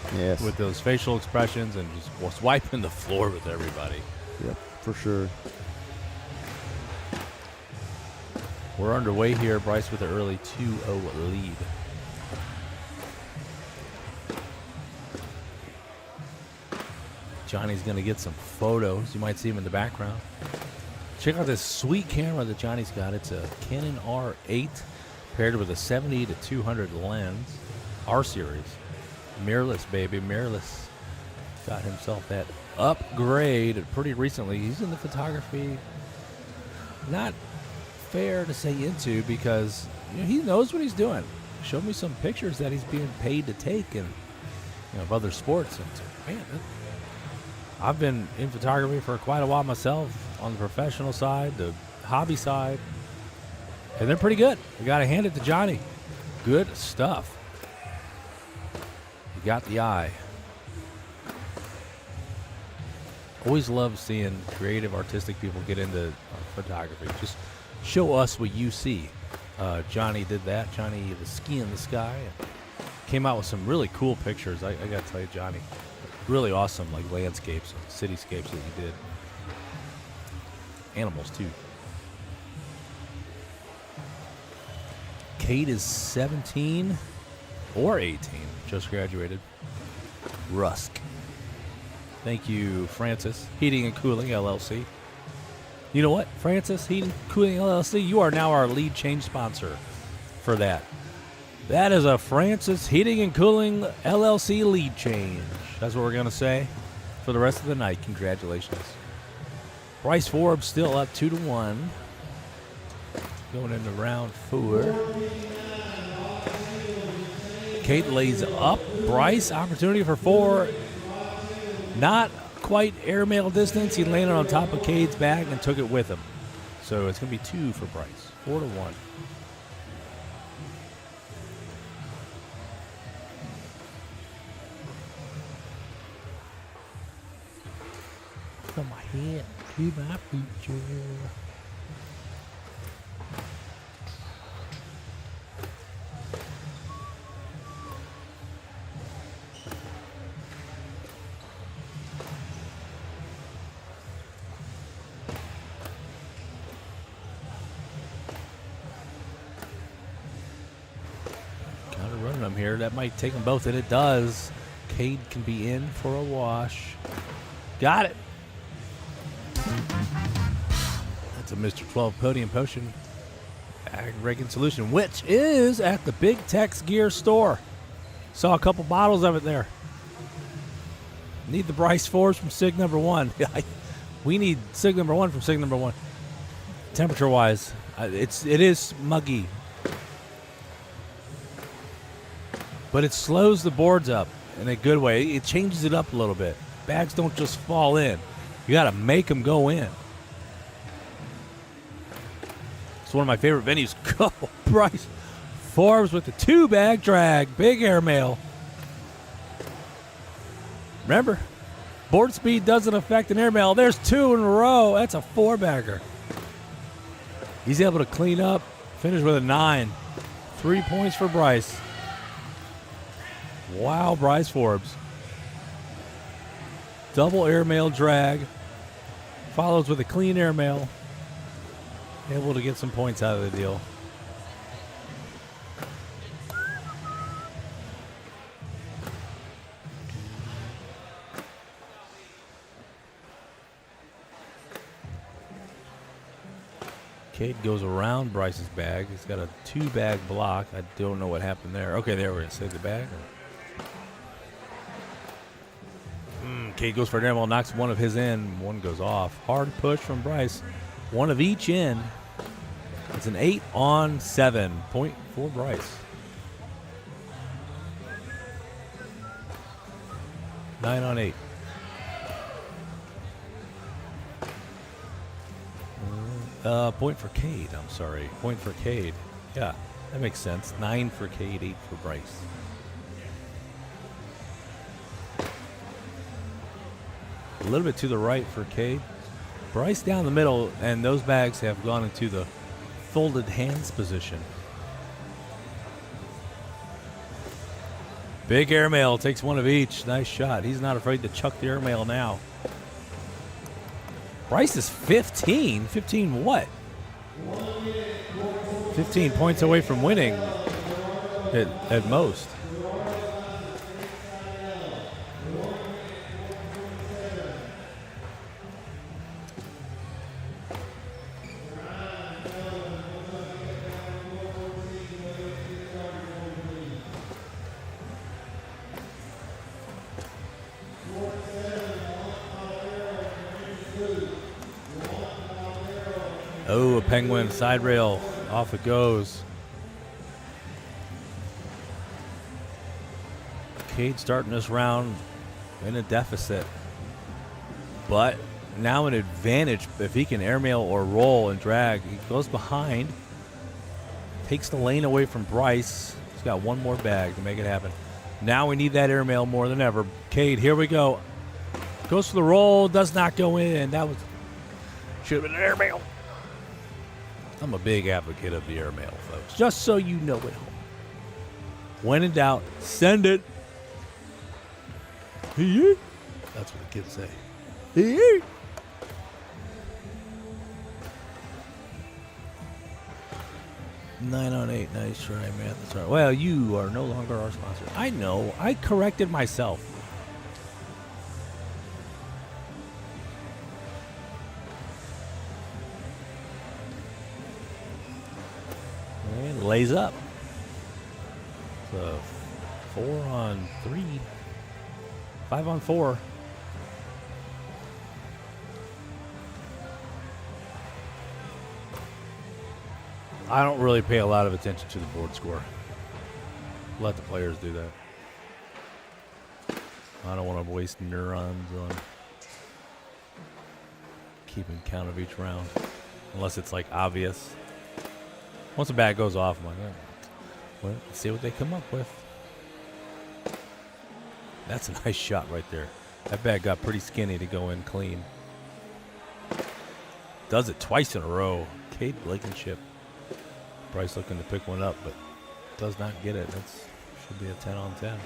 with those facial expressions and just was wiping the floor with everybody. Yep, for sure. We're underway here. Bryce with an early 2-0 lead. Johnny's going to get some photos. You might see him in the background. Check out this sweet camera that Johnny's got. It's a Canon R8 paired with a 70-200 lens. R-Series. Mirrorless, baby. Mirrorless. Got himself that upgrade pretty recently. He's in the photography. Not fair to say into because he knows what he's doing. Showed me some pictures that he's being paid to take and of other sports. And man, I've been in photography for quite a while myself on the professional side, the hobby side, and they're pretty good. You got to hand it to Johnny. Good stuff. You got the eye. Always love seeing creative, artistic people get into photography. Just show us what you see. Johnny did that. Johnny was skiing in the sky. And came out with some really cool pictures. I got to tell you, Johnny. Really awesome, like landscapes, cityscapes that you did. Animals, too. Cade is 17 or 18, just graduated. Rusk. Thank you, Francis. Heating and Cooling, LLC. You know what, Francis, Heating and Cooling, LLC, you are now our lead change sponsor for that. That is a Francis Heating and Cooling, LLC lead change. That's what we're going to say for the rest of the night. Congratulations. Bryce Forbes still up 2-1. Going into round 4. Cade lays up. Bryce, opportunity for 4. Not quite airmail distance. He landed on top of Cade's back and took it with him. So it's going to be 2 for Bryce. 4-1. from my head to my future. Kind of running them here. That might take them both, and it does. Cade can be in for a wash. Got it. That's a Mr. 12 Podium Potion Ag-Regan Solution, which is at the Big Tex Gear store. Saw a couple bottles of it there. Need the Bryce Forbes from Sig number 1. We need Sig number 1 from Sig number 1. Temperature-wise, it is muggy. But it slows the boards up in a good way. It changes it up a little bit. Bags don't just fall in. You got to make them go in. It's one of my favorite venues. Go, Bryce Forbes with the 2-bag drag. Big airmail. Remember, board speed doesn't affect an airmail. There's 2 in a row. That's a 4-bagger. He's able to clean up, finish with a 9. 3 points for Bryce. Wow, Bryce Forbes. Double airmail drag. Follows with a clean airmail. Able to get some points out of the deal. Cade goes around Bryce's bag. He's got a 2-bag block. I don't know what happened there. Okay, there we go. Save the bag. Cade goes for an airmail, knocks one of his in. One goes off. Hard push from Bryce. One of each in. It's an 8 on 7. Point for Bryce. 9 on 8. Point for Cade. I'm sorry. Point for Cade. Yeah, that makes sense. 9 for Cade, 8 for Bryce. A little bit to the right for Cade. Bryce down the middle, and those bags have gone into the folded hands position. Big airmail, takes one of each. Nice shot. He's not afraid to chuck the airmail now. Bryce is 15. 15 what? 15 points away from winning at most. Oh, a penguin side rail. Off it goes. Cade starting this round in a deficit. But now an advantage if he can airmail or roll and drag. He goes behind. Takes the lane away from Bryce. He's got one more bag to make it happen. Now we need that airmail more than ever. Cade, here we go. Goes for the roll. Does not go in. That was... should have been an airmail. I'm a big advocate of the airmail, folks. Just so you know at home. When in doubt, send it. That's what the kids say. 9 on 8. Nice try, man. That's right. Well, you are no longer our sponsor. I know. I corrected myself. And lays up. So 4 on 3. 5 on 4. I don't really pay a lot of attention to the board score. Let the players do that. I don't want to waste neurons on keeping count of each round. Unless it's like obvious. Once a bag goes off, I'm like, well, let's see what they come up with. That's a nice shot right there. That bag got pretty skinny to go in clean. does it twice in a row. Cade Blankenship. Bryce looking to pick one up, but does not get it. That should be a 10 on 10.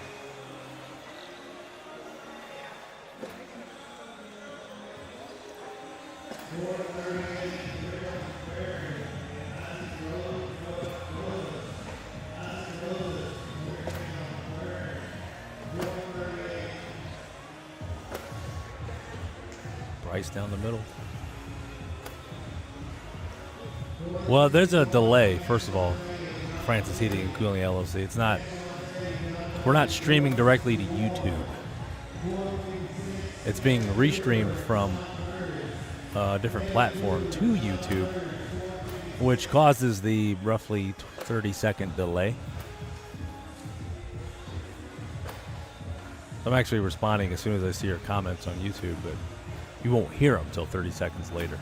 Bryce down the middle. Well, there's a delay, first of all. Francis Heating and Cooling LLC. It's not, we're not streaming directly to YouTube. It's being restreamed from a different platform to YouTube, which causes the roughly 30-second delay. I'm actually responding as soon as I see your comments on YouTube, but you won't hear them until 30 seconds later.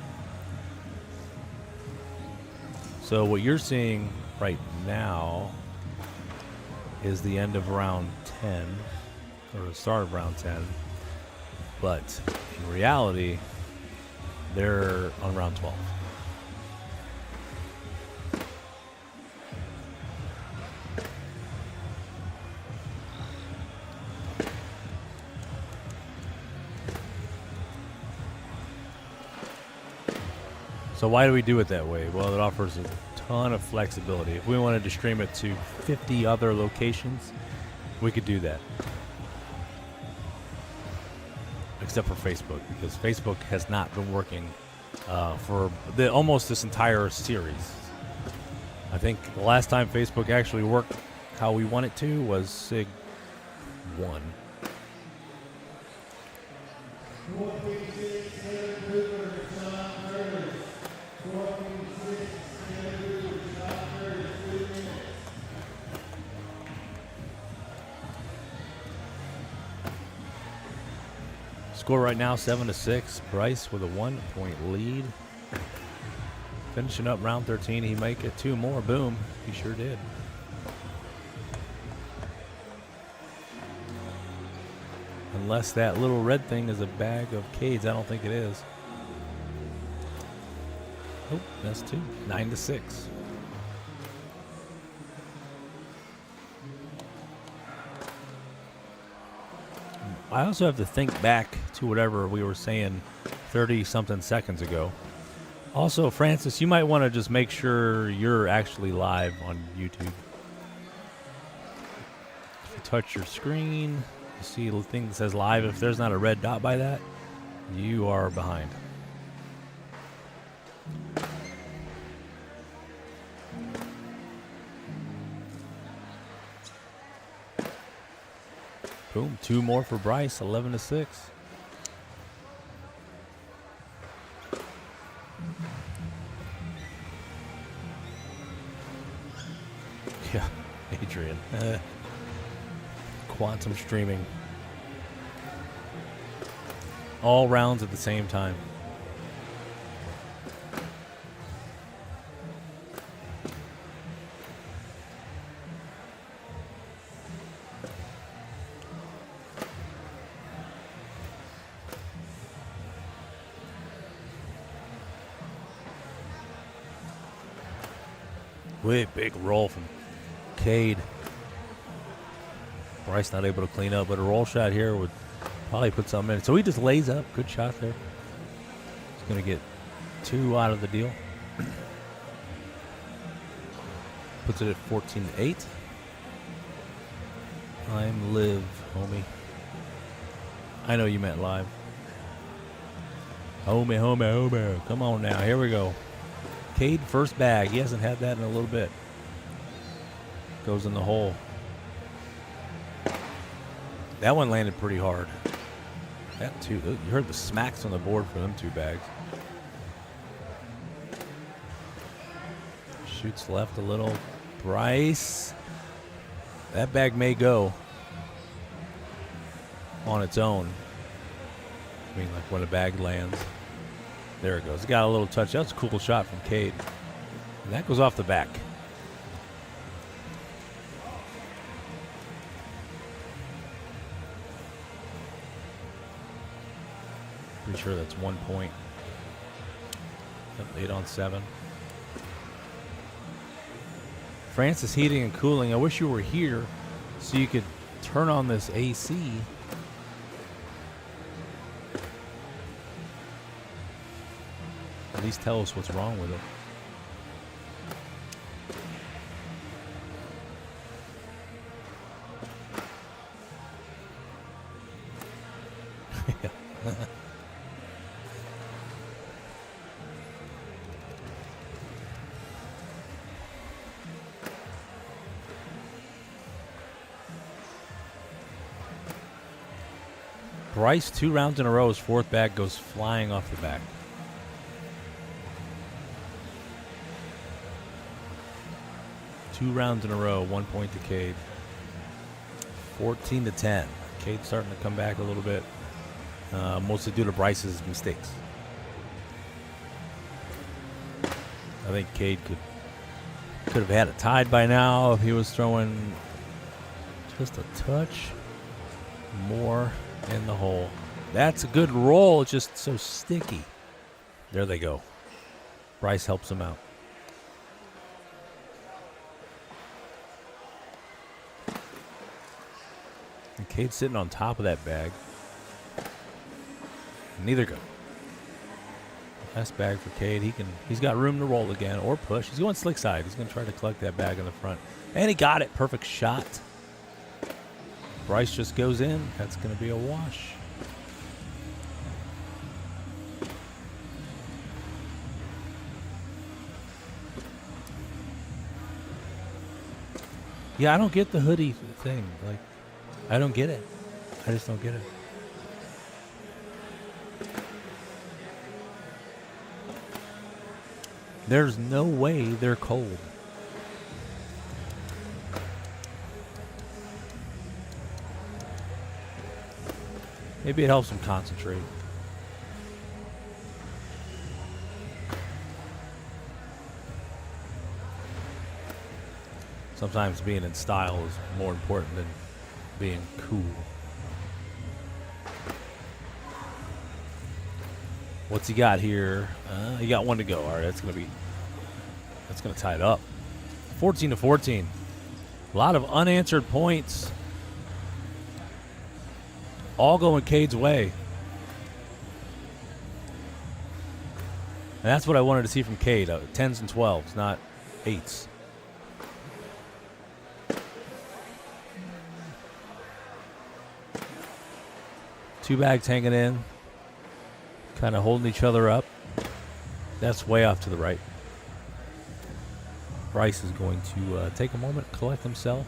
So what you're seeing right now is the end of round 10, or the start of round 10, but in reality, they're on round 12. So why do we do it that way? Well, it offers a ton of flexibility. If we wanted to stream it to 50 other locations, we could do that. Except for Facebook, because Facebook has not been working for almost this entire series. I think the last time Facebook actually worked how we want it to was Sig 1. Score right now 7-6. Bryce with a 1-point lead. Finishing up round 13. He might get 2 more. Boom. He sure did. Unless that little red thing is a bag of Cade's. I don't think it is. Oh, that's 2. 9-6. I also have to think back to whatever we were saying 30-something seconds ago. Also, Francis, you might want to just make sure you're actually live on YouTube. If you touch your screen, you see a thing that says live. If there's not a red dot by that, you are behind. Boom, 2 more for Bryce, 11-6. Yeah, Adrian. Quantum streaming. All rounds at the same time. Big roll from Cade. Bryce not able to clean up, but a roll shot here would probably put something in. So he just lays up. Good shot there. He's going to get 2 out of the deal. Puts it at 14-8. I'm live, homie. I know you meant live. Homie. Come on now. Here we go. Cade, first bag. He hasn't had that in a little bit. Goes in the hole. That one landed pretty hard. That too. You heard the smacks on the board for them 2 bags. Shoots left a little. Bryce. That bag may go on its own. I mean, like when a bag lands. There it goes. Got a little touch. That's a cool shot from Cade. And that goes off the back. Pretty sure that's 1 point. 8 on 7. Francis Heating and Cooling. I wish you were here so you could turn on this AC. At least tell us what's wrong with it. Bryce, 2 rounds in a row, his 4th bag goes flying off the back. Two rounds in a row, 1 point to Cade. 14-10. Cade's starting to come back a little bit, mostly due to Bryce's mistakes. I think Cade could have had it tied by now if he was throwing just a touch more in the hole. That's a good roll. It's just so sticky. There they go. Bryce helps him out. And Cade's sitting on top of that bag. Neither good. Last bag for Cade. He's got room to roll again or push. He's going slick side. He's going to try to collect that bag in the front. And he got it. Perfect shot. Bryce just goes in. That's going to be a wash. Yeah, I don't get the hoodie thing. Like, I don't get it. I just don't get it. There's no way they're cold. Maybe it helps them concentrate. Sometimes being in style is more important than being cool. What's he got here? He got 1 to go. All right, that's gonna tie it up. 14-14. A lot of unanswered points. All going Cade's way. And that's what I wanted to see from Cade. 10s and 12s, not 8s. Two bags hanging in. Kind of holding each other up. That's way off to the right. Bryce is going to take a moment, collect himself.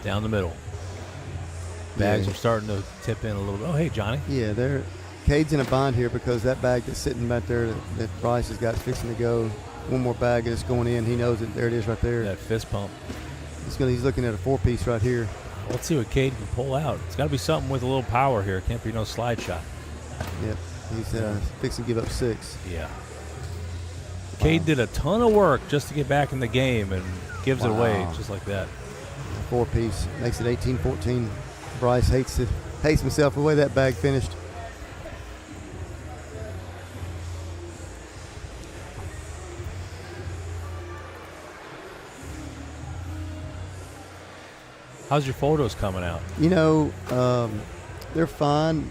Down the middle. Bags are starting to tip in a little bit. Oh, hey, Johnny. Yeah, Cade's in a bind here because that bag that's sitting back there that Bryce has got fixing to go. One more bag is going in. He knows it. There it is right there. That fist pump. He's looking at a 4-piece right here. Let's see what Cade can pull out. It's got to be something with a little power here. It can't be no slide shot. Yep. He's fixing to give up 6. Yeah. Cade did a ton of work just to get back in the game and gives it away just like that. 4-piece makes it 18-14. Bryce hates himself the way that bag finished. How's your photos coming out? You know, they're fine.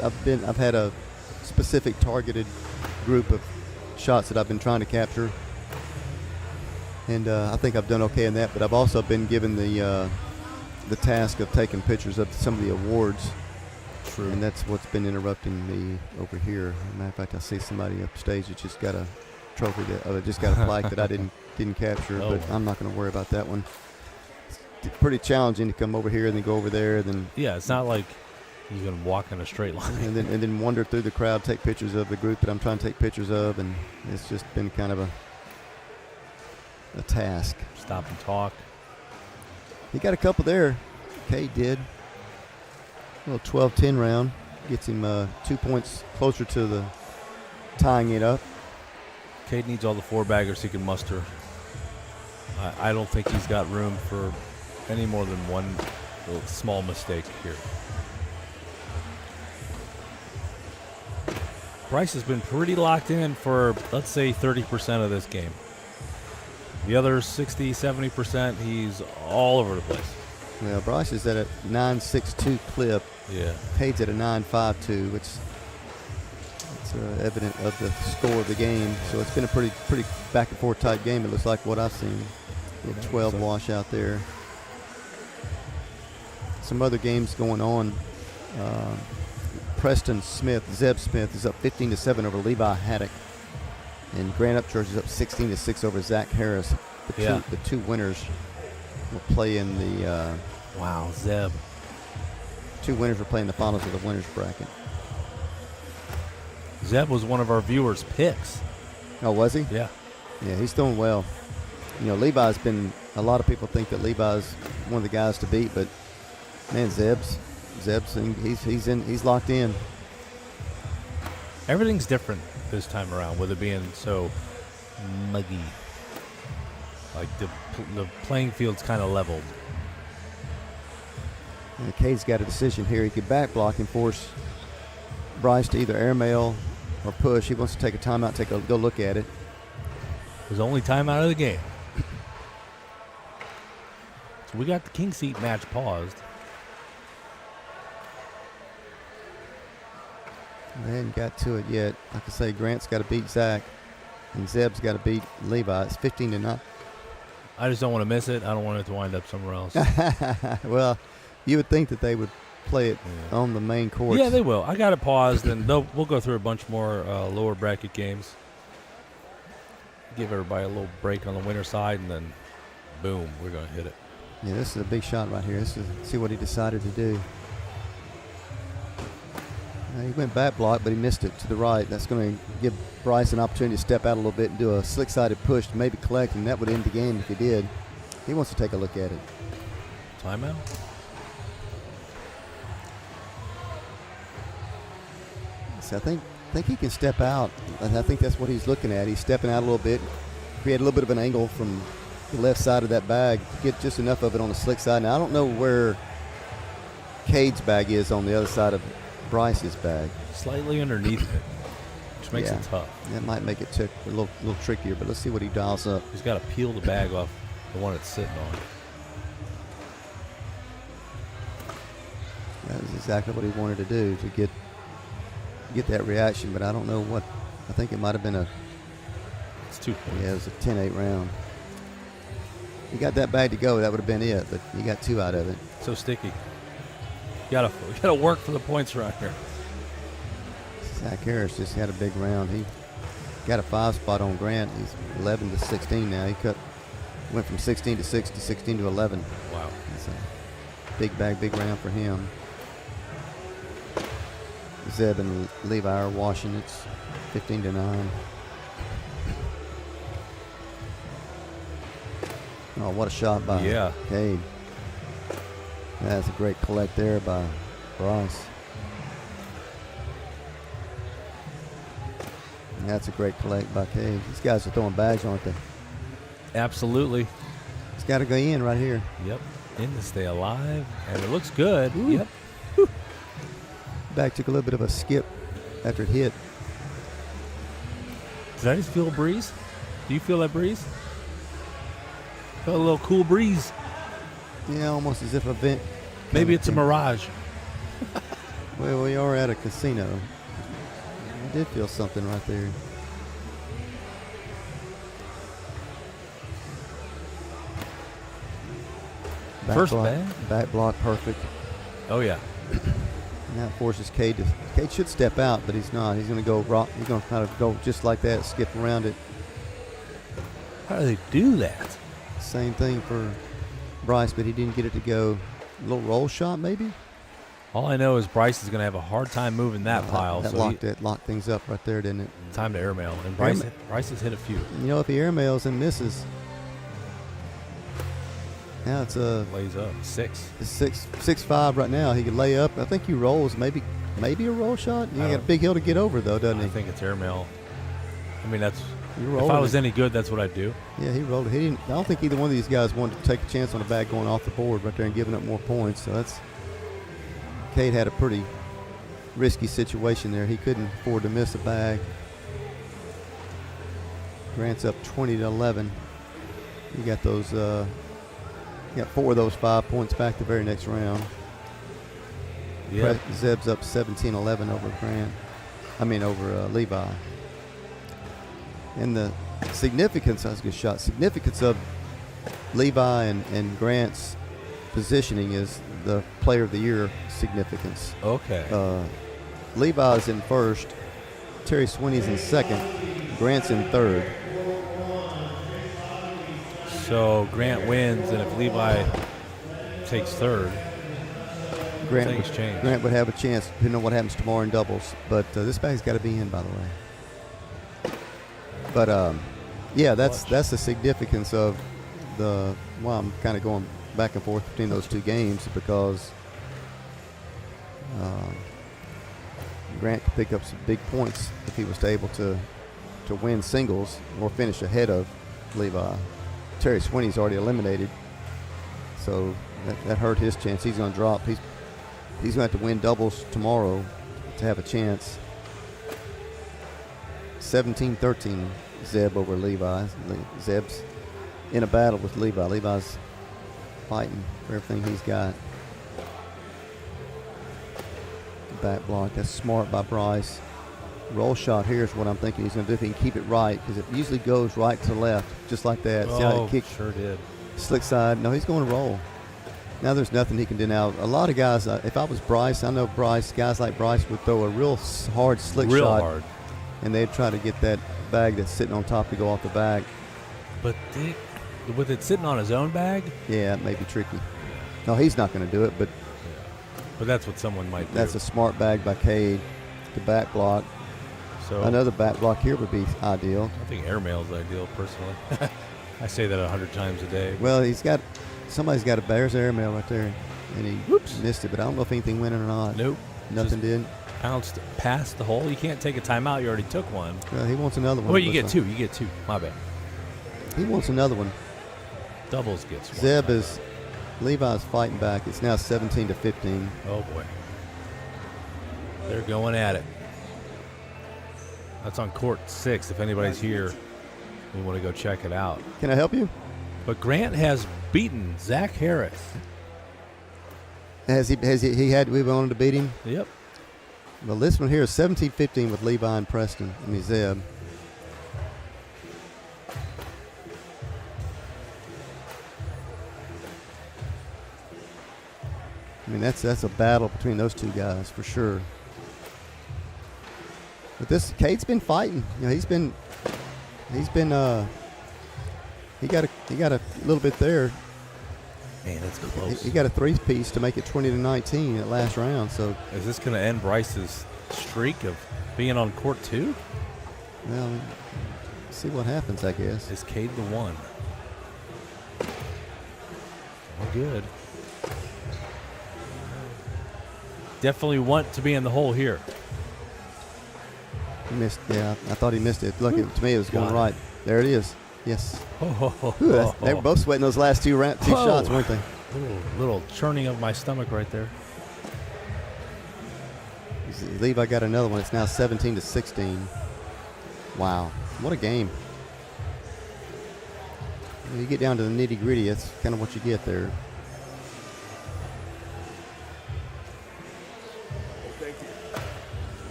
I've had a specific targeted group of shots that I've been trying to capture, and I think I've done okay in that. But I've also been given the task of taking pictures of some of the awards. True. And that's what's been interrupting me over here. As a matter of fact, I see somebody upstage that just got a trophy just got a plaque that I didn't capture. Oh. But I'm not going to worry about that one. It's pretty challenging to come over here and then go over there. Then yeah, it's not like you can walk in a straight line. and then wander through the crowd, take pictures of the group that I'm trying to take pictures of, and it's just been kind of a task. Stop and talk. He got a couple there. Cade did. A little 12-10 round. Gets him 2 points closer to the tying it up. Cade needs all the 4-baggers he can muster. I don't think he's got room for any more than one small mistake here. Bryce has been pretty locked in for, let's say, 30% of this game. The other 60, 70%, he's all over the place. Well, Bryce is at a 9.62 clip. Yeah. Cade's at a 9.52, which is evident of the score of the game. So it's been a pretty back and forth type game. It looks like what I've seen. A 12 wash out there. Some other games going on. Preston Smith, Zeb Smith is up 15-7 over Levi Haddock, and Grant Upchurch is up 16-6 over Zach Harris. The two winners will play in the. Wow, Zeb. Two winners will play in the finals of the winners bracket. Zeb was one of our viewers' picks. Oh, was he? Yeah. Yeah, he's doing well. You know, Levi's been. A lot of people think that Levi's one of the guys to beat, but man, Zeb's he's locked in. Everything's different this time around, with it being so muggy. Like the playing field's kind of leveled. And Cade's got a decision here. He could back block and force Bryce to either airmail or push. He wants to take a timeout, go look at it. His only time out of the game. So we got the king seat match paused. They hadn't got to it yet. Like I say, Grant's got to beat Zach, and Zeb's got to beat Levi. It's 15-9. I just don't want to miss it. I don't want it to wind up somewhere else. Well, you would think that they would play it on the main court. Yeah, they will. I got it paused, and we'll go through a bunch more lower bracket games. Give everybody a little break on the winner side, and then, boom, we're going to hit it. Yeah, this is a big shot right here. See what he decided to do. He went back block, but he missed it to the right. That's going to give Bryce an opportunity to step out a little bit and do a slick-sided push to maybe collect, and that would end the game if he did. He wants to take a look at it. Timeout? So I think he can step out. And I think that's what he's looking at. He's stepping out a little bit, create a little bit of an angle from the left side of that bag, get just enough of it on the slick side. Now, I don't know where Cade's bag is on the other side of Bryce's bag. Slightly underneath it, which makes it tough. That might make it a little trickier, but let's see what he dials up. He's got to peel the bag off the one it's sitting on. That was exactly what he wanted to do, to get that reaction, but I don't know what. I think it might have been It's 2 points. Yeah, it was a 10-8 round. He got that bag to go, that would have been it, but he got 2 out of it. So sticky. You gotta work for the points around here. Zach Harris just had a big round. He got a 5 spot on Grant. He's 11-16 now. He went from 16-6 to 16-11. Wow. That's a big bag, big round for him. Zeb and Levi are washing. It's 15-9. Oh, what a shot by Cade. That's a great collect there by Bryce. And that's a great collect by Cade. These guys are throwing bags, aren't they? Absolutely. It's got to go in right here. Yep. In to stay alive, and it looks good. Ooh. Yep. Back took a little bit of a skip after it hit. Did I just feel a breeze? Do you feel that breeze? Felt a little cool breeze. Yeah, almost as if a vent. Maybe it's a mirage. Well, we are at a casino. I did feel something right there. First bag? Back block perfect. Oh, yeah. And that forces Cade to. Cade should step out, but he's not. He's going to go rock. He's going to kind of go just like that, skip around it. How do they do that? Same thing for Bryce, but he didn't get it to go. A little roll shot, maybe? All I know is Bryce is going to have a hard time moving that pile. That locked things up right there, didn't it? Time to airmail. And Bryce has hit a few. You know, if he airmails and misses, now it's a lays up 6. It's 6-5 right now. He could lay up. I think he rolls maybe a roll shot. He got a big hill to get over though, doesn't he? I think it's airmail. I mean, that's If I was any good, that's what I'd do. Yeah, he rolled it. He didn't. I don't think either one of these guys wanted to take a chance on a bag going off the board right there and giving up more points. So Cade had a pretty risky situation there. He couldn't afford to miss a bag. Grant's up 20-11. You got those. You got 4 of those 5 points back the very next round. Yeah. Zeb's up 17-11 over over Levi. And the significance, that was a good shot. Significance of Levi and Grant's positioning is the Player of the Year significance. Okay. Levi's in first, Terry Swinney's in second, Grant's in third. So Grant wins, and if Levi takes third, things change. Grant would have a chance, depending on what happens tomorrow in doubles. But this bag's got to be in, by the way. But yeah, that's the significance of I'm kind of going back and forth between those two games, because Grant could pick up some big points if he was able to win singles or finish ahead of Levi. Terry Swinney's already eliminated, so that hurt his chance. He's going to drop. He's going to have to win doubles tomorrow to have a chance. 17-13 Zeb over Levi. Zeb's in a battle with Levi. Levi's fighting for everything he's got. Back block. That's smart by Bryce. Roll shot here is what I'm thinking he's going to do if he can keep it right, because it usually goes right to left, just like that. See how it kicked? Sure did. Slick side. No, he's going to roll. Now there's nothing he can do now. A lot of guys, if I was Bryce, I know Bryce, guys like Bryce would throw a real hard slick shot. Real hard. And they'd try to get that bag that's sitting on top to go off the bag. But with it sitting on his own bag? Yeah, it may be tricky. No, he's not going to do it, but that's what someone might do. That's a smart bag by Cade. The back block. So another back block here would be ideal. I think airmail is ideal, personally. I say that 100 times a day. Well, somebody's got there's airmail right there, and he missed it, but I don't know if anything went in or not. Nope. Nothing did. Bounced past the hole. You can't take a timeout. You already took one. Well, he wants another one. Well, you get two. You get two. My bad. He wants another one. Doubles gets one. Zeb is Levi's fighting back. It's now 17-15. Oh boy. They're going at it. That's on court 6. If anybody's here, we want to go check it out. Can I help you? But Grant has beaten Zach Harris. Has he we wanted to beat him? Yep. Well, this one here is 17-15 with Levi and Zeb. I mean, that's a battle between those two guys for sure. But Cade's been fighting. You know, he got a little bit there. Man, that's close. He got a 3-piece to make it 20-19 at last round. So is this going to end Bryce's streak of being on court 2? Well, see what happens, I guess. Is Cade the one? Oh, good. Definitely want to be in the hole here. He missed. Yeah, I thought he missed it. Look, to me, it was going right. There it is. Yes. Ooh, they were both sweating those last two shots, weren't they? Little churning of my stomach right there. Levi got another one. It's now 17-16. Wow, what a game! When you get down to the nitty gritty, that's kind of what you get there.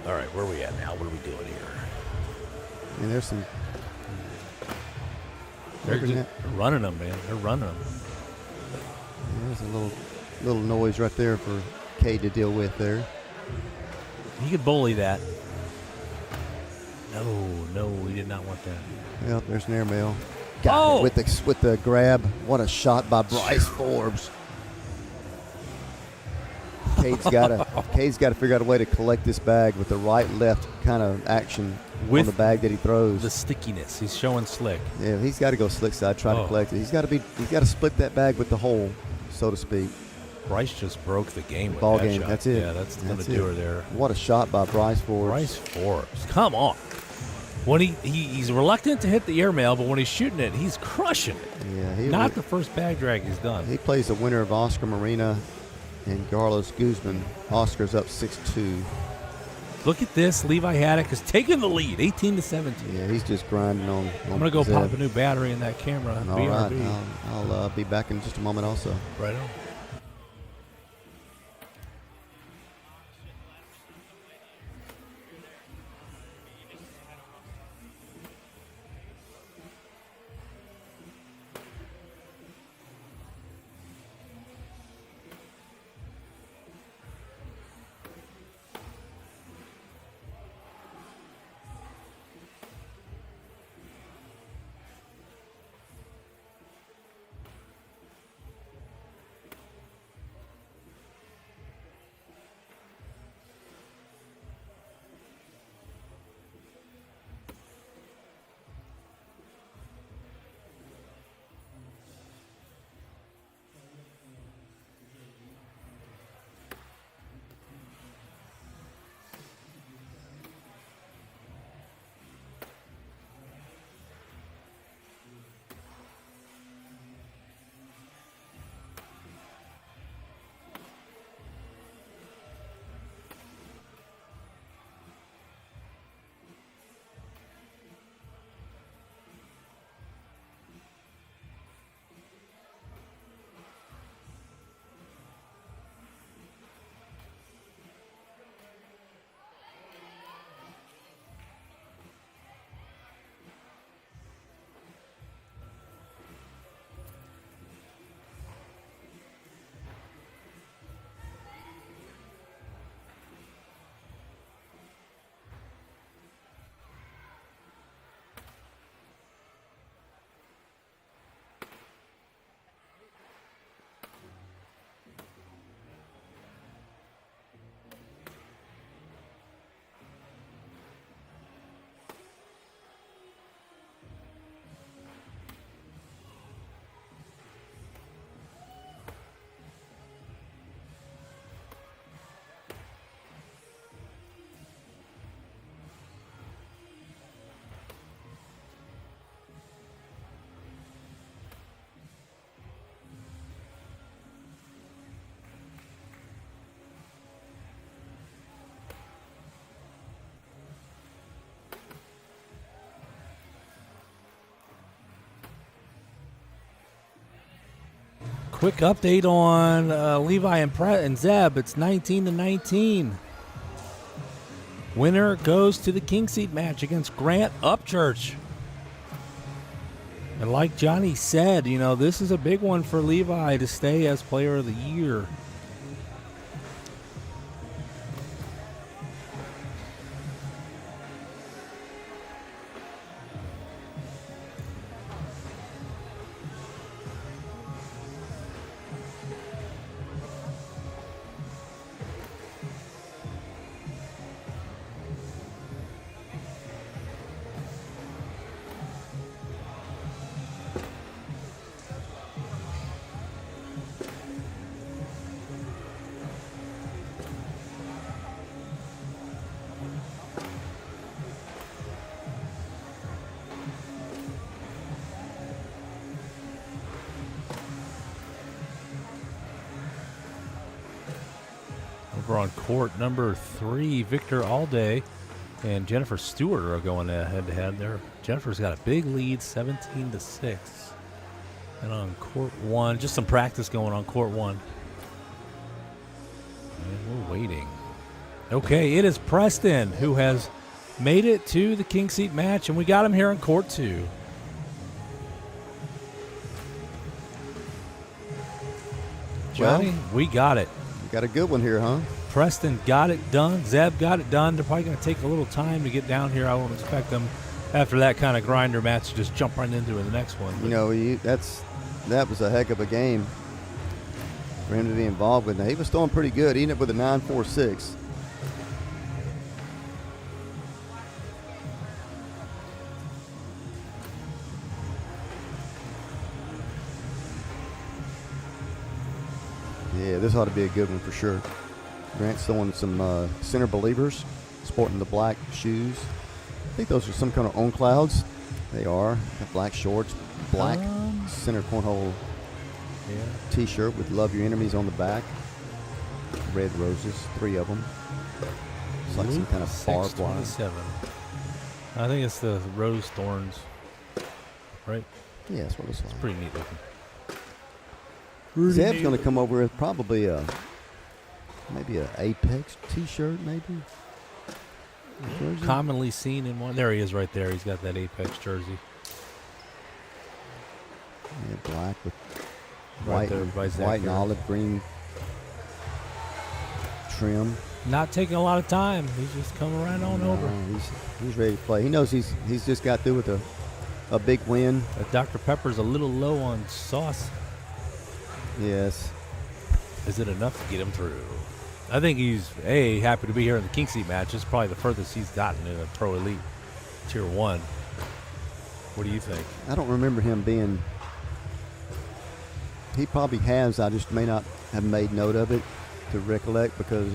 All right, where are we at now? What are we doing here? I mean, there's some. They're running them, man. They're running them. There's a little noise right there for Cade to deal with there. He could bully that. No, we did not want that. Well, there's an airmail. Got it with the grab. What a shot by Bryce Forbes. Cade's got to figure out a way to collect this bag with the right-left kind of action on the bag that he throws. The stickiness, he's showing slick. Yeah, he's got to go slick side, try to collect it. He's got to split that bag with the hole, so to speak. Bryce just broke the game with Ball that game. shot. That's it. Yeah, that's going to do her there. What a shot by Bryce Forbes. Bryce Forbes. Come on. When he's reluctant to hit the airmail, but when he's shooting it, he's crushing it. Yeah, Not the first bag drag he's done. He plays the winner of Oscar Marina and Carlos Guzman. Oscar's up 6-2. Look at this. Levi Haddock has taken the lead, 18-17. Yeah, he's just grinding on I'm going to go Zeb. pop a new battery in that camera. All BRB. right, I'll be back in just a moment also. Right on. Quick update on Levi and Zeb. It's 19-19. Winner goes to the king seat match against Grant Upchurch. And like Johnny said, this is a big one for Levi to stay as player of the year. Over on court number 3, Victor Alday and Jennifer Stewart are going head-to-head there. Jennifer's got a big lead, 17-6. And on court 1, just some practice going on court 1. And we're waiting. Okay, it is Preston who has made it to the king seat match, and we got him here on court 2. Johnny, we got it. You got a good one here, huh? Preston got it done. Zeb got it done. They're probably going to take a little time to get down here. I won't expect them, after that kind of grinder match, to just jump right into the next one. But that was a heck of a game for him to be involved with. Now, he was throwing pretty good. He ended up with a 9.46. Yeah, this ought to be a good one for sure. Grant's throwing some center believers, sporting the black shoes. I think those are some kind of on clouds. They are. Got black shorts, black center cornhole T-shirt with "Love Your Enemies" on the back. Red roses, 3 of them. It's like some kind of barbed wire. 627. I think it's the rose thorns, right? Yeah, that's what it's like. It's pretty neat looking. Zeb's going to come over with probably maybe an Apex T-shirt, maybe. Jersey? Commonly seen in one. There he is right there. He's got that Apex jersey. Yeah, black with Right white, there by Zach white and Harris. olive green trim. Not taking a lot of time. He's just coming right on over. He's ready to play. He knows he's just got through with a big win. Dr. Pepper's a little low on sauce. Yes. Is it enough to get him through? I think he's happy to be here in the King Seat match. It's probably the furthest he's gotten in a Pro Elite Tier 1. What do you think? I don't remember him being. He probably has. I just may not have made note of it to recollect because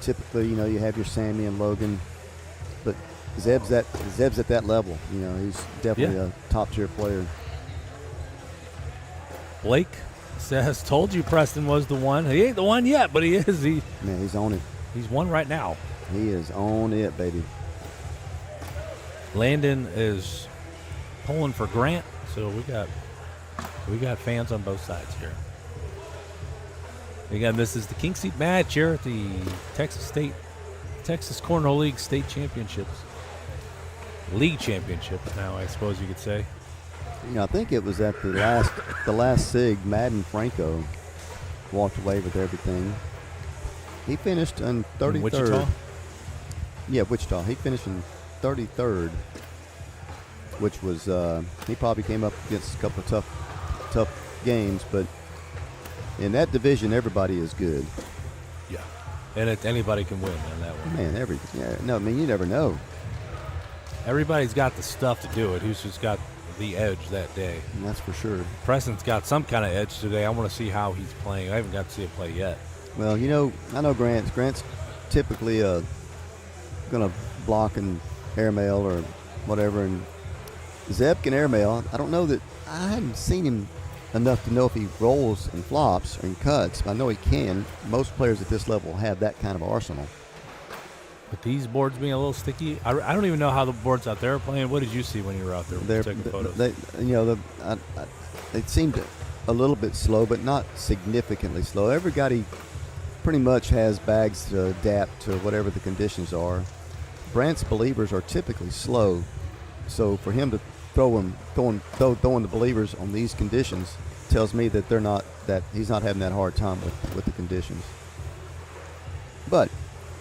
typically, you have your Sammy and Logan, but Zeb's at that level. He's definitely a top tier player. Blake says, "Told you Preston was the one." He ain't the one yet, but he is. Man, he's on it. He's one right now. He is on it, baby. Landon is pulling for Grant, so we got fans on both sides here. Again, this is the King Seat match here at the Texas Cornhole League State Championships. League Championship now, I suppose you could say. I think it was at the last SIG, Madden Franco walked away with everything. He finished in 33rd. In Wichita? Yeah, Wichita. He finished in 33rd, which was he probably came up against a couple of tough games, but in that division, everybody is good. Yeah, and anybody can win on that one. Man, you never know. Everybody's got the stuff to do it. Who's just got the edge that day? And that's for sure. Preston's got some kind of edge today. I want to see how he's playing. I haven't got to see him play yet. Well, I know Grant's typically going to block and airmail or whatever, and Zeb can airmail. I don't know that I hadn't seen him enough to know if he rolls and flops and cuts. But I know he can. Most players at this level have that kind of arsenal. With these boards being a little sticky, I don't even know how the boards out there are playing. What did you see when you were out there taking photos? They seemed a little bit slow, but not significantly slow. Everybody pretty much has bags to adapt to whatever the conditions are. Brant's believers are typically slow, so for him to throwing the believers on these conditions tells me that he's not having that hard time with the conditions. But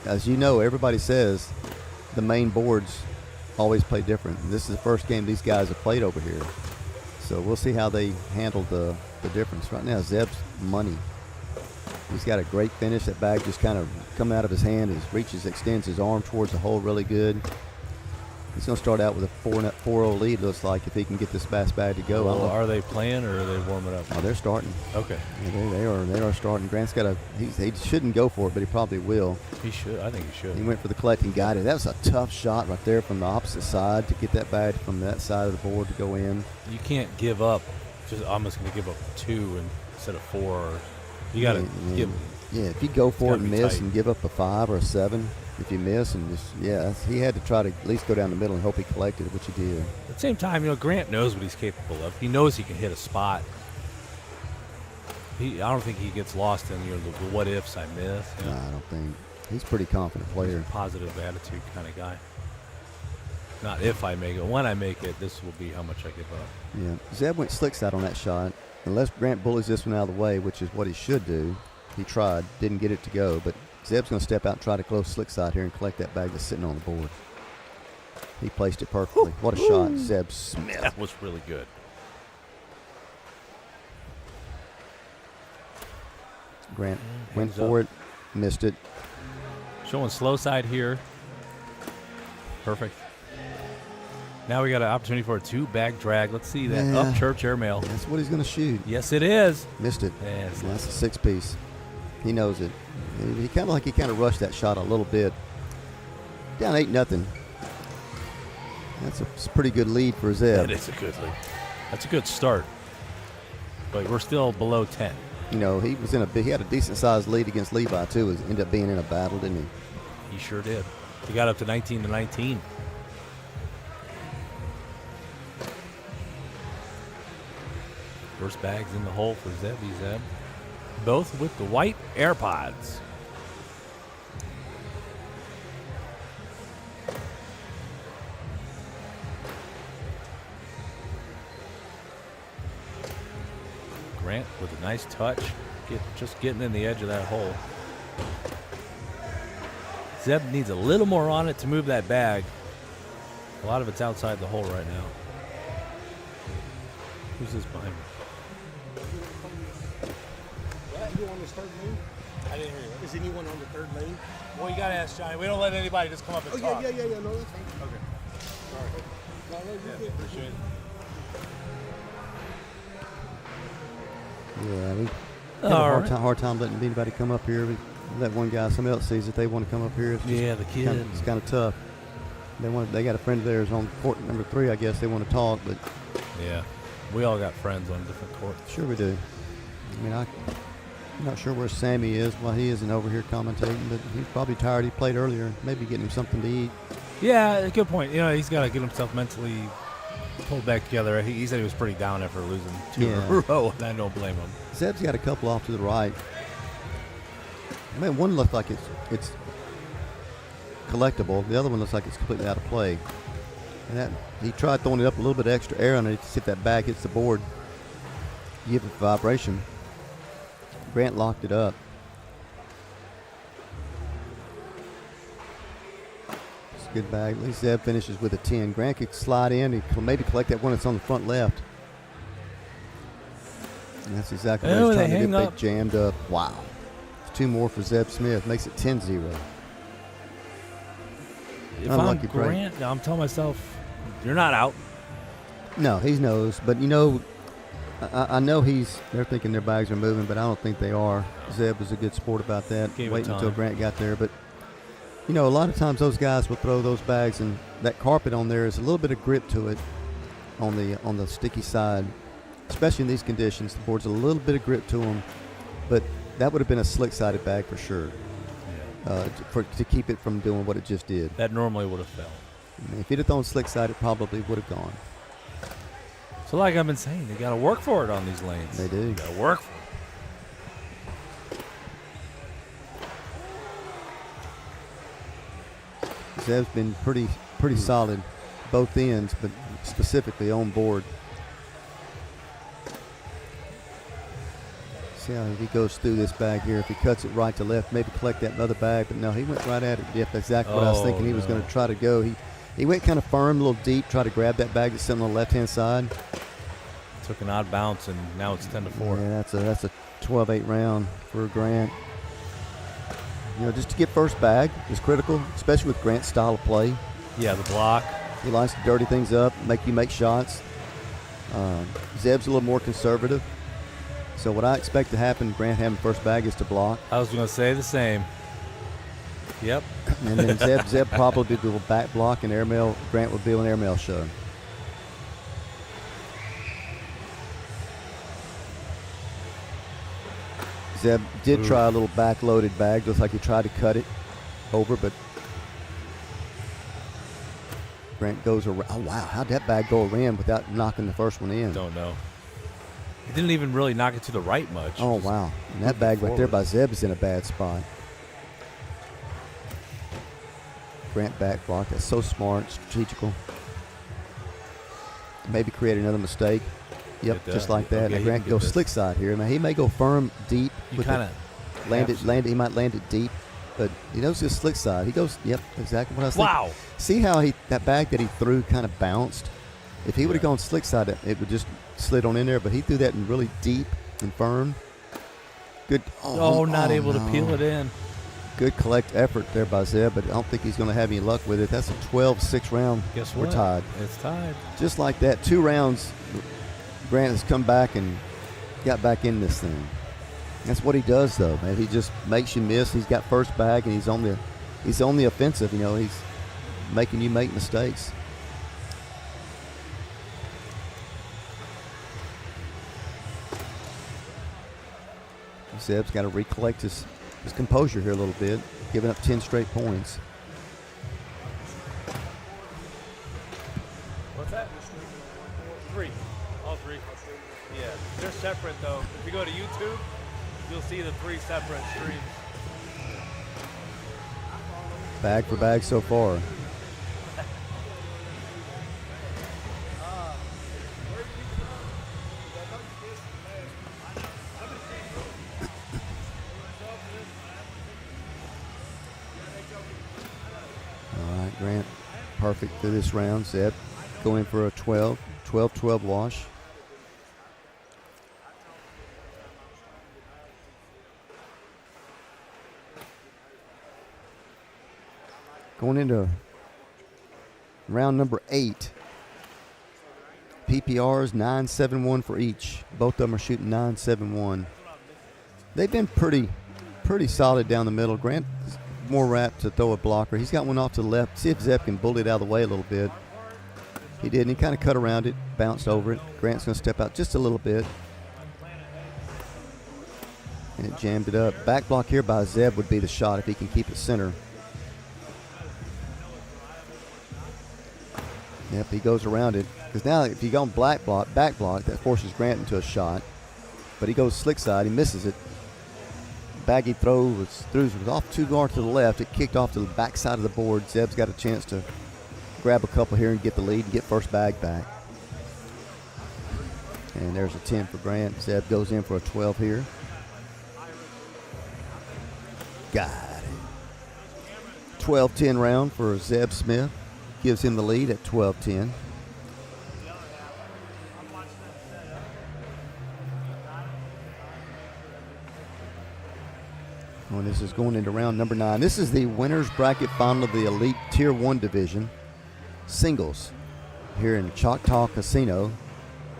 as you know, everybody says the main boards always play different. This is the first game these guys have played over here, so we'll see how they handle the difference. Right now, Zeb's money. He's got a great finish. That bag just kind of coming out of his hand. Extends his arm towards the hole really good. He's going to start out with a 4-0 lead, looks like, if he can get this bass bag to go. Well, are they playing or are they warming up? Oh, they're starting. Okay. Yeah, they are starting. Grant's got he shouldn't go for it, but he probably will. He should. I think he should. He went for the collecting guided. That was a tough shot right there from the opposite side to get that bag from that side of the board to go in. You can't give up. I'm just going to give up 2 instead of 4. You got to give. Yeah, if you go for it and miss tight and give up a 5 or a 7, if you miss and he had to try to at least go down the middle and hope he collected it, which he did. At the same time, Grant knows what he's capable of. He knows he can hit a spot. I don't think he gets lost in the what ifs I miss. No, I don't think. He's a pretty confident player. Positive attitude kind of guy. Not if I make it. When I make it, this will be how much I give up. Yeah. Zeb went slick side on that shot. Unless Grant bullies this one out of the way, which is what he should do. He tried, didn't get it to go, but Zeb's going to step out and try to close slick side here and collect that bag that's sitting on the board. He placed it perfectly. What a shot, Zeb Smith. That was really good. Grant went for it, missed it. Showing slow side here. Perfect. Now we got an opportunity for a 2-bag drag. Let's see that Upchurch airmail. That's what he's going to shoot. Yes, it is. Missed it. Yeah, that's a 6-piece. He knows it. He kind of rushed that shot a little bit. Down 8-0. That's a pretty good lead for Zeb. That is a good lead. That's a good start. But we're still below 10. You know, he had a decent sized lead against Levi too. Ended up being in a battle, didn't he? He sure did. He got up to 19-19. First bag's in the hole for Zeb. Both with the white AirPods. Grant with a nice touch, just getting in the edge of that hole. Zeb needs a little more on it to move that bag. A lot of it's outside the hole right now. Who's this behind me? You on this third lane? I didn't hear you. Is anyone on the third lane? Well, you got to ask Johnny. We don't let anybody just come up and talk. Yeah. No, that's fine. Okay. All right. No, you're good. Appreciate it. Yeah, we have a hard time letting anybody come up here. We let one guy, somebody else sees it, they want to come up here. It's Yeah, the kid. It's kind of tough. They got a friend of theirs on court number 3, I guess. They want to talk, but Yeah. We all got friends on different courts. sure we do. I mean, I'm not sure where Sammy is. Well, he isn't over here commentating, but he's probably tired. He played earlier. Maybe getting him something to eat. Yeah, good point. You know, he's got to get himself mentally pulled back together. He said he was pretty down after losing 2 in a row, and I don't blame him. Zeb's got a couple off to the right. Man, one looks like it's collectible. The other one looks like it's completely out of play. And he tried throwing it up a little bit extra air on it to see if that bag hits the board. Give it vibration. Grant locked it up. It's a good bag. At least Zeb finishes with a 10. Grant could slide in and maybe collect that one that's on the front left. And that's exactly what he's trying to do. They jammed up. Wow. It's 2 more for Zeb Smith. Makes it 10-0. If I'm Grant, I'm telling myself, you're not out. No, he knows. But, you know, I know they're thinking their bags are moving, but I don't think they are. Zeb was a good sport about that, waiting until Grant got there. But, you know, a lot of times those guys will throw those bags, and that carpet on there is a little bit of grip to it on the sticky side, especially in these conditions. The board's a little bit of grip to them, but that would have been a slick-sided bag for sure. To keep it from doing what it just did. That normally would have fell. I mean, if he'd have thrown slick side, it probably would have gone. So like I've been saying, they got to work for it on these lanes. They do. Got to work for it. Zeb's been pretty solid, both ends, but specifically on board. See how he goes through this bag here. If he cuts it right to left, maybe collect that other bag. But no, he went right at it. Yep, that's exactly what I was thinking he was going to try to go. He went kind of firm, a little deep, try to grab that bag that's sitting on the left-hand side. Took an odd bounce, and now it's 10-4. Yeah, that's a 12-8 round for Grant. You know, just to get first bag is critical, especially with Grant's style of play. Yeah, the block. He likes to dirty things up, make you make shots. Zeb's a little more conservative. So what I expect to happen, Grant having first bag, is to block. I was going to say the same. Yep. And then Zeb probably will back block, and airmail. Grant will do an airmail show. Zeb did try a little back-loaded bag. Looks like he tried to cut it over, but Grant goes around. Oh, wow. How'd that bag go around without knocking the first one in? Don't know. He didn't even really knock it to the right much. Oh, wow. And that bag right there by Zeb is in a bad spot. Grant back block. That's so smart, strategical. Maybe create another mistake. Yep, just like that. Now Grant goes slick side here. Now he may go firm deep. You kind of land it. He might land it deep, but he knows his slick side. He goes. Yep, exactly what I was thinking. Wow. See how that bag that he threw kind of bounced. If he would have gone slick side, it would just slid on in there. But he threw that in really deep and firm. Good. Not able to peel it in. Good collect effort there by Zeb, but I don't think he's going to have any luck with it. That's a 12-6 round. Guess what? We're tied. It's tied. Just like that, 2 rounds. Grant has come back and got back in this thing. That's what he does, though, man. He just makes you miss. He's got first bag, and he's on the offensive. You know, he's making you make mistakes. Zeb's got to recollect his composure here a little bit, giving up 10 straight points. What's that? 3. All 3. Yeah, they're separate though. If you go to YouTube, you'll see the 3 separate streams. Bag for bag so far. Grant perfect through this round. Zeb going for a 12 wash. Going into round number 8. PPRs 9.71 for each. Both of them are shooting 9.71. They've been pretty solid down the middle. Grant more wrapped to throw a blocker. He's got one off to the left. See if Zeb can bully it out of the way a little bit. He did, and he kind of cut around it, bounced over it. Grant's going to step out just a little bit. And it jammed it up. Back block here by Zeb would be the shot if he can keep it center. Yep, he goes around it. Because now if you go on back block, that forces Grant into a shot. But he goes slick side. He misses it. Baggy throw was off 2 guard to the left. It kicked off to the back side of the board. Zeb's got a chance to grab a couple here and get the lead and get first bag back. And there's a 10 for Grant. Zeb goes in for a 12 here. Got it. 12-10 round for Zeb Smith. Gives him the lead at 12-10. Well, this is going into round number 9. This is the winner's bracket final of the Elite Tier 1 division. Singles here in Choctaw Casino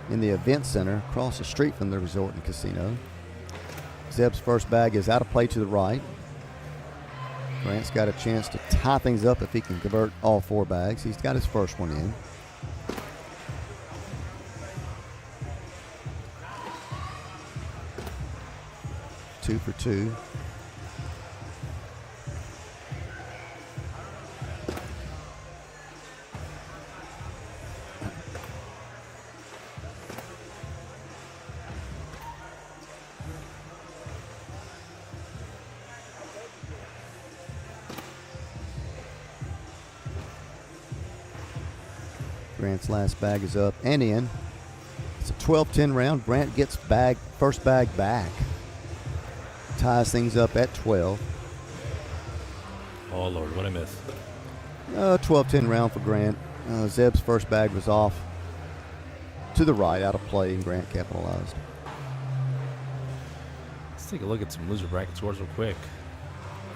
in the event center across the street from the resort and casino. Zeb's first bag is out of play to the right. Grant's got a chance to tie things up if he can convert all 4 bags. He's got his first one in. Two for 2. Grant's last bag is up and in. It's a 12-10 round. Grant gets first bag back. Ties things up at 12. Oh, Lord, what I miss. 12-10 round for Grant. Zeb's first bag was off to the right, out of play, and Grant capitalized. Let's take a look at some loser bracket scores real quick.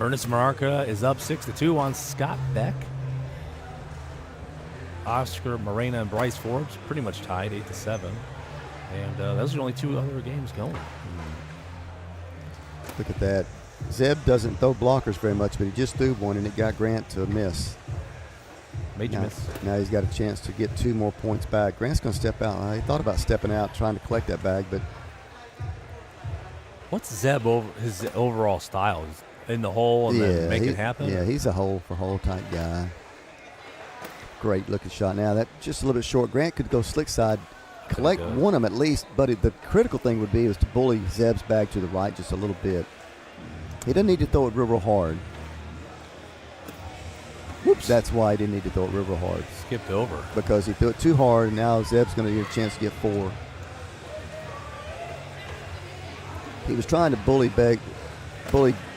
Ernest Mararca is up 6-2 on Scott Beck. Oscar Morena and Bryce Forbes pretty much tied 8-7. And those are only 2 other games going. Look at that. Zeb doesn't throw blockers very much, but he just threw one, and it got Grant to a miss. Made you miss. Now he's got a chance to get 2 more points back. Grant's going to step out. He thought about stepping out, trying to collect that bag, but what's Zeb his overall style? He's in the hole and then make it happen? Yeah, he's a hole type guy. Great looking shot. Now that just a little bit short. Grant could go slick side, collect one of them at least, but the critical thing would be is to bully Zeb's bag to the right just a little bit. He doesn't need to throw it real hard. Whoops. That's why he didn't need to throw it real hard. Skipped over. Because he threw it too hard, and now Zeb's going to get a chance to get 4. He was trying to bully.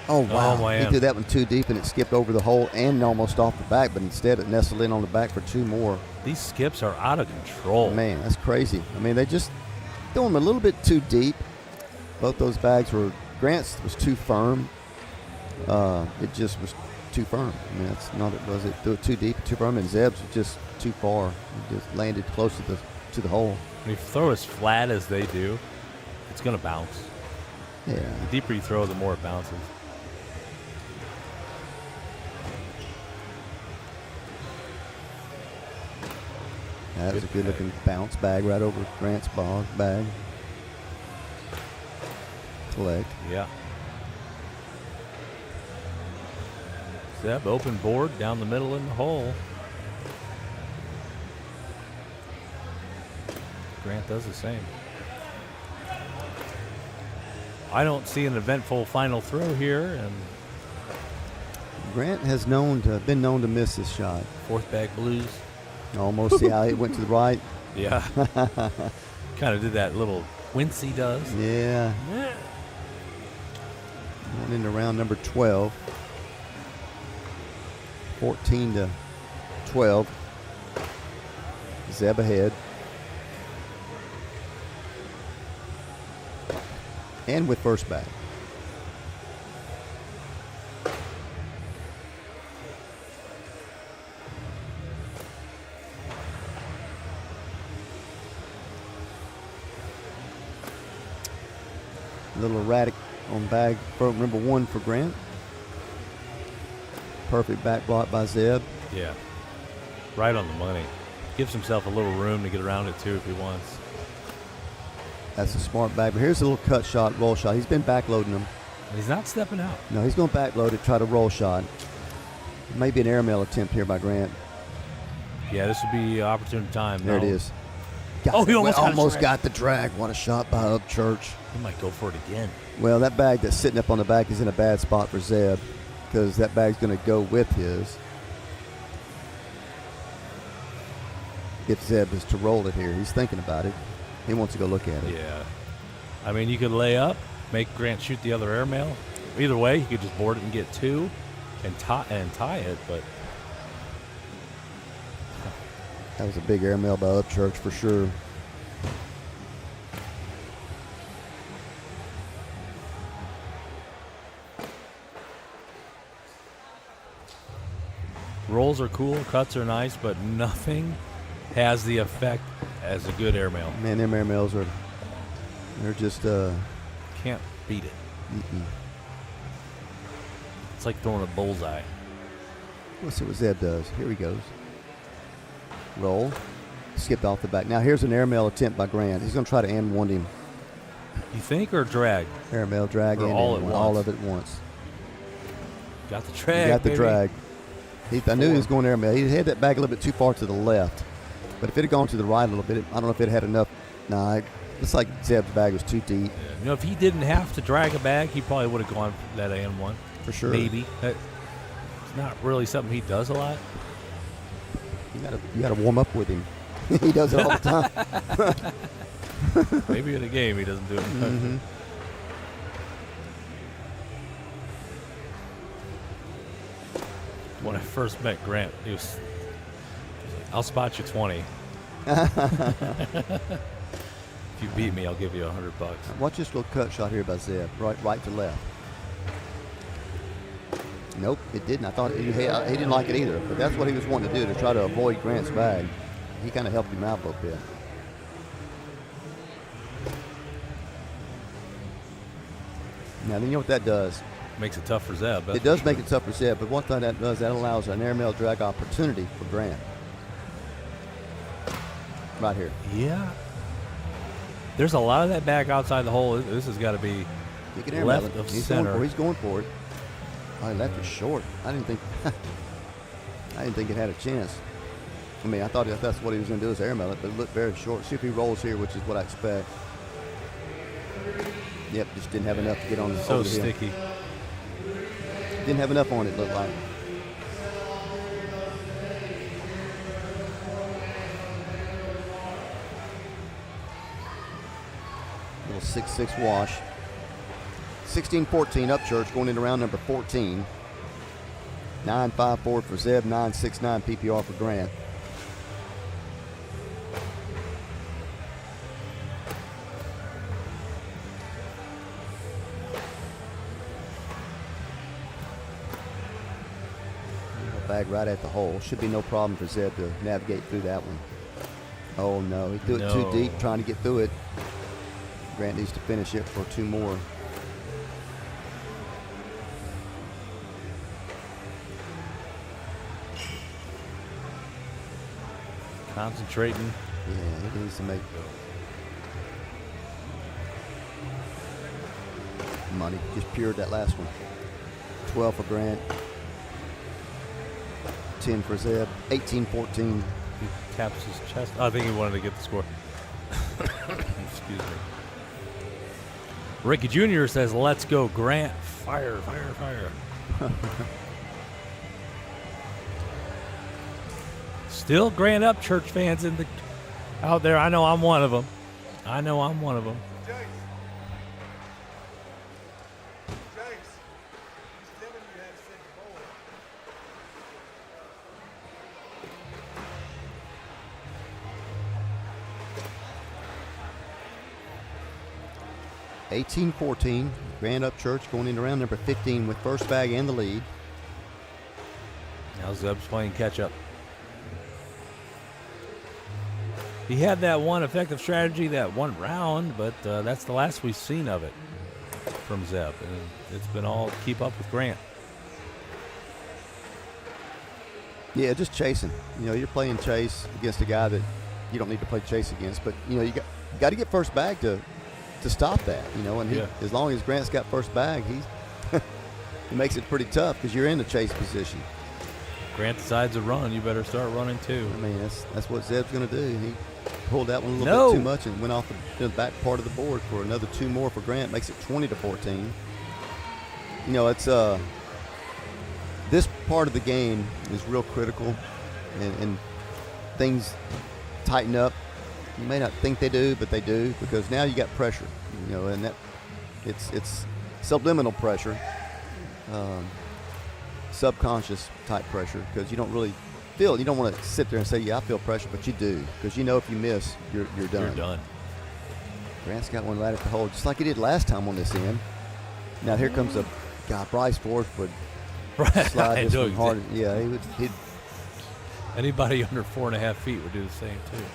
Oh, wow. Oh, he threw that one too deep, and it skipped over the hole and almost off the back, but instead it nestled in on the back for 2 more. These skips are out of control. Man, that's crazy. I mean, they just threw them a little bit too deep. Both those bags were – Grant's was too firm. It just was too firm. I mean, that's not it, was it? Threw it too deep, too firm, and Zeb's was just too far. It just landed close to the hole. When you throw as flat as they do, it's going to bounce. Yeah. The deeper you throw, the more it bounces. That was a Good good looking bounce bag right over Grant's bag. Collect. Yeah. Zeb, open board down the middle in the hole. Grant does the same. I don't see an eventful final throw here, and Grant has been known to miss this shot. fourth bag blues. Almost see how it went to the right. Yeah. Kind of did that little Quincy does. Yeah. Going into round number 12. 14 to 12. Zeb ahead. And with first bag. A little erratic on bag number 1 for Grant. Perfect back block by Zeb. Yeah. Right on the money. Gives himself a little room to get around it, too, if he wants. That's a smart bag. But here's a little cut shot, roll shot. He's been backloading them. And he's not stepping out. No, he's going to backload it, try to roll shot. Maybe an airmail attempt here by Grant. Yeah, this would be opportune time. There it though. is. Oh, he almost got the drag. What a shot by Upchurch. He might go for it again. Well, that bag that's sitting up on the back is in a bad spot for Zeb because that bag's going to go with his. If Zeb is to roll it here, he's thinking about it. He wants to go look at it. Yeah. I mean, you could lay up, make Grant shoot the other airmail. Either way, he could just board it and get 2 and tie it, but That was a big airmail by Upchurch for sure. rolls are cool, cuts are nice, but nothing has the effect as a good airmail. Man, them airmails they're just Can't beat it. It's like throwing a bullseye. Let's see what Zeb does. Here he goes. Roll. Skipped off the back. Now here's an airmail attempt by Grant. He's going to try to end one him. You think, or drag? Airmail drag Or and all end at one. All once. of it at once. Got the drag. He got the baby. drag. I knew he was going airmail. He had that bag a little bit too far to the left. But if it had gone to the right a little bit, I don't know if it had enough. Nah, it's like Zeb's bag was too deep. Yeah. You know, if he didn't have to drag a bag, he probably would have gone for that AN1. For sure. Maybe. It's not really something he does a lot. You got to warm up with him. He does it all the time. Maybe in a game he doesn't do it. Mm-hmm. When I first met Grant, he was like, I'll spot you 20. If you beat me, I'll give you $100. Watch this little cut shot here by Zeb. Right to left. Nope, it didn't. I thought he didn't like it either. But that's what he was wanting to do, to try to avoid Grant's bag. He kind of helped him out a little bit. Now, then you know what that does? Makes it tough for Zeb. It does make it tough for Zeb, but one thing that does, that allows an airmail drag opportunity for Grant. Right here. Yeah. There's a lot of that bag outside the hole. This has got to be He can airmail left it. of He's center. He's going for it. Oh, he left it short. I didn't think it had a chance. I mean, I thought that's what he was going to do, is airmail it, but it looked very short. See if he rolls here, which is what I expect. Yep, just didn't have enough to get on the so over the hill. sticky. Didn't have enough on it, looked like. Little 6-6 wash. 16-14 Upchurch going into round number 14. 9-5 forward for Zeb, 9-6-9 PPR for Grant. Bag right at the hole. Should be no problem for Zeb to navigate through that one. Oh no, he threw it too deep trying to get through it. Grant needs to finish it for 2 more. Concentrating. Yeah, he needs to make money. Just pured that last one. 12 for Grant. 10 for Zeb. 18-14. He taps his chest. I think he wanted to get the score. Excuse me. Ricky Jr. says, let's go, Grant. Fire, fire, fire. Still Grant Upchurch fans out there. I know I'm one of them. I know I'm one of them. Jace. He's telling you how to set the ball. $18-14. Grant Upchurch going into round number 15 with first bag and the lead. Now Zeb's playing catch up. He had that one effective strategy that one round, but that's the last we've seen of it from Zeb. And it's been all keep up with Grant. Yeah, just chasing. You know, you're playing chase against a guy that you don't need to play chase against, but you know, you got to get first bag to stop that. You know, and as long as Grant's got first bag, he makes it pretty tough because you're in the chase position. Grant decides to run, you better start running too. I mean, that's what Zeb's going to do. He pulled that one a little bit too much and went off the back part of the board for another 2 more for Grant. Makes it 20-14. You know, it's this part of the game is real critical, and things tighten up. You may not think they do, but they do, because now you got pressure. You know, and that it's subliminal pressure. Subconscious type pressure, because you don't really feel. You don't want to sit there and say, "Yeah, I feel pressure," but you do, because you know if you miss, you're done. You're done. Grant's got one right at the hole, just like he did last time on this end. Now here comes a guy, Bryce Forbes, would slide this one hard. Yeah, he'd. Anybody under 4.5 feet would do the same too.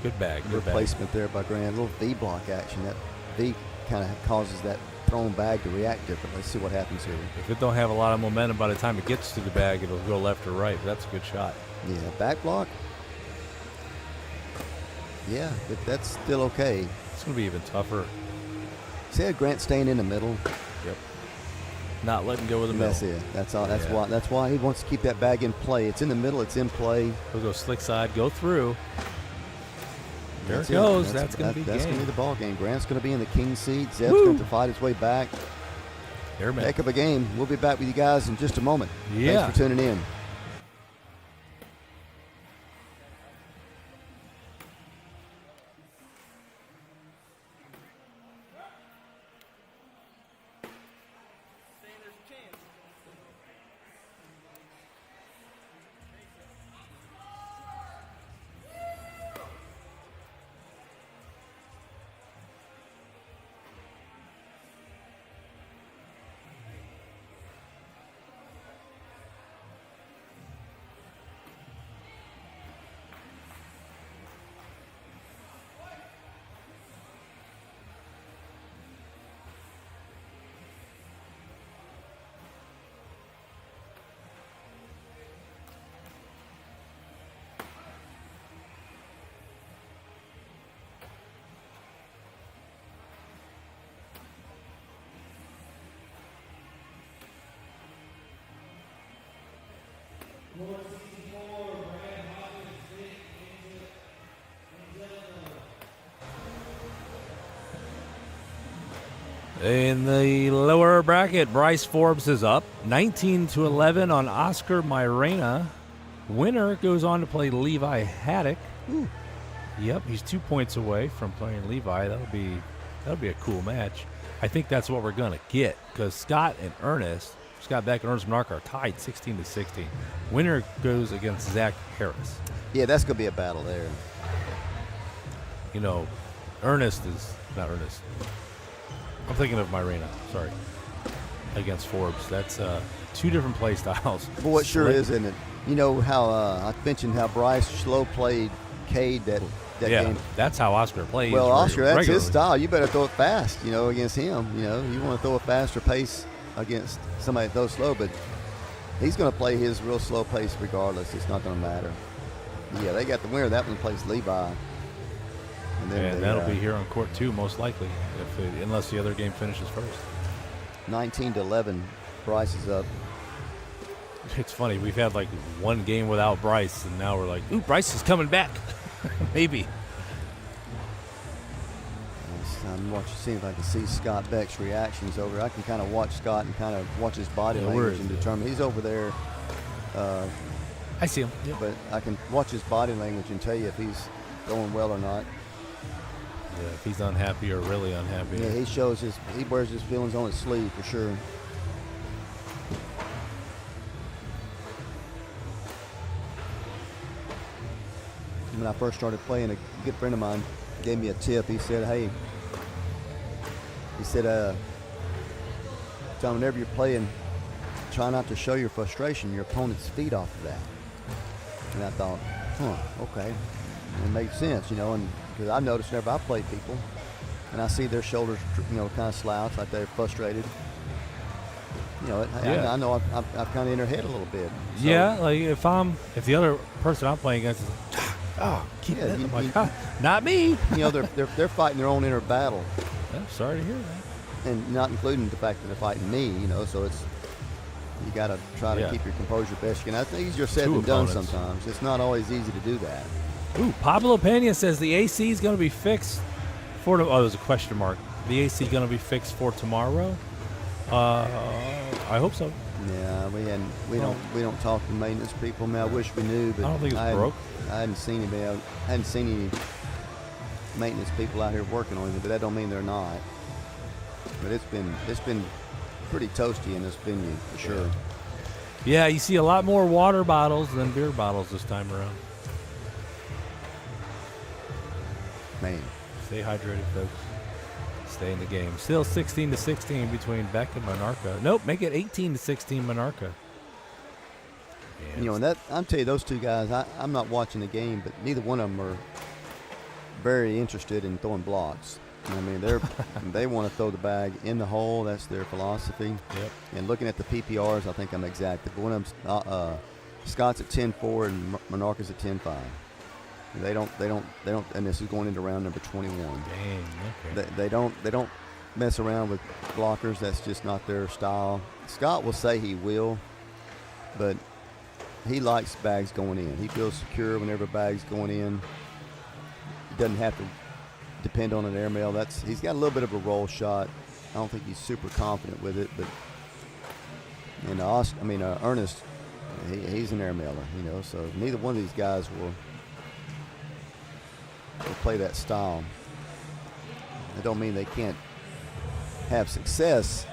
Good bag. Good replacement there by Grant. A little V block action. That V kind of causes that thrown bag to react differently. Let's see what happens here. If it don't have a lot of momentum by the time it gets to the bag, it'll go left or right. But that's a good shot. Yeah, back block. Yeah, but that's still okay. It's going to be even tougher. See how Grant staying in the middle? Yep. Not letting go of the middle. That's it. That's all. That's why he wants to keep that bag in play. It's in the middle. It's in play. He'll go slick side, go through. There it goes. That's going to be That's going to be the ball game. Grant's going to be in the king seat. Zeb's going to fight his way back. Heck of a game. We'll be back with you guys in just a moment. Yeah. Thanks for tuning in. In the lower bracket, Bryce Forbes is up 19-11 on Oscar Myrena. Winner goes on to play Levi Haddock. Ooh. Yep, he's 2 points away from playing Levi. That'll be a cool match. I think that's what we're gonna get, because Scott Beck and Ernest Menarca are tied 16-16. Winner goes against Zach Harris. Yeah, that's gonna be a battle there. You know, not Ernest. I'm thinking of Myrena, sorry, against Forbes. That's 2 different play styles. But what sure is, isn't it? You know how I mentioned how Bryce slow played Cade that game. That's how Oscar plays. Well, Oscar, that's regularly. his style. You better throw it fast, against him. You want to throw a faster pace against somebody that throws slow, but he's going to play his real slow pace regardless. It's not going to matter. Yeah, they got the winner. That one plays Levi. And then that'll be here on court 2 most likely, unless the other game finishes first. 19-11. Bryce is up. It's funny. We've had like one game without Bryce, and now we're like, ooh, Bryce is coming back. Maybe. I'm watching, see if I can see Scott Beck's reactions over. I can kind of watch Scott and kind of watch his body language and determine. He's over there. I see him. Yep. But I can watch his body language and tell you if he's going well or not. Yeah, if he's unhappy or really unhappy. Yeah, he wears his feelings on his sleeve for sure. When I first started playing, a good friend of mine gave me a tip. He said, hey, John, whenever you're playing, try not to show your frustration. Your opponents feed off of that. And I thought, okay. And it makes sense, and because I noticed whenever I play people and I see their shoulders, kind of slouch, like they're frustrated, I know I've kind of in their head a little bit. So, yeah, like if the other person I'm playing against is, keep it. I'm like, not me. They're fighting their own inner battle. I'm sorry to hear that. And not including the fact that they're fighting me, so it's, you got to try to keep your composure best you can. I think it's easier said than done sometimes. It's not always easy to do that. Ooh, Pablo Pena says the AC is going to be fixed for there's a question mark. The AC going to be fixed for tomorrow? I hope so. Yeah, we don't talk to maintenance people. I mean, I wish we knew, but I don't think it's broke. I hadn't seen any maintenance people out here working on it, but that don't mean they're not. But it's been pretty toasty in this venue for sure. Yeah, you see a lot more water bottles than beer bottles this time around. Man. Stay hydrated, folks. Stay in the game. Still 16-16 between Beck and Monarca. Nope, make it 18-16 Monarca. And that I'm telling you, those two guys, I'm not watching the game, but neither one of them are very interested in throwing blocks. I mean, they want to throw the bag in the hole. That's their philosophy. Yep. And looking at the PPRs, I think I'm exact. One of them, Scott's at 10-4 and Monarca's at 10-5. They don't, and this is going into round number 21. Dang, okay. They don't mess around with blockers. That's just not their style. Scott will say he will, but he likes bags going in. He feels secure whenever a bag's going in. He doesn't have to depend on an airmail. He's got a little bit of a roll shot. I don't think he's super confident with it, but Ernest, he's an airmailer, so neither one of these guys will play that style. That don't mean they can't have success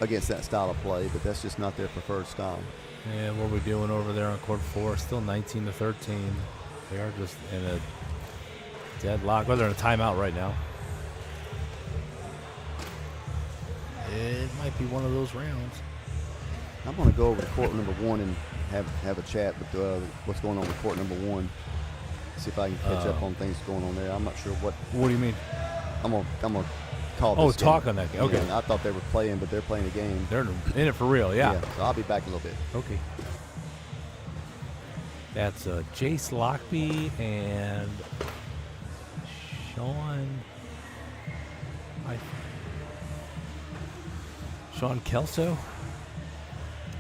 against that style of play, but that's just not their preferred style. And what we're doing over there on court 4, still 19-13. They are just in a deadlock. Well, they're in a timeout right now. It might be one of those rounds. I'm going to go over to court number 1 and have a chat with what's going on with court number 1. See if I can catch up on things going on there. I'm not sure what. What do you mean? I'm gonna call. Oh, this talk game. on that game. Okay. Yeah, I thought they were playing, but they're playing a game. They're in it for real. Yeah. So I'll be back in a little bit. Okay. That's Jace Lockby and Sean Kelso.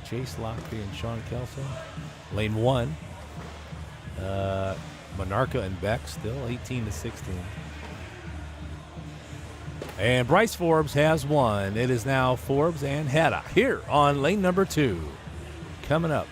Jace Lockby and Sean Kelso. Lane 1. Monarca and Beck still 18-16. And Bryce Forbes has won. It is now Forbes and Haddock here on lane number 2. Coming up.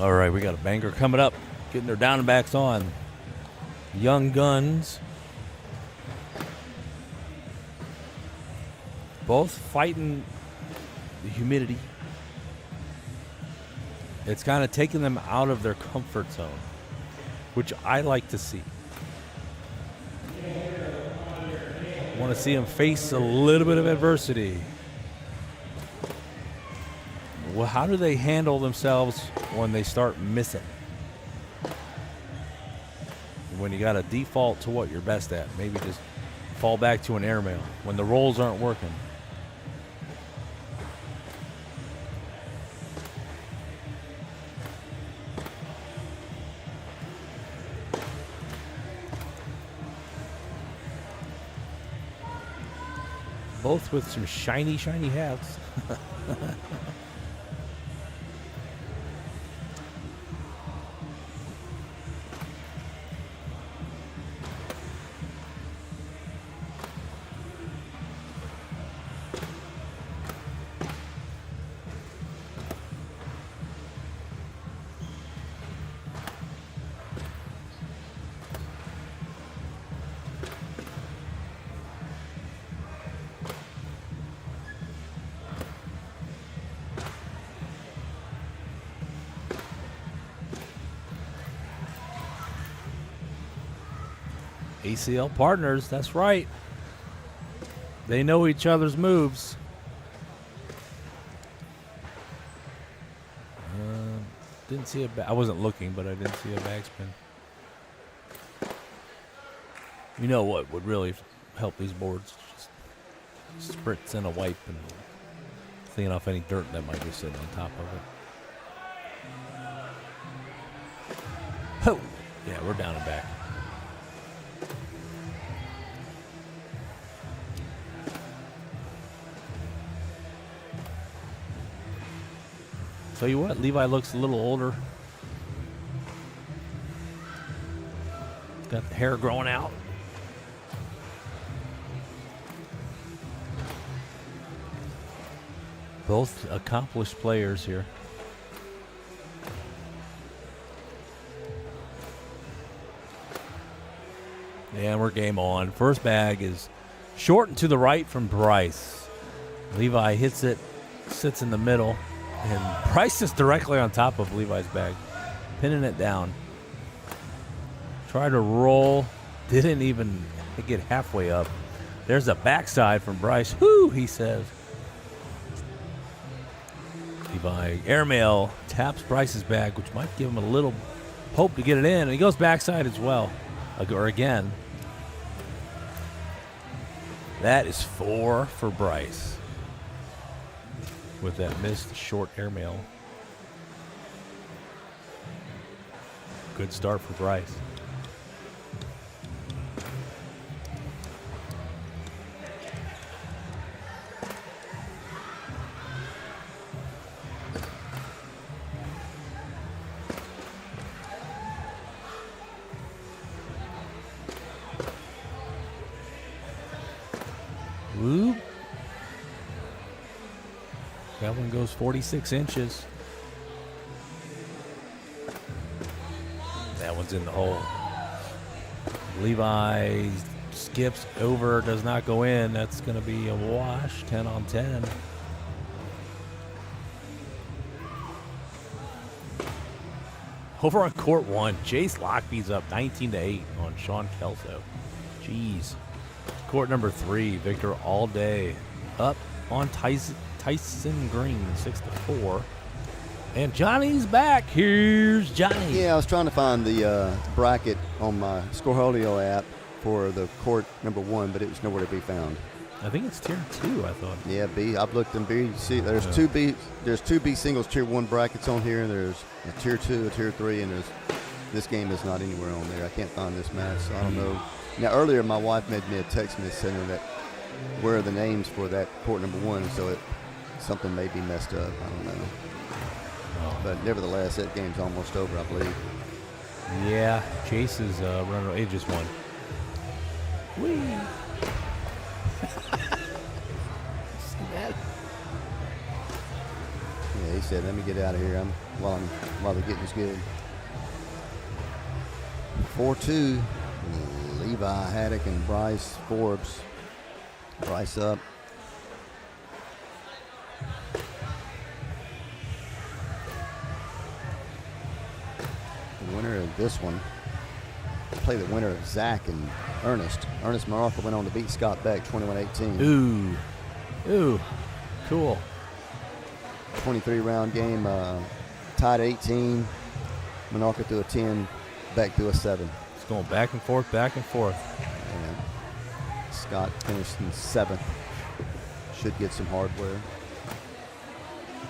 All right, we got a banger coming up. Getting their down and backs on. Young Guns. Both fighting the humidity. It's kind of taking them out of their comfort zone, which I like to see. I want to see them face a little bit of adversity. Well, how do they handle themselves when they start missing? When you got to default to what you're best at, maybe just fall back to an airmail when the rolls aren't working. Both with some shiny, shiny hats. ACL partners, that's right. They know each other's moves. Didn't see I wasn't looking, but I didn't see a backspin. You know what would really help these boards? Just spritz in a wipe and clean off any dirt that might be sitting on top of it. Oh, yeah, we're down and back. Tell you what, Levi looks a little older. Got the hair growing out. Both accomplished players here. And we're game on. First bag is short and to the right from Bryce. Levi hits it, sits in the middle. And Bryce is directly on top of Levi's bag, pinning it down. Tried to roll, didn't even get halfway up. There's a backside from Bryce. Whoo, he says. Levi airmail taps Bryce's bag, which might give him a little hope to get it in. And he goes backside as well, or again. That is 4 for Bryce. With that missed short airmail. Good start for Bryce. Whoop. That one goes 46 inches. That one's in the hole. Levi skips over, does not go in. That's going to be a wash, 10 on 10. Over on court 1, Jace Lockby's up 19-8 on Sean Kelso. Jeez. Court number 3, Victor All Day up on Tyson Green, 6-4. And Johnny's back. Here's Johnny. Yeah, I was trying to find the bracket on my Scoreholio app for the court number 1, but it was nowhere to be found. I think it's tier 2, I thought. Yeah, B. I've looked in B. See, there's two B. There's 2 B singles tier 1 brackets on here. There's a tier 2, a tier 3, and this game is not anywhere on there. I can't find this match, so I don't know. Now, earlier, my wife made me a text message saying that where are the names for that court number 1, so something may be messed up. I don't know. But nevertheless, that game's almost over, I believe. Yeah, Chase is running. He just won. Whee! See that? Yeah, he said, let me get out of here while the getting's good. 4-2, Levi, Haddock, and Bryce Forbes. Bryce up. The winner of this one play the winner of Zach and Ernest. Ernest Martha went on to beat Scott Beck 21-18. Ooh, cool. 23-round game, tied at 18. Menorca threw a 10, Beck threw a 7. It's going back and forth, back and forth. And Scott finished in 7th. Should get some hardware.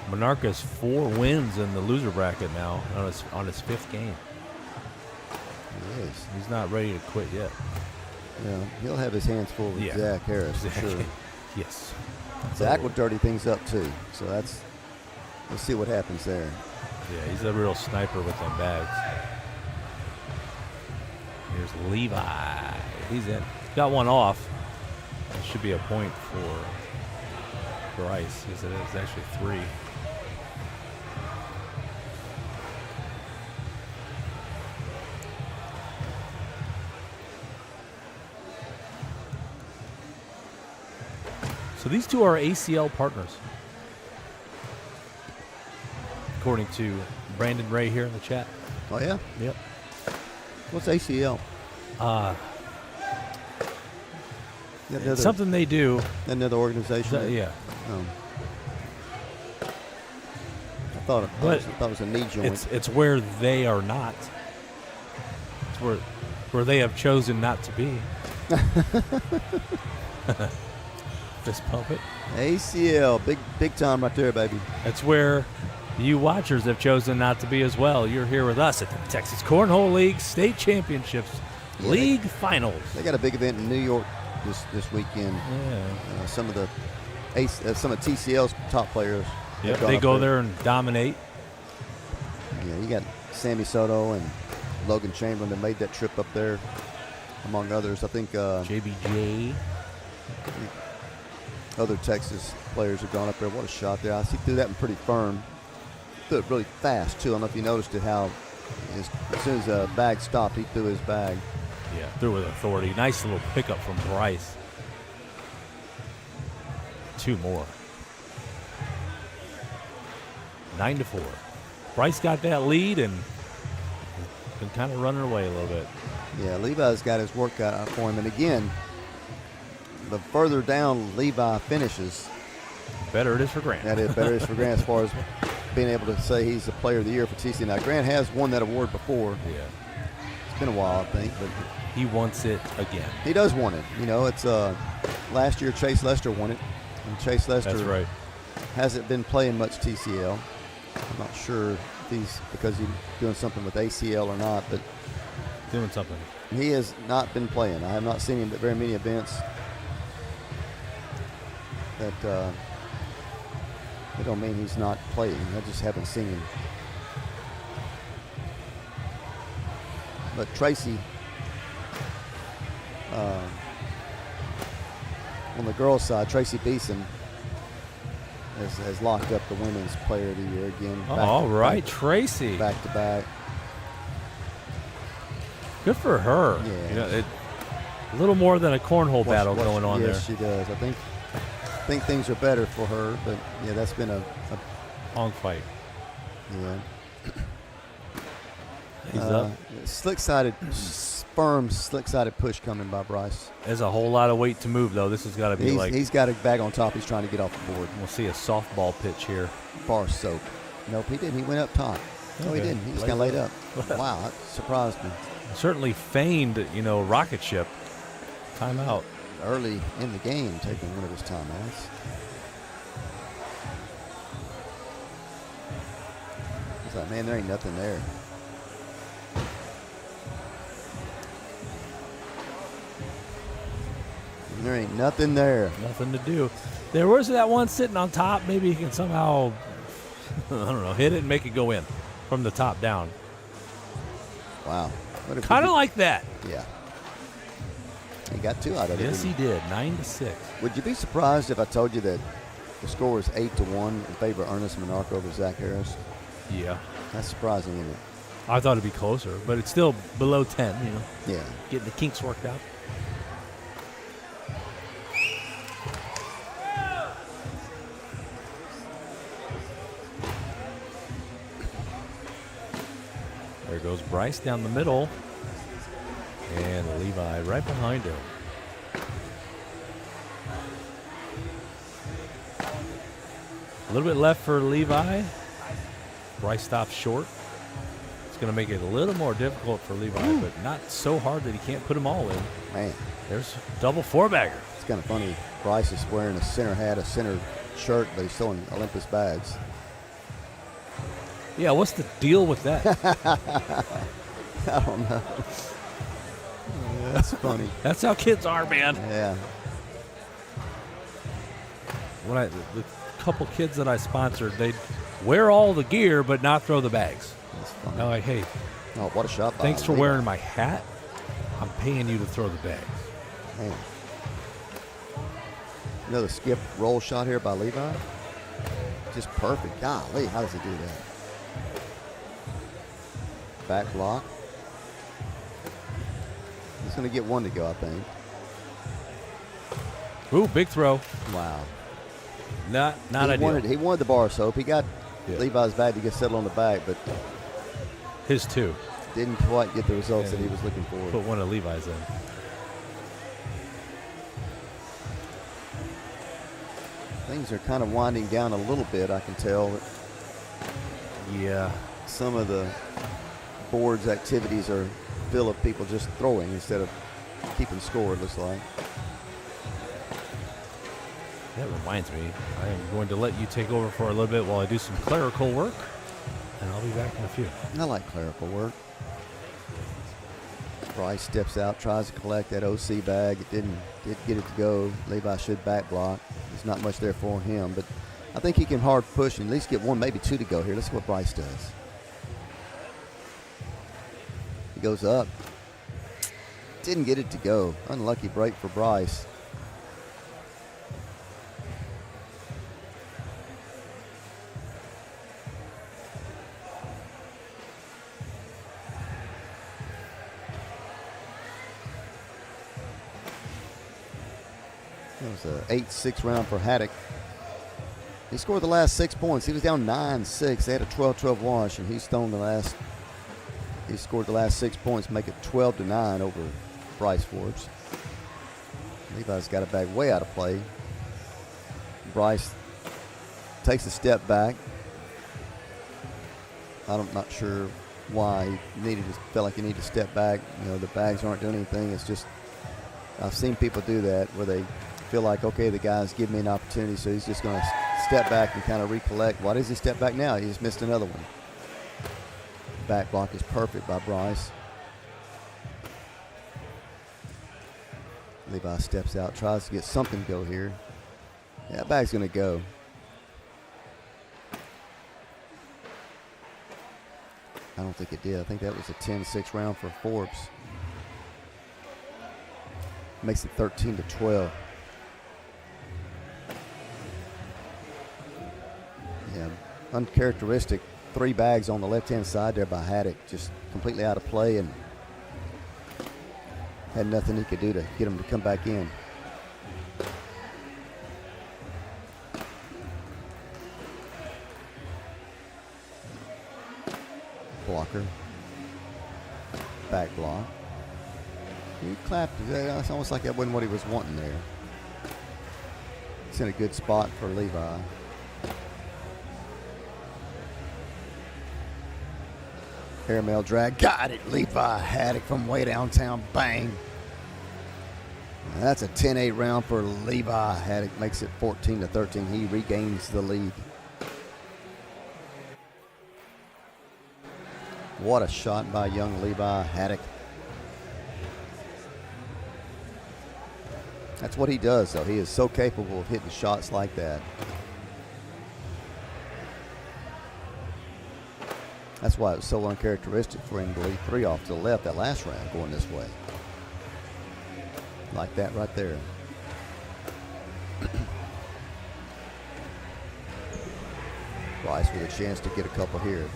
Monarca's 4 wins in the loser bracket now on his 5th game. He is. He's not ready to quit yet. Yeah, he'll have his hands full with Zach Harris for sure. Yes. Zach will dirty things up too. So we'll see what happens there. Yeah, he's a real sniper with them bags. Here's Levi. He's in. Got one off. That should be a point for Bryce, because it is actually 3. So these two are ACL partners, according to Brandon Ray here in the chat. Oh yeah? Yep. What's ACL? It's something they do. Another organization? Yeah. I thought it was a knee joint. It's where they are not. It's where they have chosen not to be. Fist pump it. ACL, big time right there, baby. That's where you watchers have chosen not to be as well. You're here with us at the Texas Cornhole League State Championships League Finals. They got a big event in New York this weekend. Yeah. Some of TCL's top players. Yeah, they go there and dominate. Yeah, you got Sammy Soto and Logan Chamberlain that made that trip up there, among others. I think JBJ. Other Texas players have gone up there. What a shot there. He threw that one pretty firm. Threw it really fast, too. I don't know if you noticed it, how as soon as the bag stopped, he threw his bag. Yeah, threw with authority. Nice little pickup from Bryce. 2 more. 9-4. Bryce got that lead and been kind of running away a little bit. Yeah, Levi's got his work cut out for him. And again, the further down Levi finishes, better it is for Grant. That is better it is for Grant as far as being able to say he's the player of the year for TCL. Now, Grant has won that award before. Yeah. It's been a while, I think, but he wants it again. He does want it. You know, it's last year Chase Lester won it, and Chase Lester hasn't been playing much TCL. I'm not sure if because he's doing something with ACL or not, but doing something. He has not been playing. I have not seen him at very many events. That don't mean he's not playing. I just haven't seen him. But Tracy, on the girls' side, Tracy Beeson has locked up the women's player of the year again. All right, Tracy. Back to back. Good for her. Yeah. You know, a little more than a cornhole battle going on there. Yes, she does. I think things are better for her, but yeah, that's been a long fight. Yeah. He's up. Slick-sided, firm, slick-sided push coming by Bryce. There's a whole lot of weight to move, though. This has got to be He's got a bag on top. He's trying to get off the board. We'll see a softball pitch here. Bar soap. Nope, he didn't. He went up top. No, he didn't. He just kind of laid up. Wow, that surprised me. Certainly feigned, rocket ship. Timeout. Early in the game, taking one of his timeouts. He's like, man, there ain't nothing there. There ain't nothing there. Nothing to do. There was that one sitting on top. Maybe he can somehow, I don't know, hit it and make it go in from the top down. Wow. Kind of like that. Yeah. He got 2 out of it. Yes, he did. 9-6. Would you be surprised if I told you that The score is 8-1 in favor of Ernest Monarch over Zach Harris. Yeah. That's surprising, isn't it? I thought it'd be closer, but it's still below 10, you know. Yeah. Getting the kinks worked out. There goes Bryce down the middle. And Levi right behind him. A little bit left for Levi. Bryce stops short. It's going to make it a little more difficult for Levi, but not so hard that he can't put them all in. Man. There's double four-bagger. It's kind of funny. Bryce is wearing a center hat, a center shirt, but he's still in Olympus bags. Yeah, what's the deal with that? I don't know. That's funny. That's how kids are, man. Yeah. When the couple kids that I sponsored, they'd wear all the gear but not throw the bags. That's funny. I'm like, hey, Oh, what a shot by thanks for Levi. wearing my hat. I'm paying you to throw the bags. Man. Another skip roll shot here by Levi. Just perfect. Golly, how does he do that? Back block. He's going to get one to go, I think. Ooh, big throw. Wow. Not he ideal. he wanted the bar soap. He got Yeah. Levi's bag to get settled on the back, but His two. didn't quite get the results And that he was looking for. Put one of Levi's in. Things are kind of winding down a little bit, I can tell. Yeah. Some of the board's activities are full of people just throwing instead of keeping score, it looks like. That reminds me, I am going to let you take over for a little bit while I do some clerical work, and I'll be back in a few. I like clerical work. Bryce steps out, tries to collect that OC bag. It did get it to go. Levi should back block. There's not much there for him, but I think he can hard push and at least get one, maybe two to go here. Let's see what Bryce does. He goes up. Didn't get it to go. Unlucky break for Bryce. It was an 8-6 round for Haddock. He scored the last 6 points. He was down 9-6. They had a 12-12 wash, and he scored the last 6 points, make it 12-9 over Bryce Forbes. Levi's got it back way out of play. Bryce takes a step back. I'm not sure why he felt like he needed to step back. You know, the bags aren't doing anything. It's just, I've seen people do that where they feel like, okay, the guy's giving me an opportunity, so he's just going to step back and kind of recollect. Why does he step back now? He just missed another one. Back block is perfect by Bryce. Levi steps out, tries to get something to go here. Yeah, that bag's going to go. I don't think it did. I think that was a 10-6 round for Forbes. Makes it 13-12. Yeah, uncharacteristic. 3 bags on the left-hand side there by Haddock, just completely out of play and had nothing he could do to get him to come back in. Blocker. Back block. He clapped. It's almost like that wasn't what he was wanting there. It's in a good spot for Levi. Airmail drag. Got it. Levi Haddock from way downtown. Bang. And that's a 10-8 round for Levi Haddock. Makes it 14-13. He regains the lead. What a shot by young Levi Haddock. That's what he does, though. He is so capable of hitting shots like that. That's why it was so uncharacteristic for him to lead 3 off to the left that last round going this way. Like that right there. Bryce with a chance to get a couple here.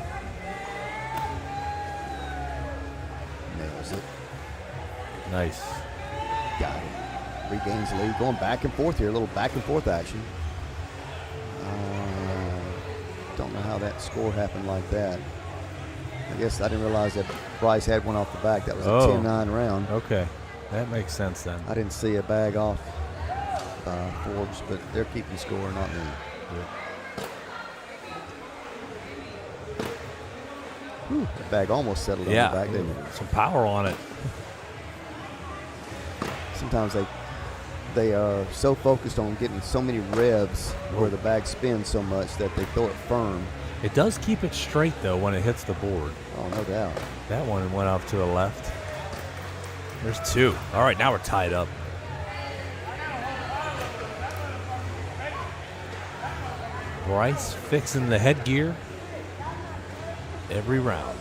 Nails it. Nice. Got it. Regains the lead. Going back and forth here. A little back and forth action. Don't know how that score happened like that. I guess I didn't realize that Bryce had one off the back. That was a 10-9 round. Okay. That makes sense then. I didn't see a bag off Forbes, but they're keeping score, not me. Whew, that bag almost settled on the back, didn't it? Some power on it. Sometimes they are so focused on getting so many revs where the bag spins so much that they throw it firm. It does keep it straight, though, when it hits the board. Oh, no doubt. That one went off to the left. There's two. All right, now we're tied up. Bryce fixing the headgear every round.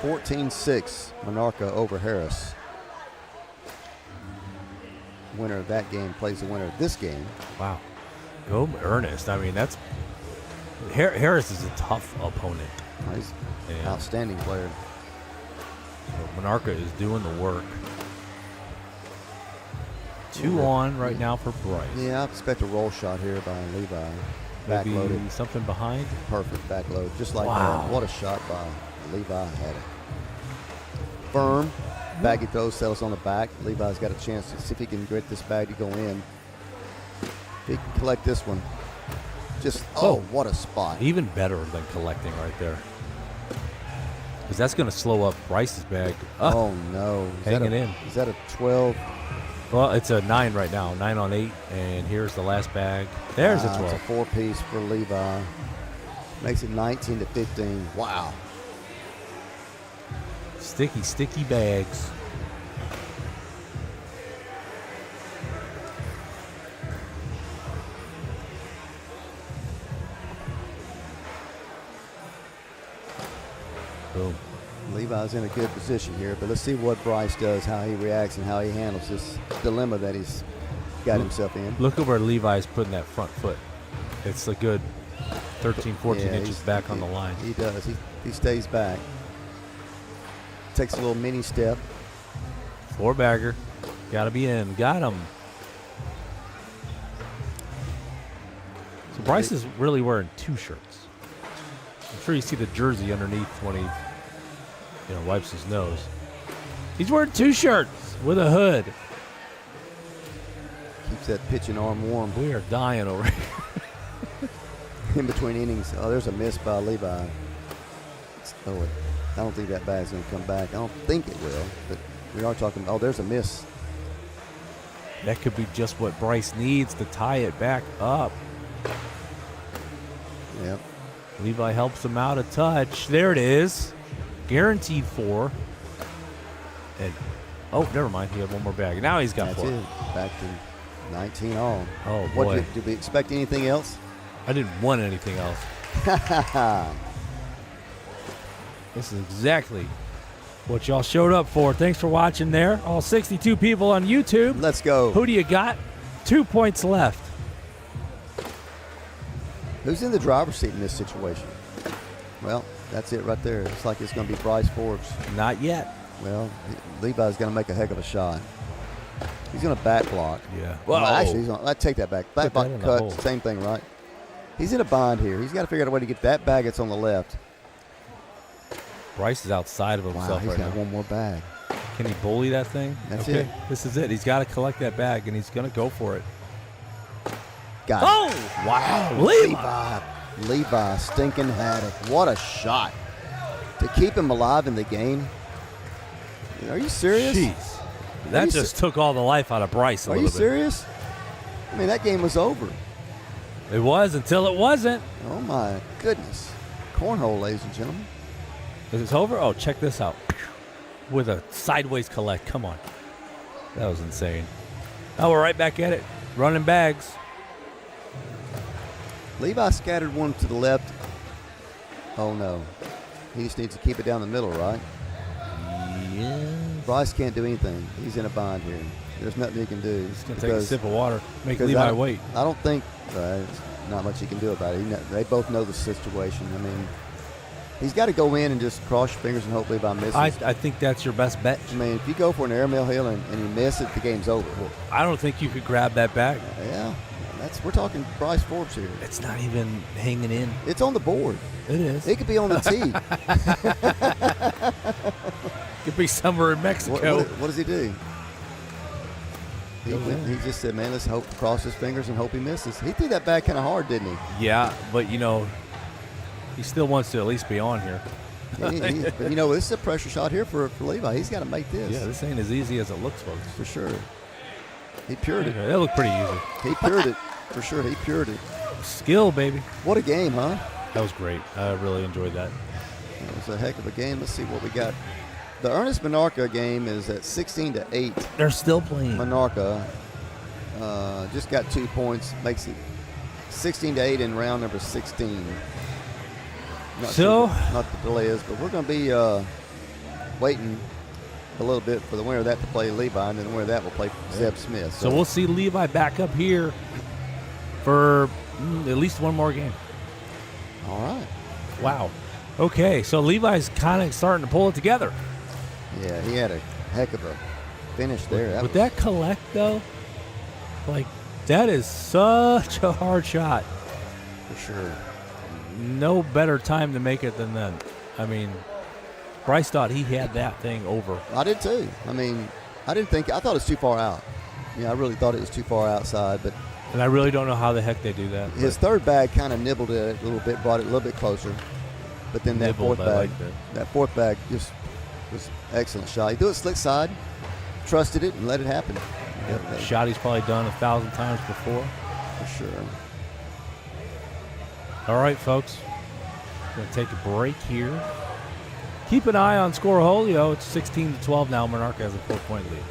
14-6, Monarca over Harris. Winner of that game plays the winner of this game. Wow. Go Ernest. I mean, that's Harris is a tough opponent. He's an outstanding player. So Monarca is doing the work. 2 on right now for Bryce. Yeah, I expect a roll shot here by Levi. Maybe Backloaded. something behind. Perfect backload. Just like Wow. that. What a shot by Levi Haddock. Firm. Baggy throw settles on the back. Levi's got a chance to see if he can grit this bag to go in. If he can collect this one. Just, what a spot. Even better than collecting right there. Because that's going to slow up Bryce's bag. Oh, no. Hanging in. Is that a 12? Well, it's a 9 right now. 9 on 8. And here's the last bag. There's a 12. It's a 4-piece for Levi. Makes it 19-15. Wow. Sticky, sticky bags. Boom. Levi's in a good position here, but let's see what Bryce does, how he reacts, and how he handles this dilemma that he's got himself in. Look at where Levi's putting that front foot. It's a good 13, 14 inches back on the line. He does. He stays back. Takes a little mini step. 4-bagger. Got to be in. Got him. So Bryce is really wearing 2 shirts. I'm sure you see the jersey underneath when he wipes his nose. He's wearing 2 shirts with a hood. Keeps that pitching arm warm. We are dying over here. In between innings. Oh, there's a miss by Levi. I don't think that bag's going to come back. I don't think it will, but we are talking. Oh, there's a miss. That could be just what Bryce needs to tie it back up. Yep. Levi helps him out a touch. There it is. Guaranteed 4. And never mind. He had 1 more bag. Now he's got That's 4. it. Back to 19 all. Oh, boy. Did we expect anything else? I didn't want anything else. This is exactly what y'all showed up for. Thanks for watching there. All 62 people on YouTube. Let's go. Who do you got? 2 points left. Who's in the driver's seat in this situation? Well, that's it right there. It's like it's going to be Bryce Forbes. Not yet. Well, Levi's going to make a heck of a shot. He's going to back block. Yeah. Well, actually, I take that back. Back Put block that in the cut, hole. same thing, right? He's in a bind here. He's got to figure out a way to get that bag that's on the left. Bryce is outside of Wow, himself he's right got now. 1 more bag. Can he bully that thing? That's okay. it. This is it. He's got to collect that bag, and he's going to go for it. Got it. Oh! Wow. Levi stinking Haddock. What a shot. To keep him alive in the game. Are you serious? Jeez. That you just took all the life out of Bryce a Are little you bit. serious? I mean, that game was over. It was until it wasn't. Oh, my goodness. Cornhole, ladies and gentlemen. Is it over? Oh, check this out. With a sideways collect. Come on. That was insane. Oh, we're right back at it. Running bags. Levi scattered one to the left. Oh, no. He just needs to keep it down the middle, right? Yeah. Bryce can't do anything. He's in a bind here. There's nothing he can do. He's going to take a sip of water. Make because Levi wait. I don't think not much he can do about it. They both know the situation. I mean, he's got to go in and just cross your fingers and hope Levi misses. I think that's your best bet. I mean, if you go for an airmail hill and you miss it, the game's over. I don't think you could grab that back. Yeah, we're talking Bryce Forbes here. It's not even hanging in. It's on the board. It is. It could be on the tee. Could be somewhere in Mexico. What does he do? He just said, man, let's hope, cross his fingers and hope he misses. He threw that back kind of hard, didn't he? Yeah, but, he still wants to at least be on here. But, this is a pressure shot here for Levi. He's got to make this. Yeah, this ain't as easy as it looks, folks. For sure. He pured it. That looked pretty easy. He pured it. For sure, he pured it. Skill, baby. What a game, huh? That was great. I really enjoyed that. It was a heck of a game. Let's see what we got. The Ernest Monarca game is at 16-8. They're still playing. Monarca just got 2 points, makes it 16-8 in round number 16. Not sure what the delay is, but we're going to be waiting a little bit for the winner of that to play Levi, and then the winner of that will play Zeb Smith. So we'll see Levi back up here for at least one more game. All right. Wow. Okay, so Levi's kind of starting to pull it together. Yeah, he had a heck of a finish there. With that collect, though, that is such a hard shot. For sure. No better time to make it than then. I mean, Bryce thought he had that thing over. I did too. I mean, I thought it was too far out. Yeah, I really thought it was too far outside, but. And I really don't know how the heck they do that. His third bag kind of nibbled it a little bit, brought it a little bit closer. But then that fourth bag just was an excellent shot. He threw it slick side, trusted it, and let it happen. Yep. Shot he's probably done 1,000 times before. For sure. All right, folks. We're going to take a break here. Keep an eye on Scoreholio. It's 16-12 now. Monarca has a 4-point lead.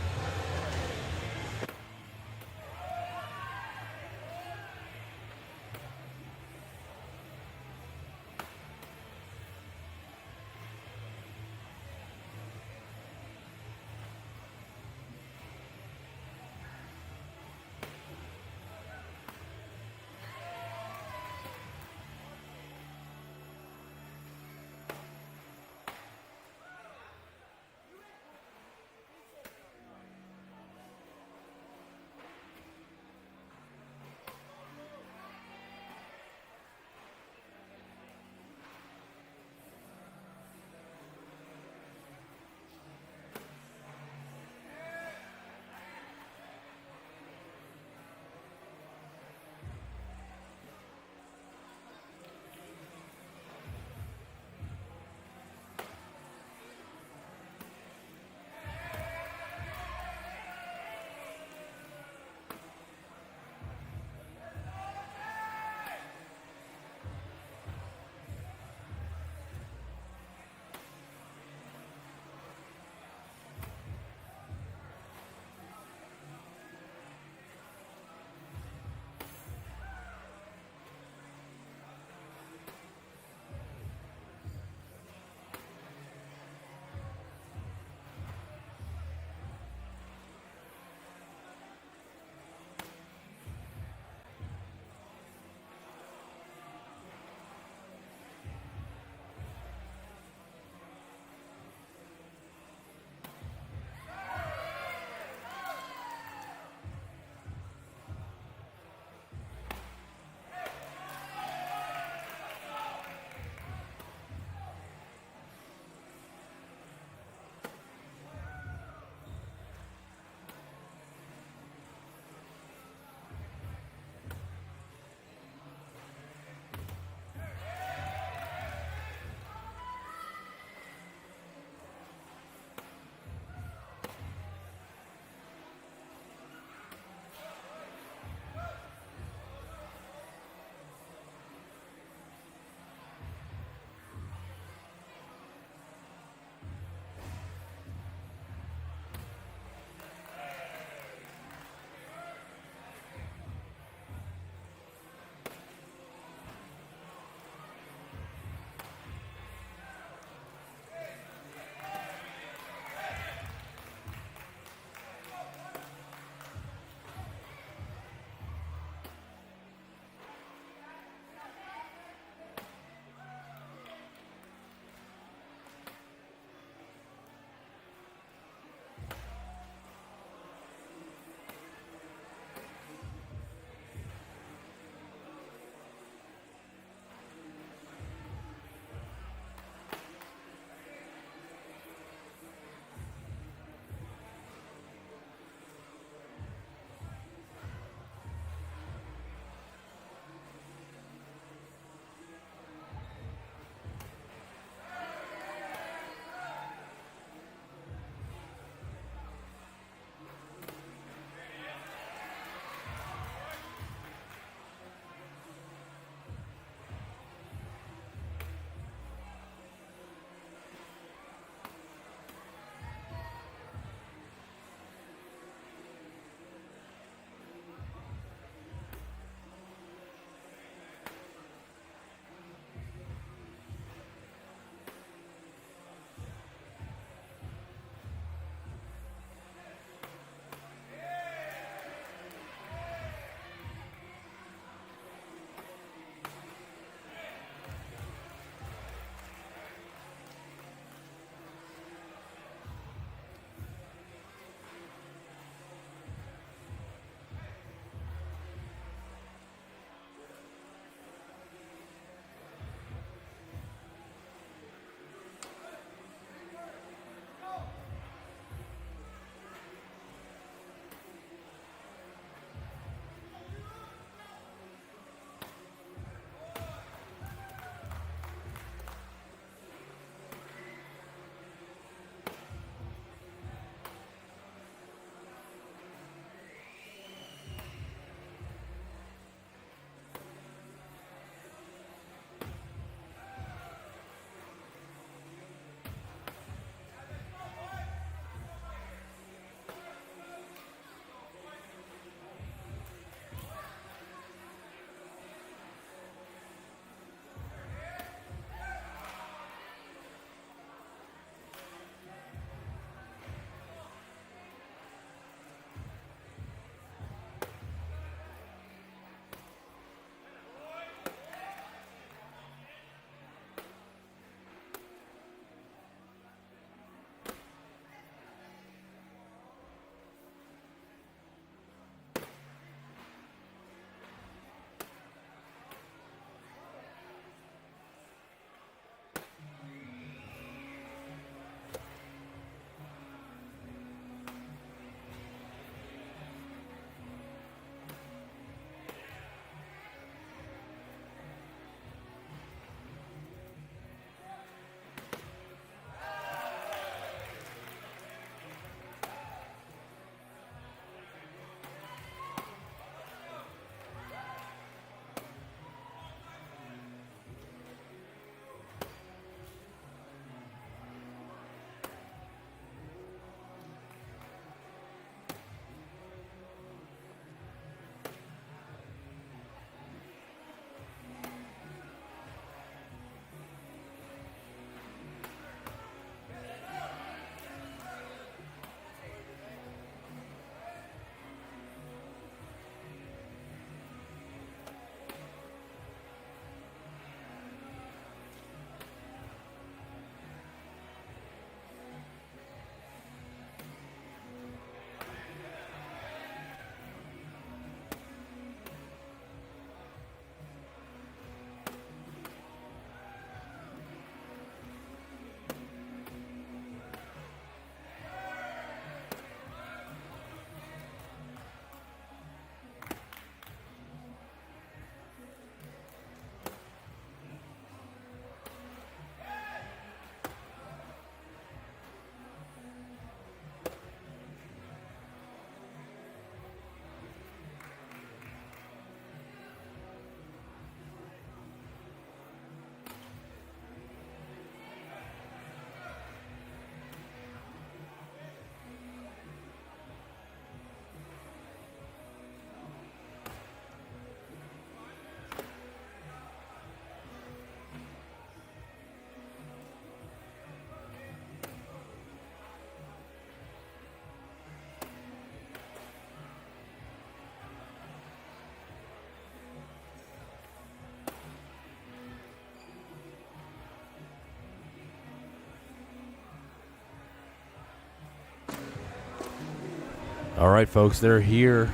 All right, folks, they're here.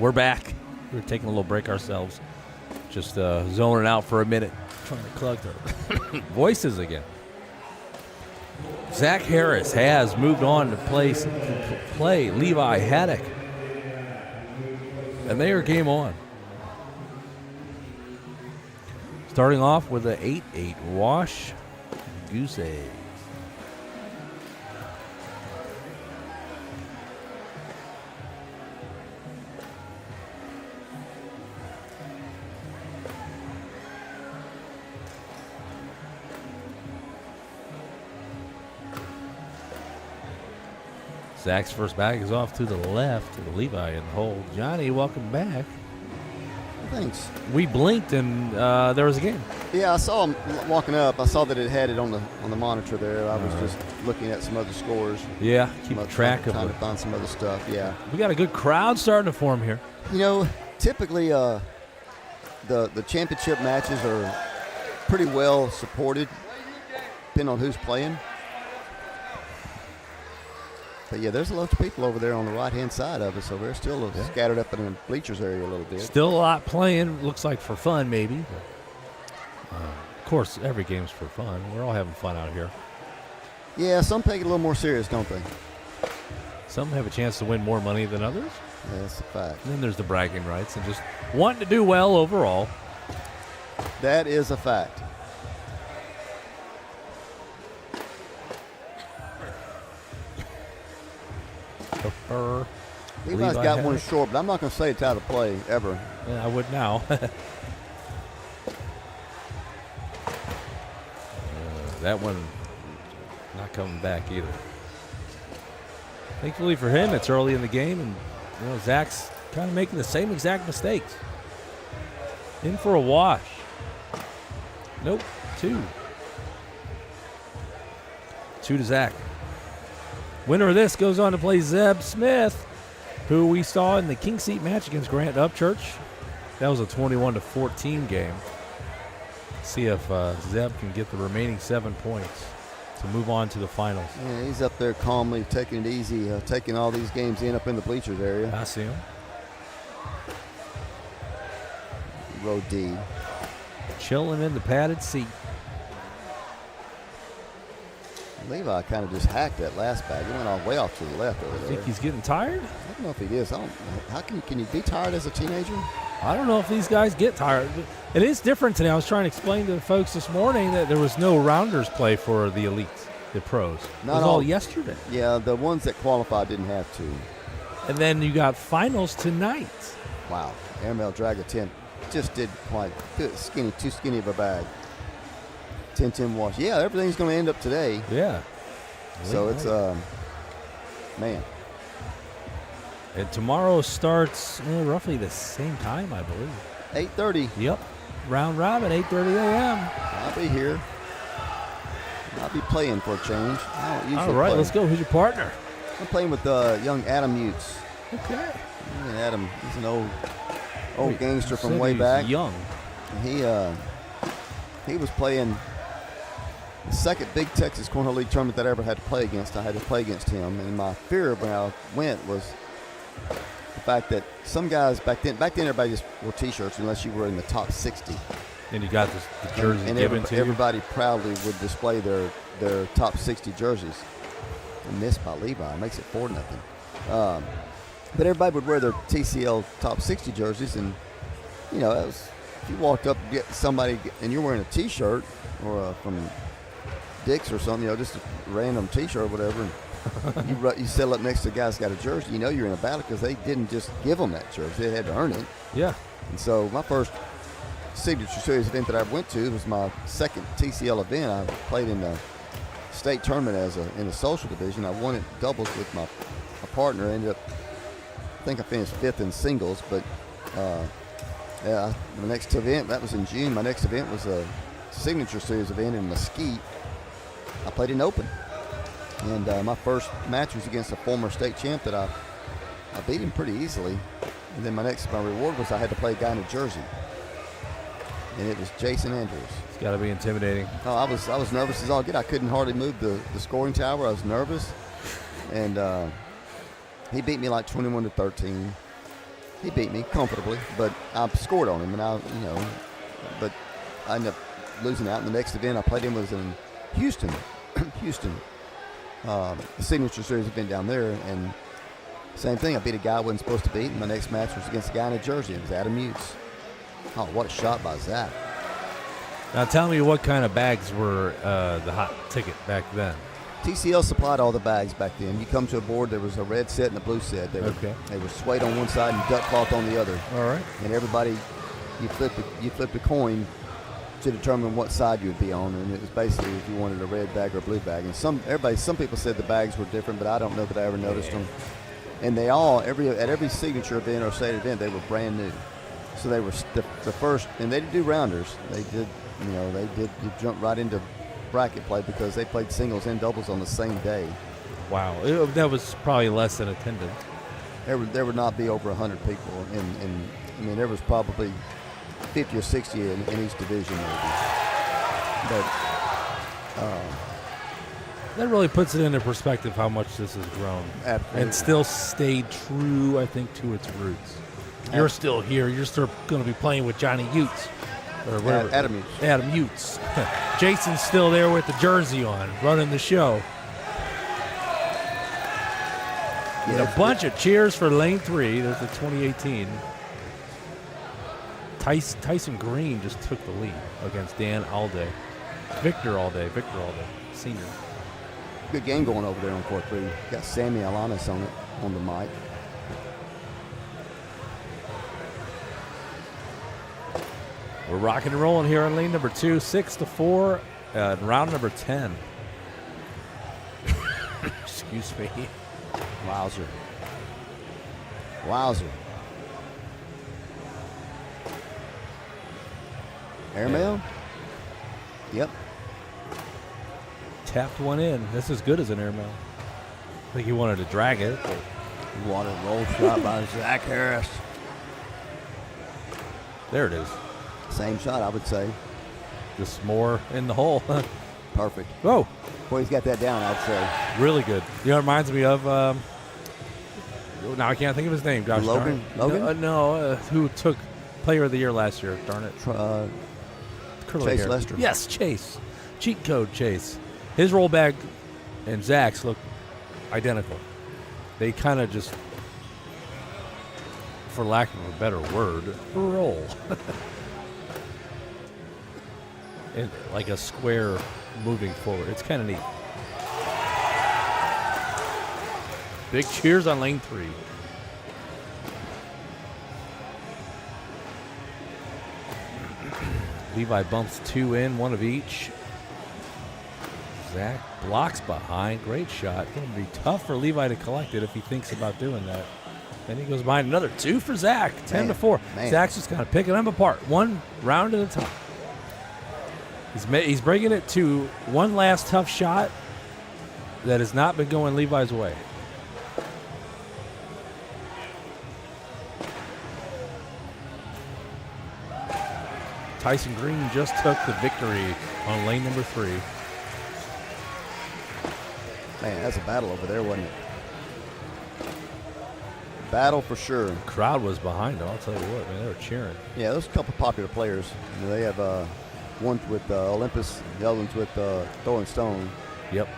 We're back. We were taking a little break ourselves. Just zoning out for a minute. Trying to collect our voices again. Zach Harris has moved on to play Levi Haddock. And they are game on. Starting off with an 8-8 wash. Goose egg. Zach's first bag is off to the left to the Levi in the hole. Johnny, welcome back. Thanks. We blinked and there was a game. Yeah, I saw him walking up. I saw that it had it on the monitor there. I was just looking at some other scores. Yeah, keep track of trying it. to find some other stuff. Yeah. We got a good crowd starting to form here. You know, typically the championship matches are pretty well supported, depending on who's playing. But yeah, there's a lot of people over there on the right-hand side of it, so they're still scattered up in the bleachers area a little bit. Still a lot playing. Looks like for fun, maybe. But, of course, every game's for fun. We're all having fun out here. Yeah, some take it a little more serious, don't they? Some have a chance to win more money than others. Yeah, that's a fact. And then there's the bragging rights and just wanting to do well overall. That is a fact. Levi's got one short, but I'm not going to say it's out of play ever. Yeah, I would now. That one not coming back either. Thankfully for him, it's early in the game, and Zach's kind of making the same exact mistakes. In for a wash. Nope, 2. 2 to Zach. Winner of this goes on to play Zeb Smith, who we saw in the King Seat match against Grant Upchurch. That was a 21-14 game. See if Zeb can get the remaining 7 points to move on to the finals. Yeah, he's up there calmly, taking it easy, taking all these games up in the bleachers area. I see him. Row D. Chilling in the padded seat. Levi kind of just hacked that last bag. He went all way off to the left over there. Think he's getting tired? I don't know if he is. How can you be tired as a teenager? I don't know if these guys get tired. It is different today. I was trying to explain to the folks this morning that there was no rounders play for the elites, the pros. It was all yesterday. Yeah, the ones that qualified didn't have to. And then you got finals tonight. Wow. Airmail Dragon 10 just did quite good. Too skinny of a bag. 10-10 wash. Yeah, everything's going to end up today. Yeah. So it's, man. And tomorrow starts roughly the same time, I believe. 8:30. Yep. Round robin, 8:30 a.m. I'll be here. I'll be playing for a change. I don't usually All right, play. let's go. Who's your partner? I'm playing with young Adam Utes. Okay. Adam, he's an old gangster from Said way he's back. young. He was playing the second big Texas Cornhole League tournament that I ever had to play against. I had to play against him, and my fear when I went was the fact that some guys back then everybody just wore T-shirts unless you were in the top 60. And you got the jersey and given to you. everybody proudly would display their top 60 jerseys. And missed by Levi makes it 4-0. But everybody would wear their TCL top 60 jerseys, and it was, if you walked up and get somebody and you're wearing a T-shirt or from Dick's or something, just a random T-shirt or whatever, and you settle up next to a guy that's got a jersey, you're in a battle because they didn't just give them that jersey; they had to earn it. Yeah. And so my first Signature Series event that I went to was my second TCL event. I played in the state tournament in the social division. I won it doubles with my partner. Ended up, I think I finished 5th in singles, but my next event, that was in June. My next event was a Signature Series event in Mesquite. I played in open, and my first match was against a former state champ that I beat him pretty easily. And then my reward was I had to play a guy in a jersey, and it was Jason Andrews. It's got to be intimidating. Oh, I was nervous as all get. I couldn't hardly move the scoring tower. I was nervous, and He beat me like 21-13. He beat me comfortably, but I scored on him, and but I ended up losing out. In the next event I played him was in Houston. Houston. The Signature Series had been down there, and same thing. I beat a guy I wasn't supposed to beat, and my next match was against a guy in New Jersey. It was Adam Utes. Oh, what a shot by Zach. Now tell me what kind of bags were the hot ticket back then. TCL supplied all the bags back then. You come to a board, there was a red set and a blue set. They were suede on one side and duck cloth on the other. All right. And everybody, you flipped a coin to determine what side you would be on, and it was basically if you wanted a red bag or a blue bag. And some people said the bags were different, but I don't know that I ever noticed them. And they all at every signature event or state event, they were brand new. So they were the first, and they did do rounders. They did, you jump right into bracket play because they played singles and doubles on the same day. Wow, that was probably less than attendance. There would not be over 100 people, and I mean there was probably 50 or 60 in each division maybe. But that really puts it into perspective how much this has grown and still stayed true, I think, to its roots. You're still here. You're still going to be playing with Johnny Utes. Or whatever. Adam Utes. Jason's still there with the jersey on, running the show. And a bunch of cheers for Lane 3. There's the 2018. Tyson Green just took the lead against Dan Alday. Victor Alday, senior. Good game going over there on court 3. Got Sammy Alanis on the mic. We're rocking and rolling here on lane number 2, 6-4, round number 10. Excuse me. Wowzer. Airmail? Yep. Tapped one in. That's as good as an airmail. I think he wanted to drag it. He wanted a roll shot by Zach Harris. There it is. Same shot, I would say. Just more in the hole. Perfect. Whoa. Boy, he's got that down, I'd say. Really good. You know, it reminds me of, now I can't think of his name. Gosh, Logan? Who took Player of the Year last year? Darn it. Chase hair. Lester. Yes, Chase. Cheat code Chase. His roll bag and Zach's look identical. They kind of just, for lack of a better word, roll. And like a square moving forward. It's kind of neat. Big cheers on lane 3. Levi bumps 2 in, 1 of each. Zach blocks behind. Great shot. Going to be tough for Levi to collect it if he thinks about doing that. Then he goes behind another 2 for Zach. 10-4. Zach's just kind of picking them apart. One round at a time. He's bringing it to one last tough shot that has not been going Levi's way. Tyson Green just took the victory on lane number 3. Man, that's a battle over there, wasn't it? Battle for sure. The crowd was behind him, I'll tell you what, man, they were cheering. Yeah, there's a couple popular players. You know, they have one with Olympus, the other one's with Throwing Stone. Yep.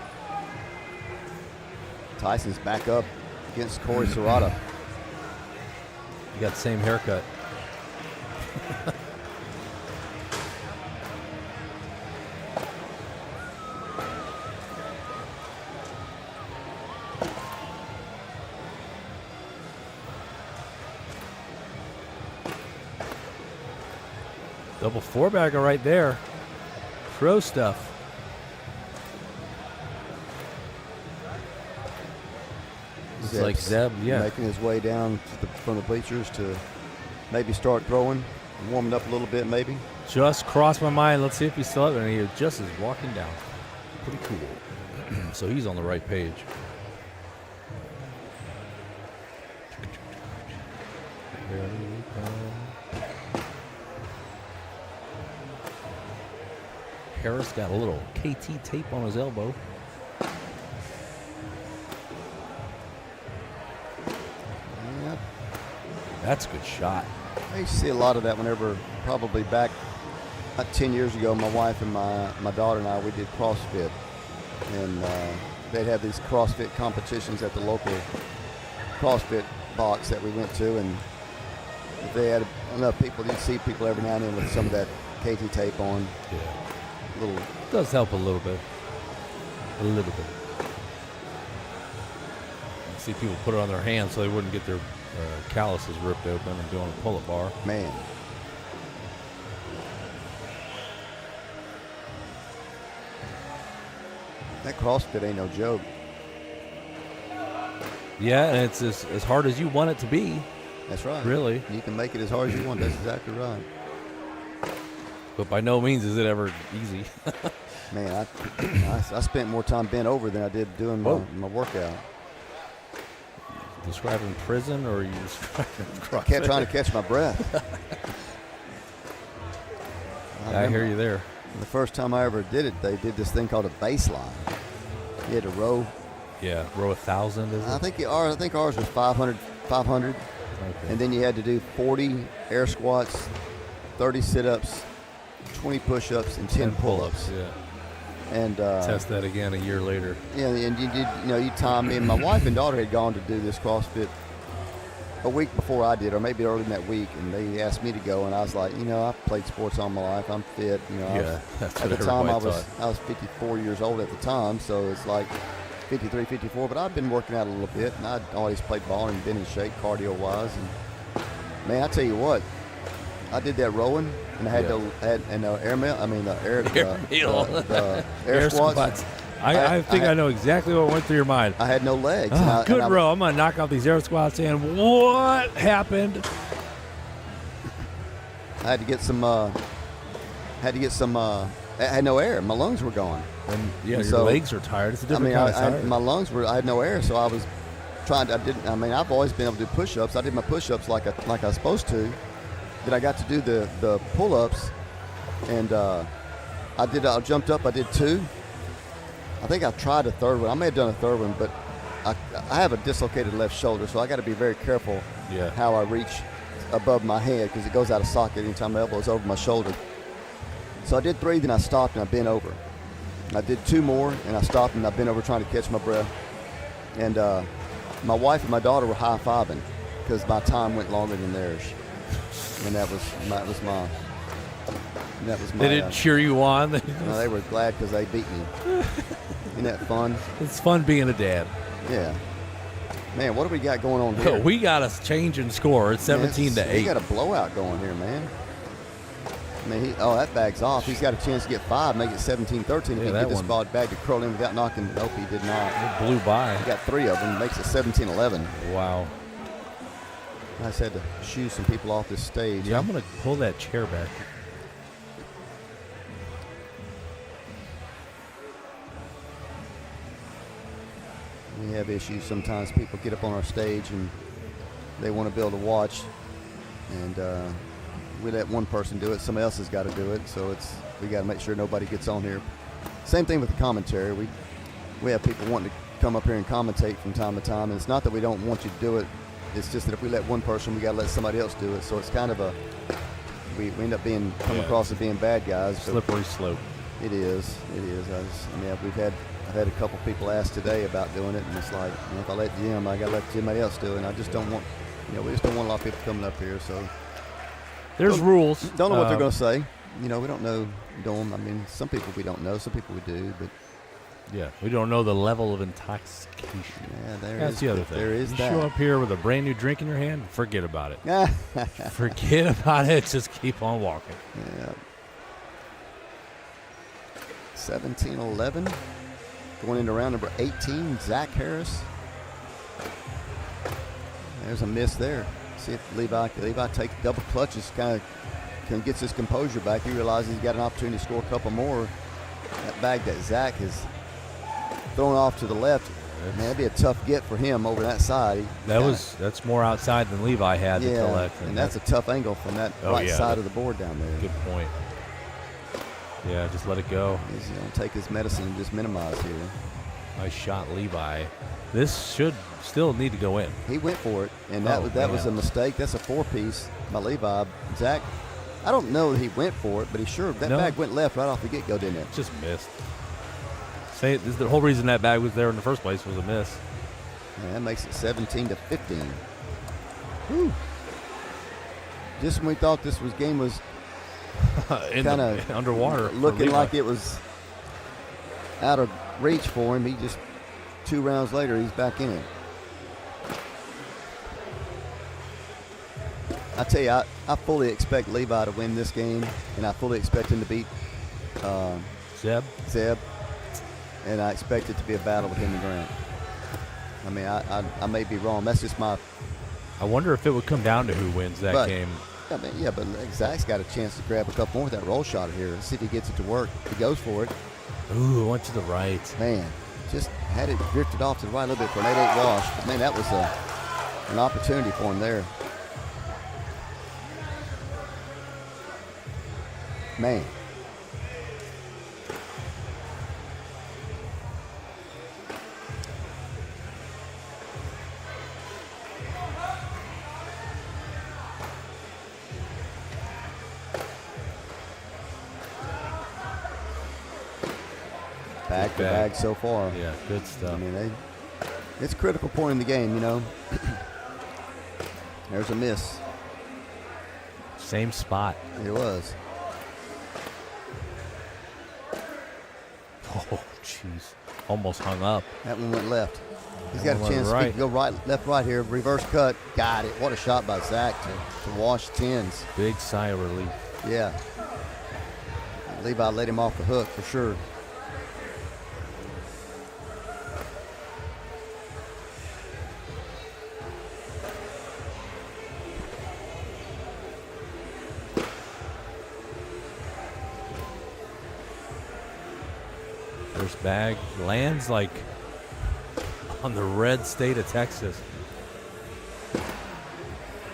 Tyson's back up against Corey Serrata. You got the same haircut. Double 4-bagger right there. Pro stuff. It's like Zeb, yeah. Making his way down from the bleachers to maybe start throwing, warming up a little bit maybe. Just crossed my mind. Let's see if he's still up there. And he just is walking down. Pretty cool. So he's on the right page. Harris got a little KT tape on his elbow. That's a good shot. I used to see a lot of that whenever, probably back about 10 years ago, my wife and my daughter and I, we did CrossFit. And they'd have these CrossFit competitions at the local CrossFit box that we went to. And if they had enough people, you'd see people every now and then with some of that KT tape on. Yeah. Little. It does help a little bit. A little bit. You see people put it on their hands so they wouldn't get their calluses ripped open and doing a pull-up bar. Man. That CrossFit ain't no joke. Yeah, and it's as hard as you want it to be. That's right. Really. You can make it as hard as you want. That's exactly right. But by no means is it ever easy. Man, I spent more time bent over than I did doing my workout. Describing prison, or are you describing CrossFit? I kept trying to catch my breath. I hear you there. The first time I ever did it, they did this thing called a baseline. You had to row. Yeah, row 1,000, is it? I think ours was 500, Okay. and then you had to do 40 air squats, 30 sit-ups, 20 push-ups, and 10 pull-ups. Yeah. And test that again a year later. Yeah, and you did. You timed me. And my wife and daughter had gone to do this CrossFit a week before I did, or maybe early in that week, and they asked me to go, and I was like, I've played sports all my life. I'm fit. That's at what the time I everybody was 54 years old at the time, so it's like 53, 54. But I've been working out a little bit, and I'd always played ball and been in shape cardio-wise. And man, I tell you what, I did that rowing, and I had the air meal. I mean the air squats. I think I know exactly what went through your mind. I had no legs. Good row. I'm gonna knock out these air squats. And what happened? I had to get some. I had no air. My lungs were gone. And your legs are tired. It's a different kind of tired. My lungs were. I had no air, so I was trying to. I've always been able to do push-ups. I did my push-ups like I was supposed to. Then I got to do the pull-ups, and I jumped up. I did 2. I think I tried a third one. I may have done a third one, but I have a dislocated left shoulder, so I got to be very careful how I reach above my head, because it goes out of socket anytime my elbow is over my shoulder. So I did 3, then I stopped and I bent over. I did 2 more, and I stopped and I bent over trying to catch my breath. And my wife and my daughter were high-fiving because my time went longer than theirs. And that was my. They didn't cheer you on. No, they were glad because they beat me. Isn't that fun? It's fun being a dad. Yeah. Man, what do we got going on here? We got a change in score. It's 17-8. We got a blowout going here, man. That bag's off. He's got a chance to get 5, make it 17-13 if he can get this bag to curl in without knocking. Nope, he did not. It blew by. He got 3 of them, makes it 17-11. Wow. I just had to shoo some people off this stage. Yeah, I'm going to pull that chair back. We have issues sometimes. People get up on our stage and they want to be able to watch, and we let one person do it. Somebody else has got to do it, so we got to make sure nobody gets on here. Same thing with the commentary. We have people wanting to come up here and commentate from time to time, and it's not that we don't want you to do it. It's just that if we let one person, we got to let somebody else do it. So it's kind of we end up coming across as being bad guys. Slippery slope. It is. I've had a couple people ask today about doing it, and it's like, if I let Jim, I got to let somebody else do it. And I just don't want, we just don't want a lot of people coming up here. So there's rules. Don't know what they're going to say. We don't know them. Some people we don't know. Some people we do, but. Yeah, we don't know the level of intoxication. Yeah, that's the other thing. There is you that. Show up here with a brand new drink in your hand, forget about it. Forget about it. Just keep on walking. Yeah. 17-11. Going into round number 18, Zach Harris. There's a miss there. See if Levi takes double clutches, kind of gets his composure back. He realizes he's got an opportunity to score a couple more. That bag that Zach has thrown off to the left, man, that'd be a tough get for him over that side. That's more outside than Levi had to collect. And that's a tough angle from that side of the board down there. Good point. Yeah, just let it go. He's going to take his medicine and just minimize here. Nice shot, Levi. This should still need to go in. He went for it, and that was a mistake. That's a 4-piece by Levi. Zach, I don't know that he went for it, but that bag went left right off the get-go, didn't it? Just missed. This is the whole reason that bag was there in the first place was a miss. And that makes it 17-15. Whew. Just when we thought game was kind of underwater, looking like it was out of reach for him, he just 2 rounds later he's back in it. I tell you, I fully expect Levi to win this game, and I fully expect him to beat Zeb, and I expect it to be a battle with him and Durant. I mean, I may be wrong. That's just my. I wonder if it would come down to who wins that game. I mean, yeah, but Zach's got a chance to grab a couple more with that roll shot here. Let's see if he gets it to work. If he goes for it. Ooh, went to the right. Man, just had it drifted off to the right a little bit for an 8-8 wash. But man, that was an opportunity for him there. Man. Back to bag so far. Yeah, good stuff. I mean, it's a critical point in the game, you know. There's a miss. Same spot. It was. Oh, jeez. Almost hung up. That one went left. He's got a Went chance right. to go left, right here. Reverse cut. Got it. What a shot by Zach to wash 10s. Big sigh of relief. Yeah. Levi let him off the hook for sure. First bag lands like on the red state of Texas.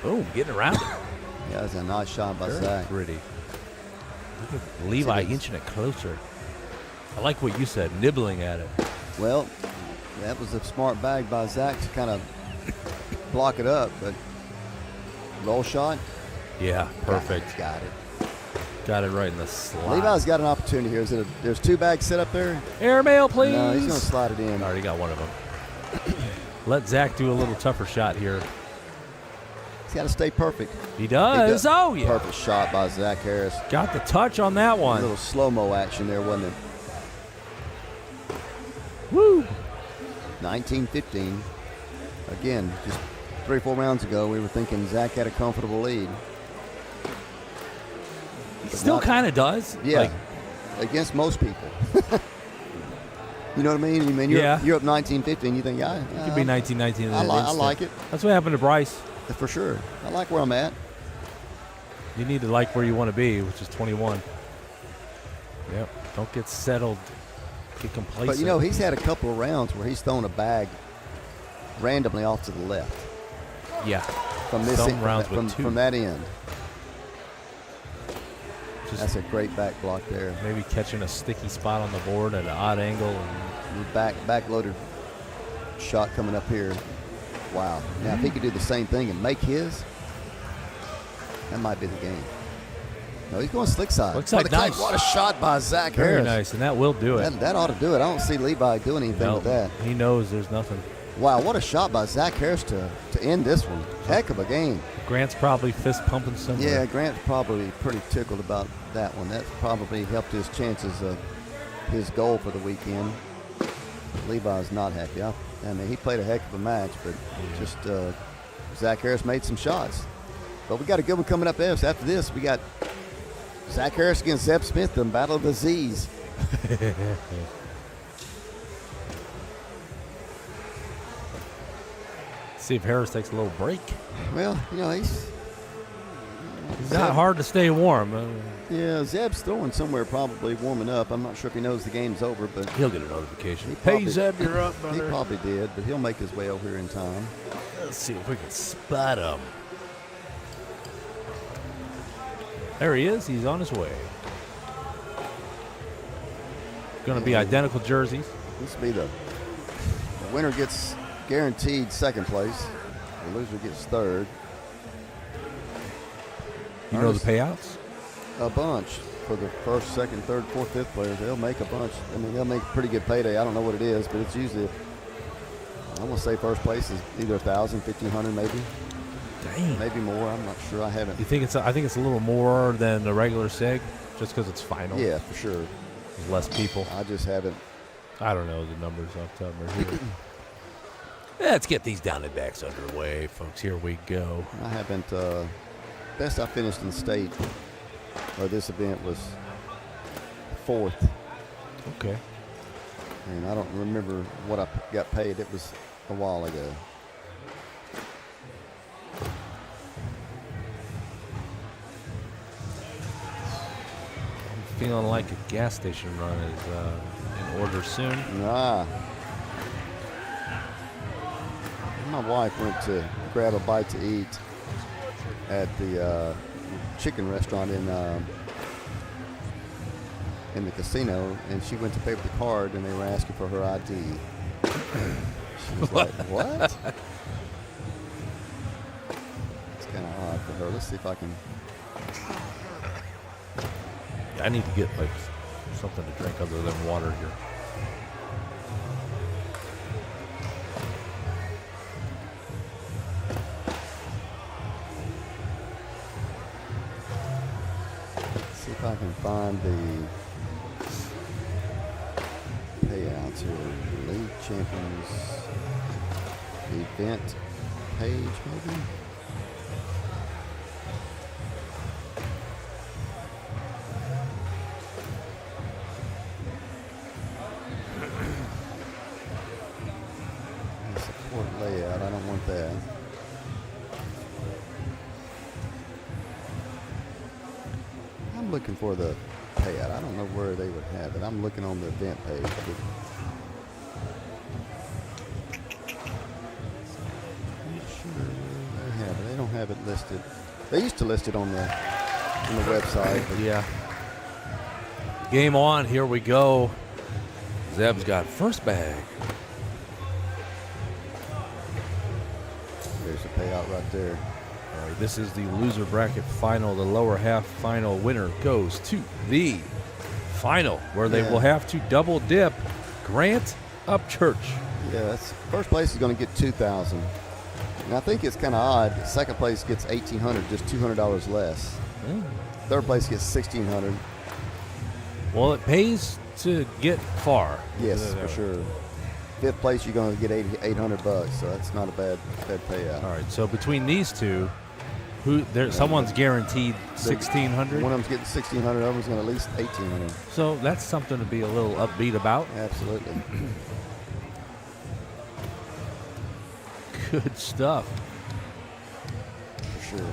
Boom, getting around it. Yeah, that's a nice shot by Zach. Pretty. Look at Levi inching it closer. I like what you said, nibbling at it. Well, that was a smart bag by Zach to kind of block it up, but roll shot. Yeah, perfect. Got it. Got it right in the slot. Levi's got an opportunity here. There's 2 bags set up there. Airmail, please. No, he's going to slide it in. Already got one of them. Let Zach do a little tougher shot here. He's got to stay perfect. He does. Oh, yeah. Perfect shot by Zach Harris. Got the touch on that A one. little slow-mo action there, wasn't it? Woo. 19-15. Again, just 3 or 4 rounds ago, we were thinking Zach had a comfortable lead. But Still not- kind of does. Yeah, Like, against most people. You know what I mean? You're up 19-15. You think, it could be 19-19 in an I instant. like it. That's what happened to Bryce. For sure. I like where I'm at. You need to like where you want to be, which is 21. Yep. Don't get settled. Get complacent. But, you know, he's had a couple of rounds where he's thrown a bag randomly off to the left. Yeah. From this Some end, rounds with 2. from that end. Just That's a great back block there. maybe catching a sticky spot on the board at an odd angle. And Backloaded shot coming up here. Wow. Now, if he could do the same thing and make his, that might be the game. No, he's going slick side. Looks like nice. What a shot by Zach very Harris. nice, and that will do it. That ought to do it. I don't see Levi doing anything No, with that. he knows there's nothing. Wow, what a shot by Zach Harris to end this one. Heck of a game. Grant's probably fist pumping somewhere. Yeah, Grant's probably pretty tickled about that one. That's probably helped his chances of his goal for the weekend. Levi's not happy. I mean, he played a heck of a match, but just Zach Harris made some shots. But we got a good one coming up after this. We got Zach Harris against Zeb Smith in Battle of the Z's. See if Harris takes a little break. Well, you know, he's not hard to stay warm. Yeah, Zeb's throwing somewhere, probably warming up. I'm not sure if he knows the game's over, but He'll get a notification. He Hey, probably- Zeb, you're up, he brother. probably did. But he'll make his way over here in time. Let's see if we can spot him. There he is. He's on his way. Going to be identical jerseys. This will be the winner gets guaranteed second place. The loser gets third. You know the payouts? A bunch for the first, second, third, fourth, fifth players. They'll make a bunch. I mean, they'll make a pretty good payday. I don't know what it is, but it's usually, I'm going to say first place is either 1,000, 1,500 maybe. Dang. Maybe more. I'm not sure. I haven't. You think I think it's a little more than the regular SIG just because it's final? Yeah, for sure. There's less people. I just haven't. I don't know the numbers off the top of my head. Let's get these down and backs underway, folks. Here we go. I haven't. Best I finished in state, or this event was fourth. Okay. And I don't remember what I got paid. It was a while ago. I'm feeling like a gas station run is in order soon. Nah. My wife went to grab a bite to eat at the chicken restaurant in the casino, and she went to pay with the card, and they were asking for her ID. She was like, "What?" It's kind of odd for her. Let's see if I can. I need to get like something to drink other than water here. See if I can find the payouts here. League Champions event page, maybe. Support layout. I don't want that. I'm looking for the payout. I don't know where they would have it. I'm looking on the event page. They have it. They don't have it listed. They used to list it on the website. But Yeah. Game on. Here we go. Zeb's got first bag. there's a payout right there. All right, this is the loser bracket final. The lower half final winner goes to the final, where they will have to double dip Grant Upchurch. Yeah, that's, first place is going to get $2,000. And I think it's kind of odd. Second place gets $1,800, just $200 less. Third place gets $1,600. Well, it pays to get far. Yes, for sure. Fifth place, you're going to get $800, so that's not a bad payout. All right, so between these two, someone's guaranteed $1,600. One of them's getting $1,600, the other one's going to at least $1,800. So that's something to be a little upbeat about. Absolutely. Good stuff. For sure.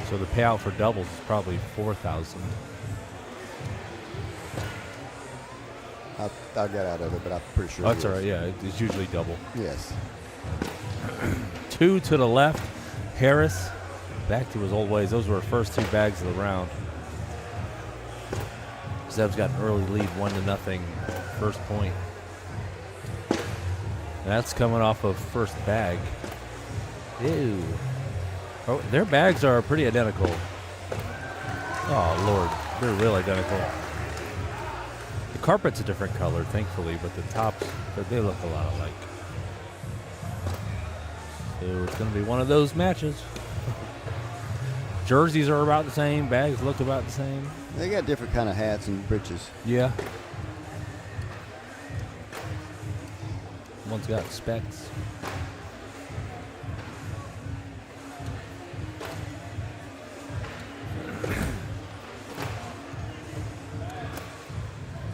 So the payout for doubles is probably $4,000. I got out of it, but I'm pretty sure. Oh, that's all right. Yeah, it's usually double. Yes. Two to the left. Harris back to his old ways. Those were our first two bags of the round. Zeb's got an early lead, 1-0. First point. That's coming off of first bag. Ew. Oh, their bags are pretty identical. Oh, Lord. They're real identical. The carpet's a different color, thankfully, but the tops, they look a lot alike. So it's going to be one of those matches. Jerseys are about the same. Bags look about the same. They got different kind of hats and breeches. Yeah. One's got specs.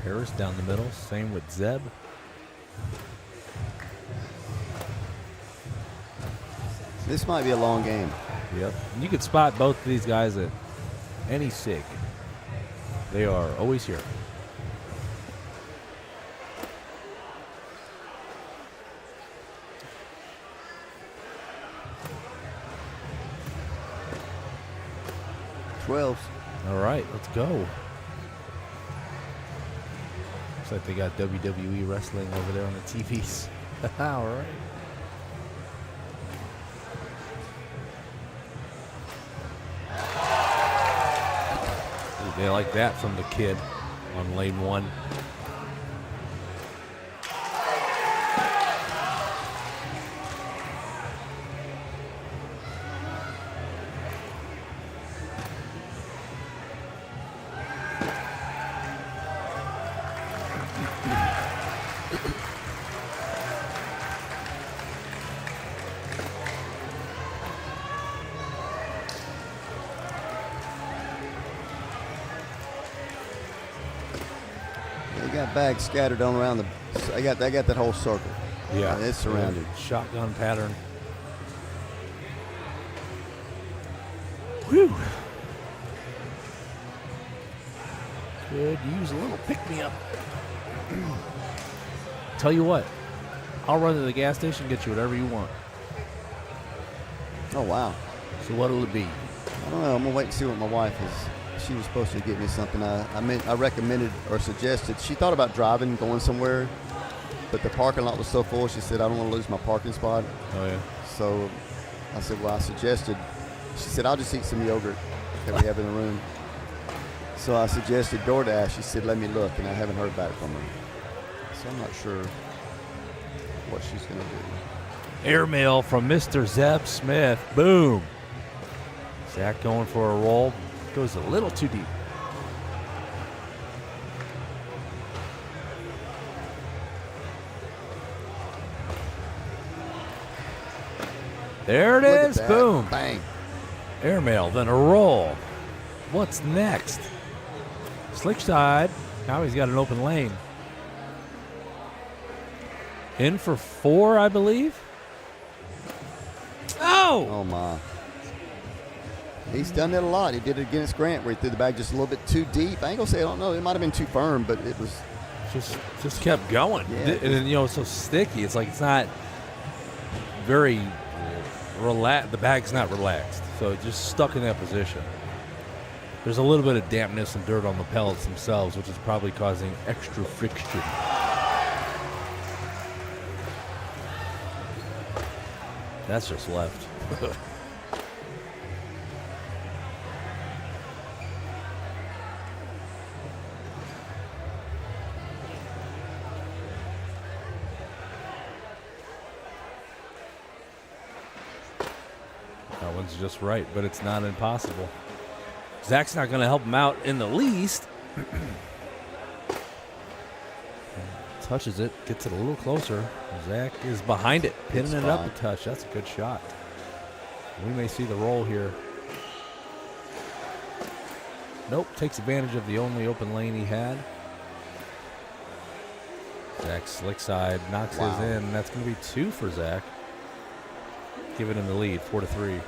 Harris down the middle. Same with Zeb. This might be a long game. Yep. And you could spot both of these guys at any SIG. They are always here. All right, let's go. like they got WWE wrestling over there on the TVs. All right. Ooh, they like that from the kid on lane 1. They got bags scattered on around the. I got that whole circle. Yeah. It's surrounded. Shotgun pattern. Whew. Could use a little pick-me-up. Tell you what, I'll run to the gas station and get you whatever you want. Oh wow. So what'll it be? I don't know. I'm gonna wait and see what my wife is. She was supposed to get me something. I recommended or suggested. She thought about driving, going somewhere, but the parking lot was so full. She said, "I don't want to lose my parking spot." Oh yeah. So I said, "Well, I suggested." She said, "I'll just eat some yogurt that we have in the room." So I suggested DoorDash. She said, "Let me look," and I haven't heard back from her. So I'm not sure what she's gonna do. Airmail from Mr. Zeb Smith. Boom. Zach going for a roll. Goes a little too deep. There it Look at is. that. Boom. Bang. Airmail, then a roll. What's next? Slick side. Now he's got an open lane. In for 4, I believe. Oh! Oh my. He's done that a lot. He did it against Grant where he threw the bag just a little bit too deep. I ain't gonna say I don't know. It might have been too firm, but it was Just kept going. Yeah, And then, you know, it's so sticky. It's like it's not very relaxed. The bag's not relaxed. So it just stuck in that position. There's a little bit of dampness and dirt on the pellets themselves, which is probably causing extra friction. That's just left. That one's just right, but it's not impossible. Zach's not going to help him out in the least. Touches it, gets it a little closer. Zach is behind it, pinning it up a touch. That's a good shot. We may see the roll here. Nope, takes advantage of the only open lane he had. Zach slick side, knocks his in. That's going to be 2 for Zach. Giving him the lead, 4-3.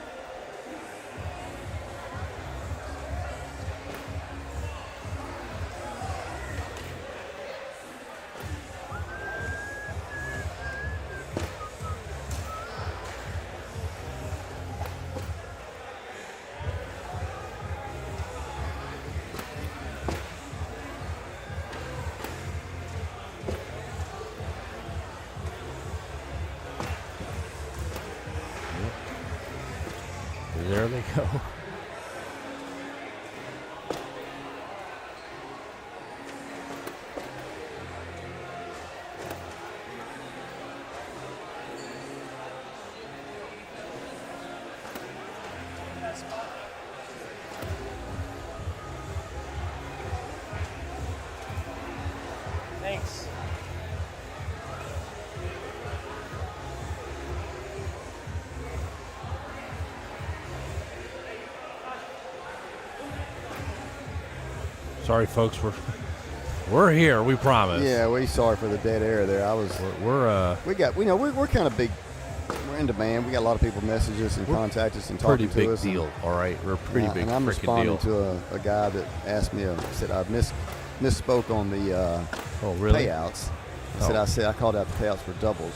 There they go. Thanks. Sorry, folks. We're here. We promise. Yeah, we sorry for the dead air there. We're kind of big. We're in demand. We got a lot of people message us and contact us and talk to us. Pretty big deal. All right, we're a pretty big and I'm freaking deal. responding to a guy that asked me. Said I misspoke on the payouts. I said I called out the payouts for doubles,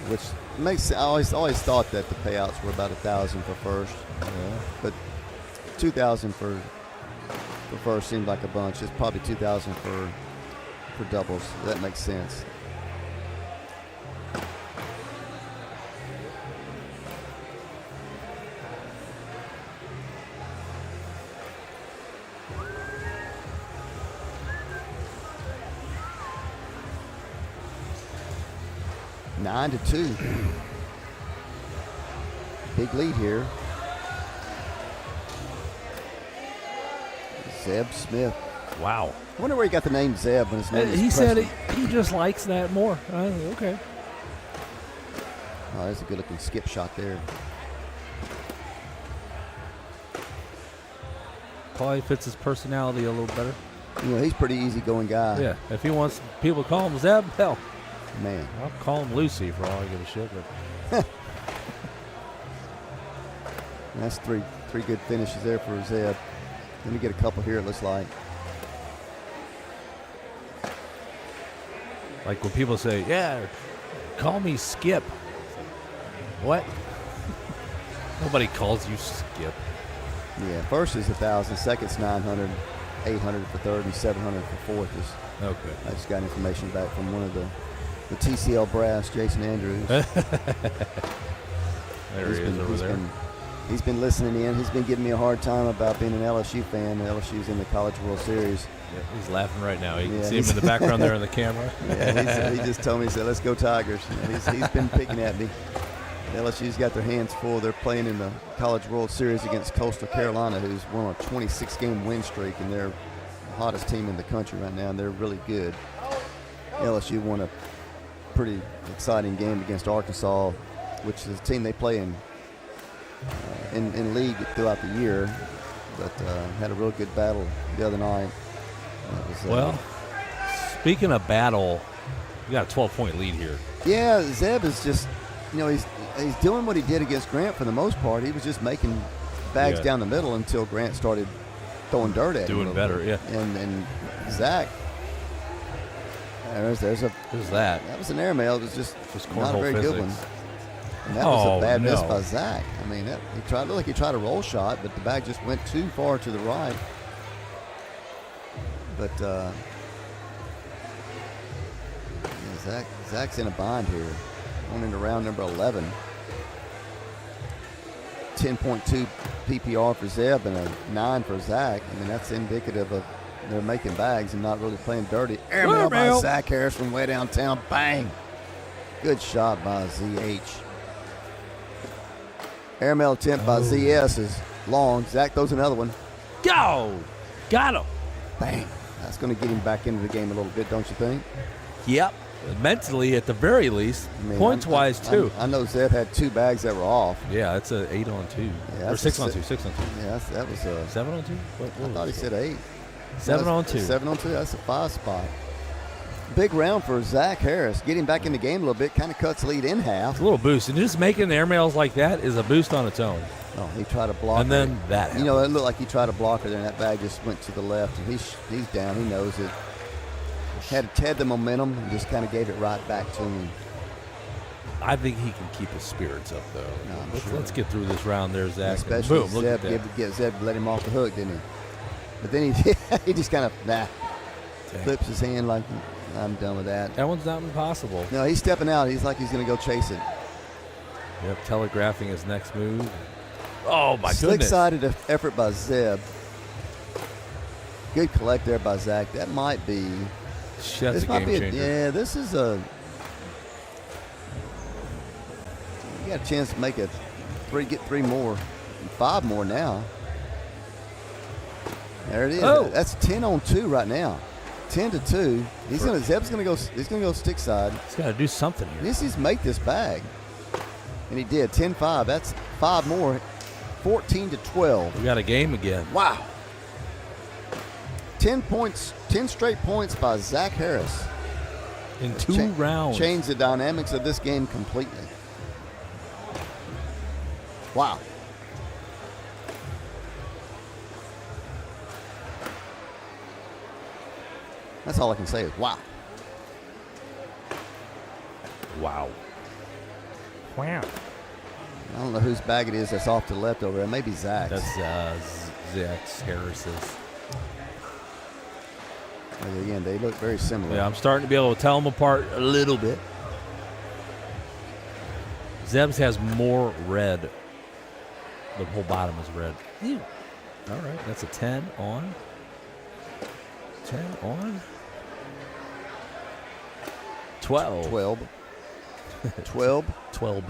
which makes sense. I always thought that the payouts were about 1,000 for first, but 2,000 for first seemed like a bunch. It's probably 2,000 for for doubles. That makes sense. Nine to 2. Big lead here. Zeb Smith. Wow. I wonder where he got the name Zeb when his name is He said Preston. he just likes that more. Okay. Oh, that's a good-looking skip shot there. Probably fits his personality a little better. You know, he's a pretty easygoing guy. Yeah. If he wants people to call him Zeb, hell, Man. I'll call him Lucy for all I give a shit. But That's three good finishes there for Zeb. Let me get a couple here, it looks like. like when people say, yeah, call me Skip. What? Nobody calls you Skip. Yeah, first is 1,000, second's 900, 800 for third, and 700 for fourth. Okay. I just got information back from one of the TCL brass, Jason Andrews. There he is over there. He's been listening in. He's been giving me a hard time about being an LSU fan. LSU's in the College World Series. Yeah, he's laughing right now. You can Yeah, see him in the background there on the camera. Yeah, he just told me, he said, let's go Tigers. You know, he's been picking at me. LSU's got their hands full. They're playing in the College World Series against Coastal Carolina, who's won a 26-game win streak, and they're the hottest team in the country right now, and they're really good. LSU won a pretty exciting game against Arkansas, which is a team they play in league throughout the year, but had a real good battle the other night. Well, speaking of battle, you got a 12-point lead here. Yeah, Zeb is just, he's doing what he did against Grant for the most part. He was just making bags down the middle until Grant started throwing dirt at him. Doing better, yeah. And Zach, there's that. That was an airmail. It was just not a very good one. And that was a bad miss by Zach. I mean, he looked like he tried a roll shot, but the bag just went too far to the right. But Zach's in a bind here. Going into round number 11. 10.2 PPR for Zeb and a 9 for Zach. I mean, that's indicative of they're making bags and not really playing dirty. Airmail by Zach Harris from way downtown. Bang! Good shot by ZH. Airmail attempt by ZS is long. Zach throws another one. Go! Got him. Bang. That's going to get him back into the game a little bit, don't you think? Yep. Mentally, at the very least. I mean, points-wise, too. I know Zeb had 2 bags that were off. Yeah, it's a 8-on-2. Yeah, or 6-on-2. 6-on-2. Yeah, that was a 7-on-2? I thought he said 8. 7-on-2. 7-on-2. That's a 5 spot. Big round for Zach Harris. Getting back in the game a little bit, kind of cuts lead in half. A little boost. And just making airmails like that is a boost on its own. Oh, he tried to block and her. then that it looked like he tried to block her there, and that bag just went to the left. And he's down. He knows it. Had the momentum and just kind of gave it right back to him. I think he can keep his spirits up, though. No, Let's get through this round there, Zach. Especially boom, look at that. Zeb let him off the hook, didn't he? But then he just kind of flips his hand like, I'm done with that. That one's not impossible. No, he's stepping out. He's like he's going to go chase it. Yep, telegraphing his next move. Oh, my goodness. Slick-sided effort by Zeb. Good collect there by Zach. That might be. That's a game changer. This is a. You got a chance to make get 3 more, 5 more now. There it is. Oh. That's 10-on-2 right now. 10-2. Zeb's gonna go. He's gonna go stick side. He's got to do something here. He's make this bag, and he did. 10-5. That's 5 more. 14-12. We got a game again. Wow. 10 points, 10 straight points by Zach Harris. In 2 rounds. Changed the dynamics of this game completely. Wow. That's all I can say is wow. Wow. I don't know whose bag it is that's off to the left over there. Maybe Zach's. That's Zach Harris's. Again, they look very similar. Yeah, I'm starting to be able to tell them apart a little bit. Zeb's has more red. The whole bottom is red. Ew. All right, that's a 10 on. 10 on. 12. 12. 12. 12.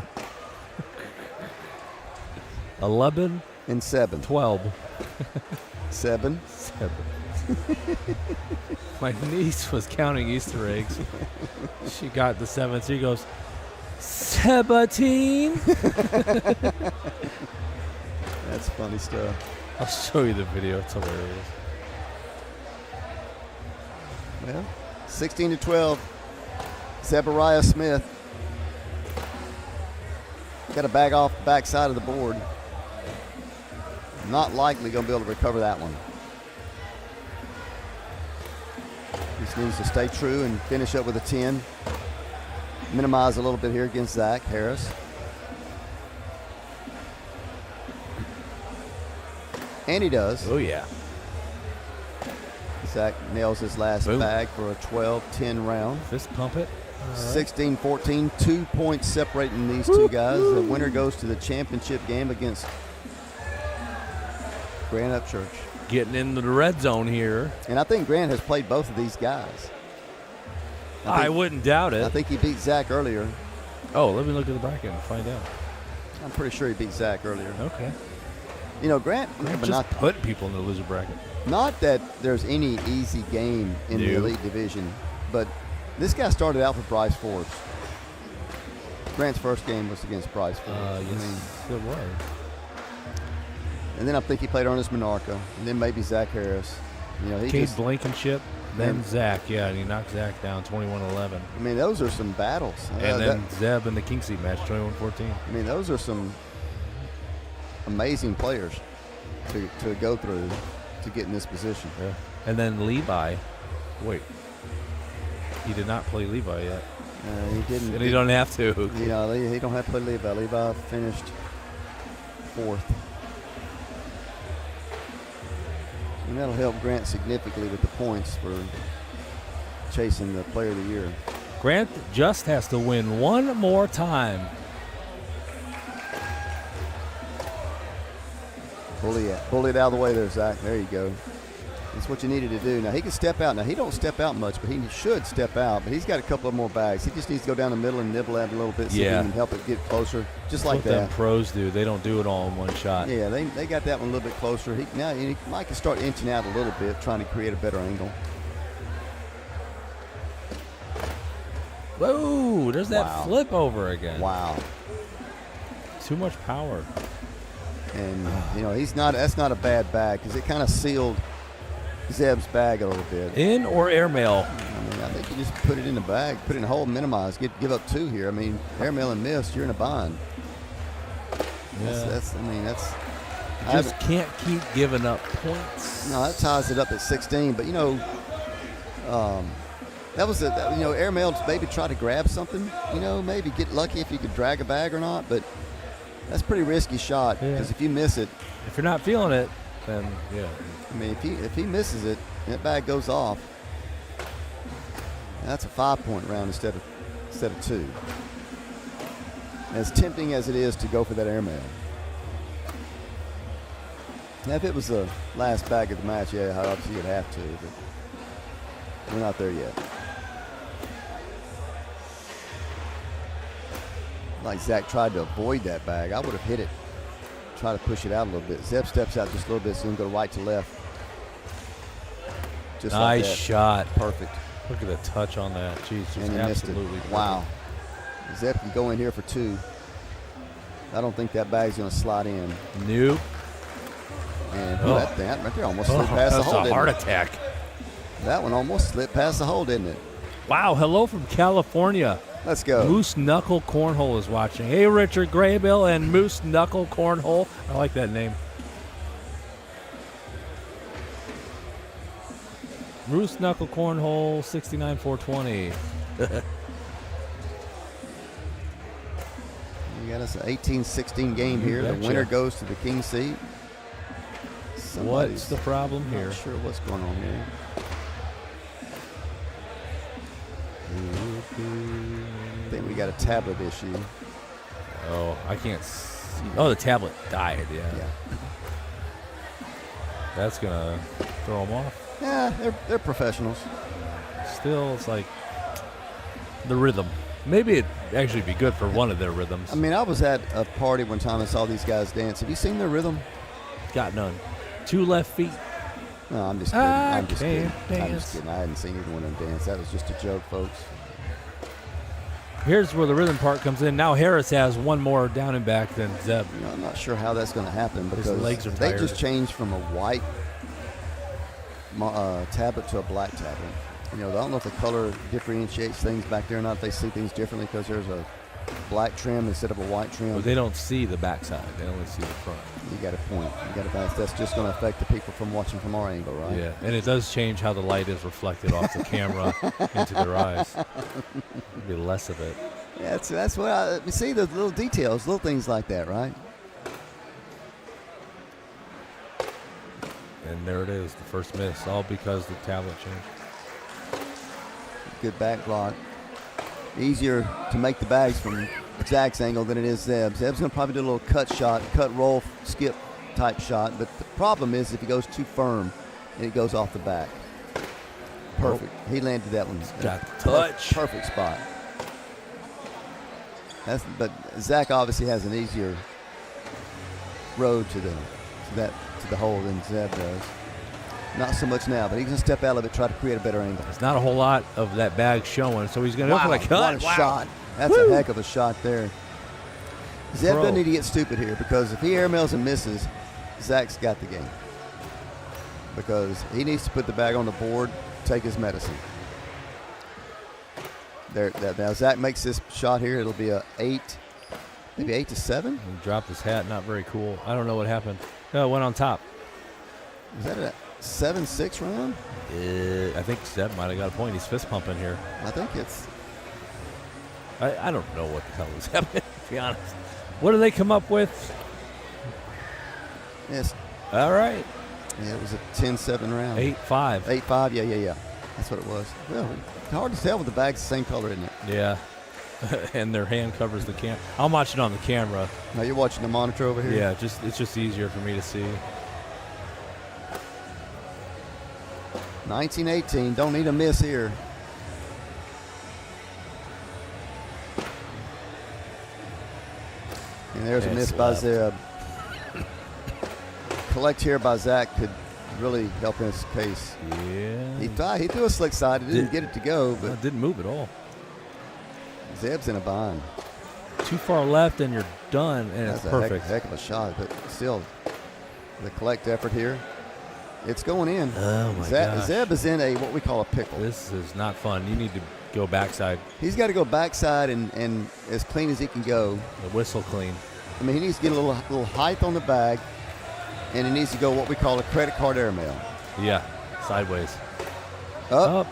11 and 7. 12. 7. 7. My niece was counting Easter eggs. She got the 7th. She goes, 17. That's funny stuff. I'll show you the video. It's hilarious. Well, 16-12. Zebariah Smith got a bag off the backside of the board. Not likely going to be able to recover that one. Just needs to stay true and finish up with a 10. Minimize a little bit here against Zach Harris. And he does. Oh, yeah. Zach nails his last bag for a 12-10 round. Fist pump it. 16-14, 2 points separating these two guys. The winner goes to the championship game against Grant Upchurch. Getting into the red zone here. And I think Grant has played both of these guys. I wouldn't doubt it. I think he beat Zach earlier. Oh, let me look at the bracket and find out. I'm pretty sure he beat Zach earlier. Okay. You know, Grant just put people in the loser bracket. Not that there's any easy game in the elite division, but this guy started out for Bryce Forbes. Grant's first game was against Bryce Forbes. Yes, it was. And then I think he played Ernest Monarca, and then maybe Zach Harris. You know, he Cade just Blankenship, then Zach, and he knocked Zach down 21-11. I mean, those are some battles. And then Zeb in the Kingseat match, 21-14. I mean, those are some amazing players to go through to get in this position. Yeah. And then Levi, he did not play Levi yet. He didn't. And he don't have to. You know, he don't have to play Levi. Levi finished 4th. And that'll help Grant significantly with the points for chasing the Player of the Year. Grant just has to win one more time. Pull it out of the way there, Zach. There you go. That's what you needed to do. Now, he can step out. Now, he don't step out much, but he should step out. But he's got a couple of more bags. He just needs to go down the middle and nibble at it a little bit so he can help it get closer, just like that. That's what them pros do. They don't do it all in one shot. Yeah, they got that one a little bit closer. Now he might can start inching out a little bit, trying to create a better angle. Whoa, there's that flip over again. Wow. Too much power. And, you know, that's not a bad bag because it kind of sealed Zeb's bag a little bit. In or airmail? I mean, I think you just put it in the bag, put it in the hole, minimize, give up 2 here. I mean, airmail and miss, you're in a bind. Yeah. I just can't keep giving up points. No, that ties it up at 16. But, you know, that was airmail maybe try to grab something, you know, maybe get lucky if you could drag a bag or not. But that's a pretty risky shot because if you miss it. If you're not feeling it, then, yeah. I mean, if he misses it, that bag goes off. That's a 5-point round instead of 2. As tempting as it is to go for that airmail. Now, if it was the last bag of the match, obviously you'd have to, but we're not there yet. Like Zach tried to avoid that bag. I would have hit it, try to push it out a little bit. Zeb steps out just a little bit, so he can go right to left. Just nice like that. shot. Perfect. Look at the touch on that. Jeez, just and absolutely missed it. Wow. Zeb can go in here for 2. I don't think that bag's going to slide in. Nope. And that right there almost slipped past the hole. That's a heart attack. That one almost slipped past the hole, didn't it? Wow. Hello from California. Let's go. Moose Knuckle Cornhole is watching. Hey, Richard Graybill and Moose Knuckle Cornhole. I like that name. Moose Knuckle Cornhole 69420. We got us an 18-16 game here. The winner goes to the king seat. What's the problem here? Not sure what's going on here. I think we got a tablet issue. Oh, I can't see. Oh, the tablet died, yeah. That's going to throw them off. Yeah, they're professionals. Still, it's like the rhythm. Maybe it'd actually be good for one of their rhythms. I mean, I was at a party one time and saw these guys dance. Have you seen their rhythm? Got none. 2 left feet. No, I'm just kidding. I'm just kidding. Dance. I'm just kidding. I hadn't seen either one of them dance. That was just a joke, folks. Here's where the rhythm part comes in. Now Harris has one more down and back than Zeb. You know, I'm not sure how that's going to happen because His legs are they tired. just changed from a white tablet to a black tablet. You know, I don't know if the color differentiates things back there or not. If they see things differently because there's a black trim instead of a white trim. But they don't see the backside. They only see the front. You got a point. You got a balance. That's just going to affect the people from watching from our angle, right? Yeah, and it does change how the light is reflected off the camera into their eyes. Be less of it. Yeah, that's what I see. The little details, little things like that, right? And there it is, the first miss, all because the tablet changed. Good back block. Easier to make the bags from Zach's angle than it is Zeb's. Zeb's going to probably do a little cut shot, cut, roll, skip type shot. But the problem is if he goes too firm and it goes off the back. Perfect. He landed that one. Got the touch. Perfect spot. But Zach obviously has an easier road to the hole than Zeb does. Not so much now, but he's going to step out of it, try to create a better angle. There's not a whole lot of that bag showing, so he's going to go for the cut. What a shot. That's a heck of a shot there. Zeb doesn't need to get stupid here because if he airmails and misses, Zach's got the game. Because he needs to put the bag on the board, take his medicine. Now Zach makes this shot here. It'll be a 8, maybe 8 to 7. He dropped his hat. Not very cool. I don't know what happened. No, it went on top. Is that a 7-6 round? I think Zeb might have got a point. He's fist pumping here. I think it's. I don't know what the hell is happening, to be honest. What do they come up with? Yes. All right. Yeah, it was a 10-7 round. 8-5. 8-5. Yeah. That's what it was. Well, it's hard to tell with the bag's the same color, isn't it? Yeah. And their hand covers the camera. I'm watching on the camera. Now you're watching the monitor over here? Yeah, it's just easier for me to see. 19-18. Don't need a miss here. And there's a miss by Zeb. Collect here by Zach could really help his case. Yeah. He threw a slick side. He didn't get it to go, but it didn't move at all. Zeb's in a bind. Too far left and you're done, and That's it's perfect. a heck of a shot, but still, the collect effort here. It's going in. Oh, my gosh. Zeb is in what we call a pickle. This is not fun. You need to go backside. He's got to go backside and as clean as he can go. The whistle clean. I mean, he needs to get a little height on the bag, and he needs to go what we call a credit card airmail. Yeah, sideways. Up.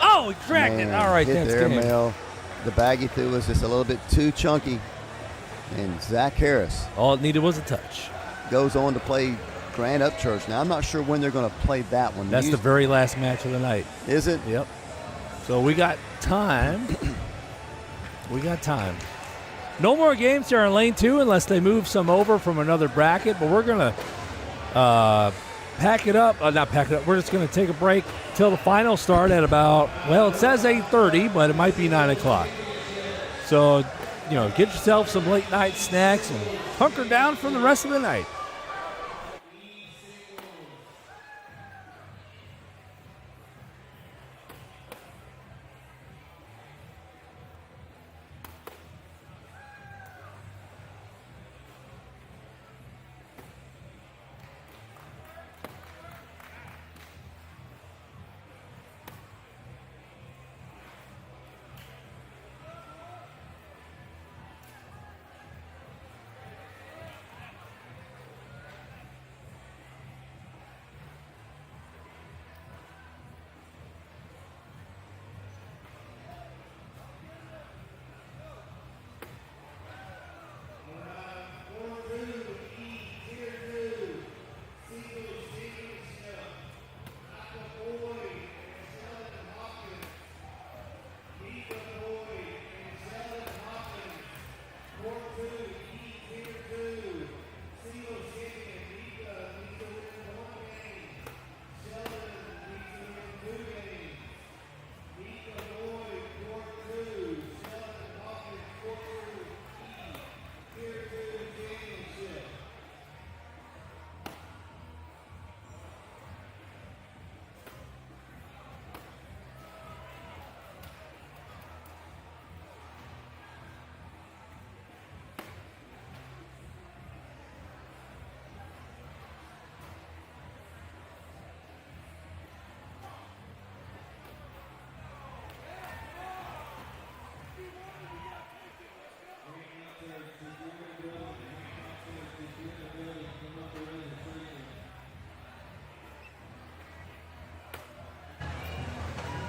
Oh, he dragged it. All right, hit that's the game. airmail. The bag he threw was just a little bit too chunky. And Zach Harris All it needed was a touch. goes on to play Grand Upchurch. Now, I'm not sure when they're going to play that one. That's the very last match of the night. Is it? Yep. So we got time. No more games here in lane 2 unless they move some over from another bracket. But we're going to pack it up. Not pack it up. We're just going to take a break till the finals start at about, well, it says 8:30, but it might be 9 o'clock. So, get yourself some late night snacks and hunker down for the rest of the night.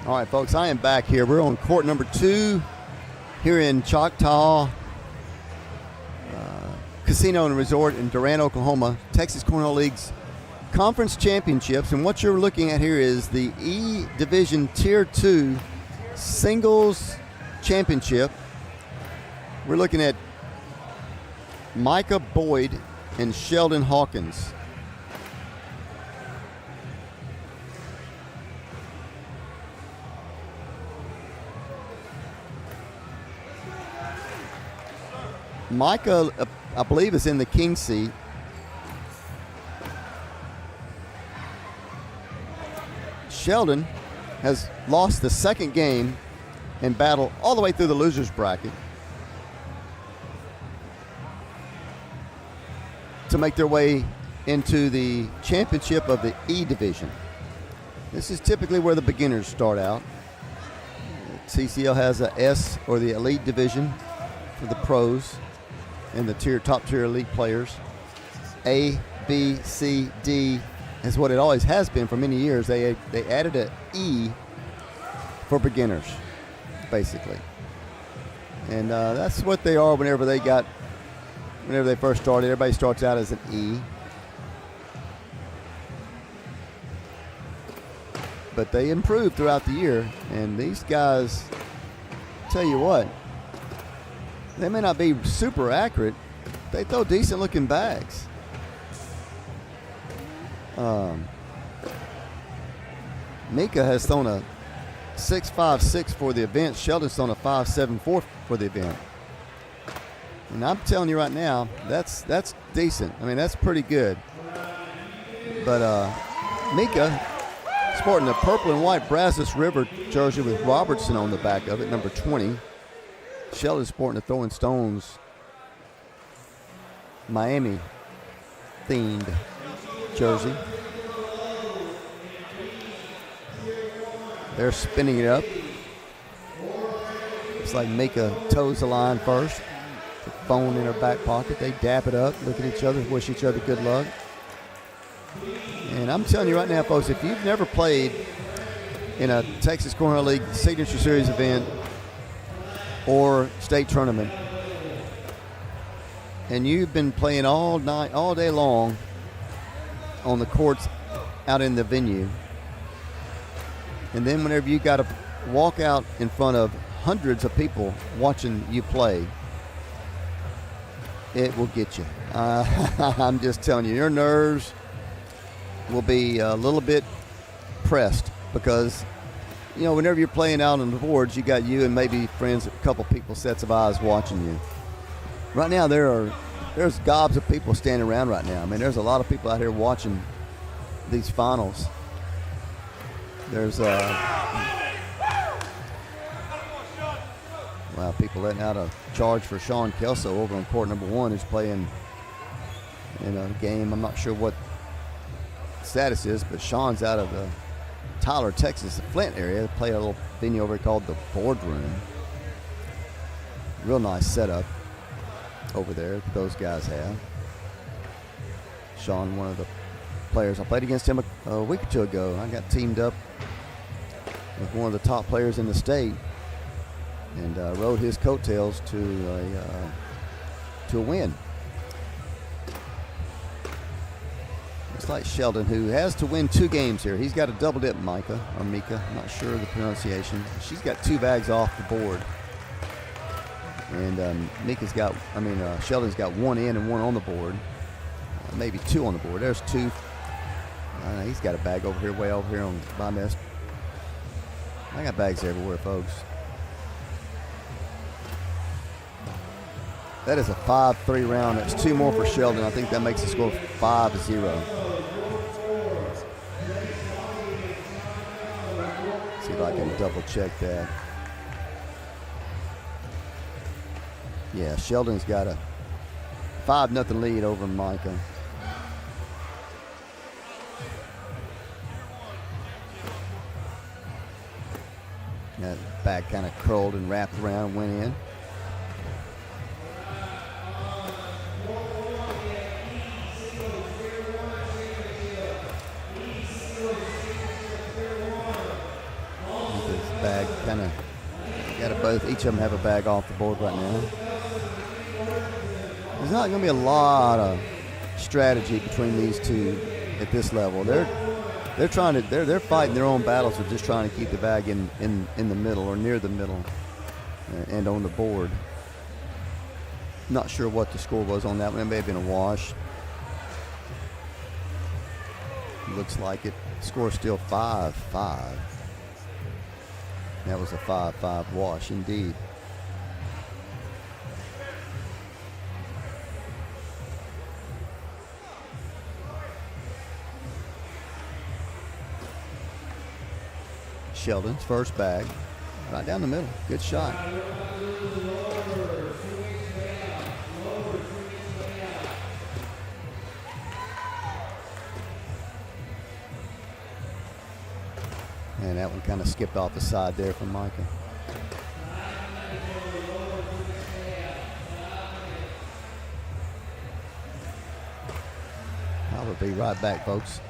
All right, folks, I am back here. We're on court number 2 here in Choctaw Casino and Resort in Durant, Oklahoma. Texas Cornhole League's Conference Championships. And what you're looking at here is the E Division Tier 2 Singles Championship. We're looking at Micah Boyd and Sheldon Hawkins. Micah, I believe, is in the king seat. Sheldon has lost the second game and battled all the way through the losers bracket to make their way into the championship of the E division. This is typically where the beginners start out. TCL has a S, or the elite division, for the pros and the top tier elite players. A, B, C, D is what it always has been for many years. They added an E for beginners, basically. And that's what they are whenever they first started. Everybody starts out as an E. But they improved throughout the year. And these guys, tell you what, they may not be super accurate. They throw decent looking bags. Mika has thrown a 6.56 for the event. Sheldon's thrown a 5.74 for the event. And I'm telling you right now, that's decent. I mean, that's pretty good. But Mika sporting a purple and white Brazos River jersey with Robertson on the back of it, number 20. Sheldon's sporting a Throwing Stones Miami themed jersey. They're spinning it up. It's like Mika toes the line first. The phone in her back pocket. They dap it up, look at each other, wish each other good luck. And I'm telling you right now, folks, if you've never played in a Texas Cornhole League Signature Series event or state tournament, and you've been playing all night, all day long on the courts out in the venue, and then whenever you got to walk out in front of hundreds of people watching you play, it will get you. I'm just telling you, your nerves will be a little bit pressed because, you know, whenever you're playing out on the boards, you got you and maybe friends, a couple people, sets of eyes watching you. Right now, there's gobs of people standing around right now. I mean, there's a lot of people out here watching these finals. There's people letting out a charge for Sean Kelso over on court number 1, who's playing in a game. I'm not sure what status is, but Sean's out of the Tyler, Texas, the Flint area. They play a little venue over called the Boardroom. Real nice setup over there that those guys have. Sean, one of the players, I played against him a week or two ago. I got teamed up with one of the top players in the state and rode his coattails to a win. It's like Sheldon, who has to win 2 games here. He's got a double dip, Mika. I'm not sure of the pronunciation. She's got 2 bags off the board. And Sheldon's got 1 in and 1 on the board. Maybe 2 on the board. There's 2. He's got a bag over here, way over here on my nest. I got bags everywhere, folks. That is a 5-3 round. That's 2 more for Sheldon. I think that makes the score 5-0. See if I can double check that. Yeah, Sheldon's got a 5-0 lead over Micah. That back kind of curled and wrapped around, went in. bag. Kind of got to both. Each of them have a bag off the board right now. There's not going to be a lot of strategy between these two at this level. They're trying to they're fighting their own battles of just trying to keep the bag in the middle or near the middle and on the board. Not sure what the score was on that one. It may have been a wash. Looks like it. Score's still 5-5. That was a 5-5 wash indeed. Sheldon's first bag, right down the middle. Good shot. And that one kind of skipped off the side there from Micah. I will be right back, folks.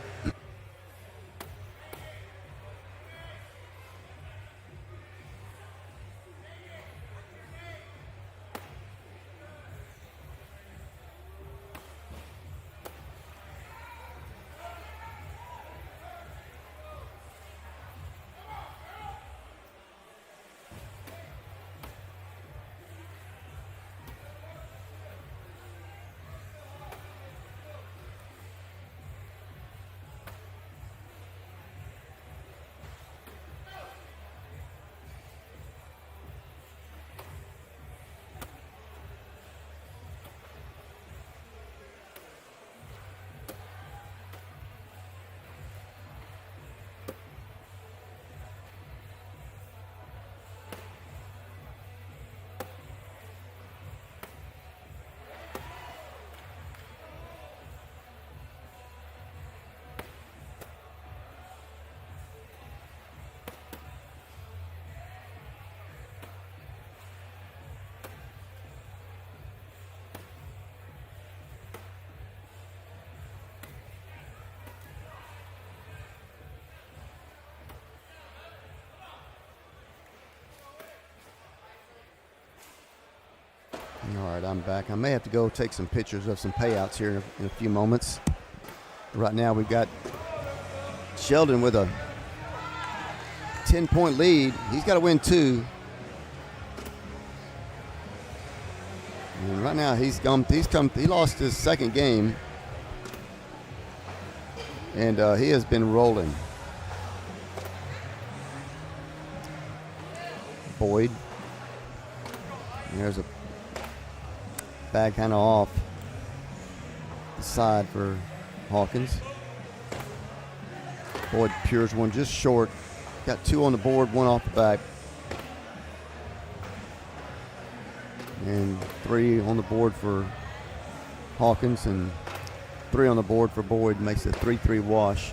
All right, I'm back. I may have to go take some pictures of some payouts here in a few moments. Right now we've got Sheldon with a 10-point lead. He's got to win 2. And right now he lost his second game. And he has been rolling. Boyd. There's a bag kind of off the side for Hawkins. Boyd pures one just short. Got 2 on the board, 1 off the back. And 3 on the board for Hawkins and 3 on the board for Boyd. Makes it a 3-3 wash.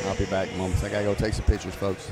I'll be back in moments. I gotta go take some pictures, folks.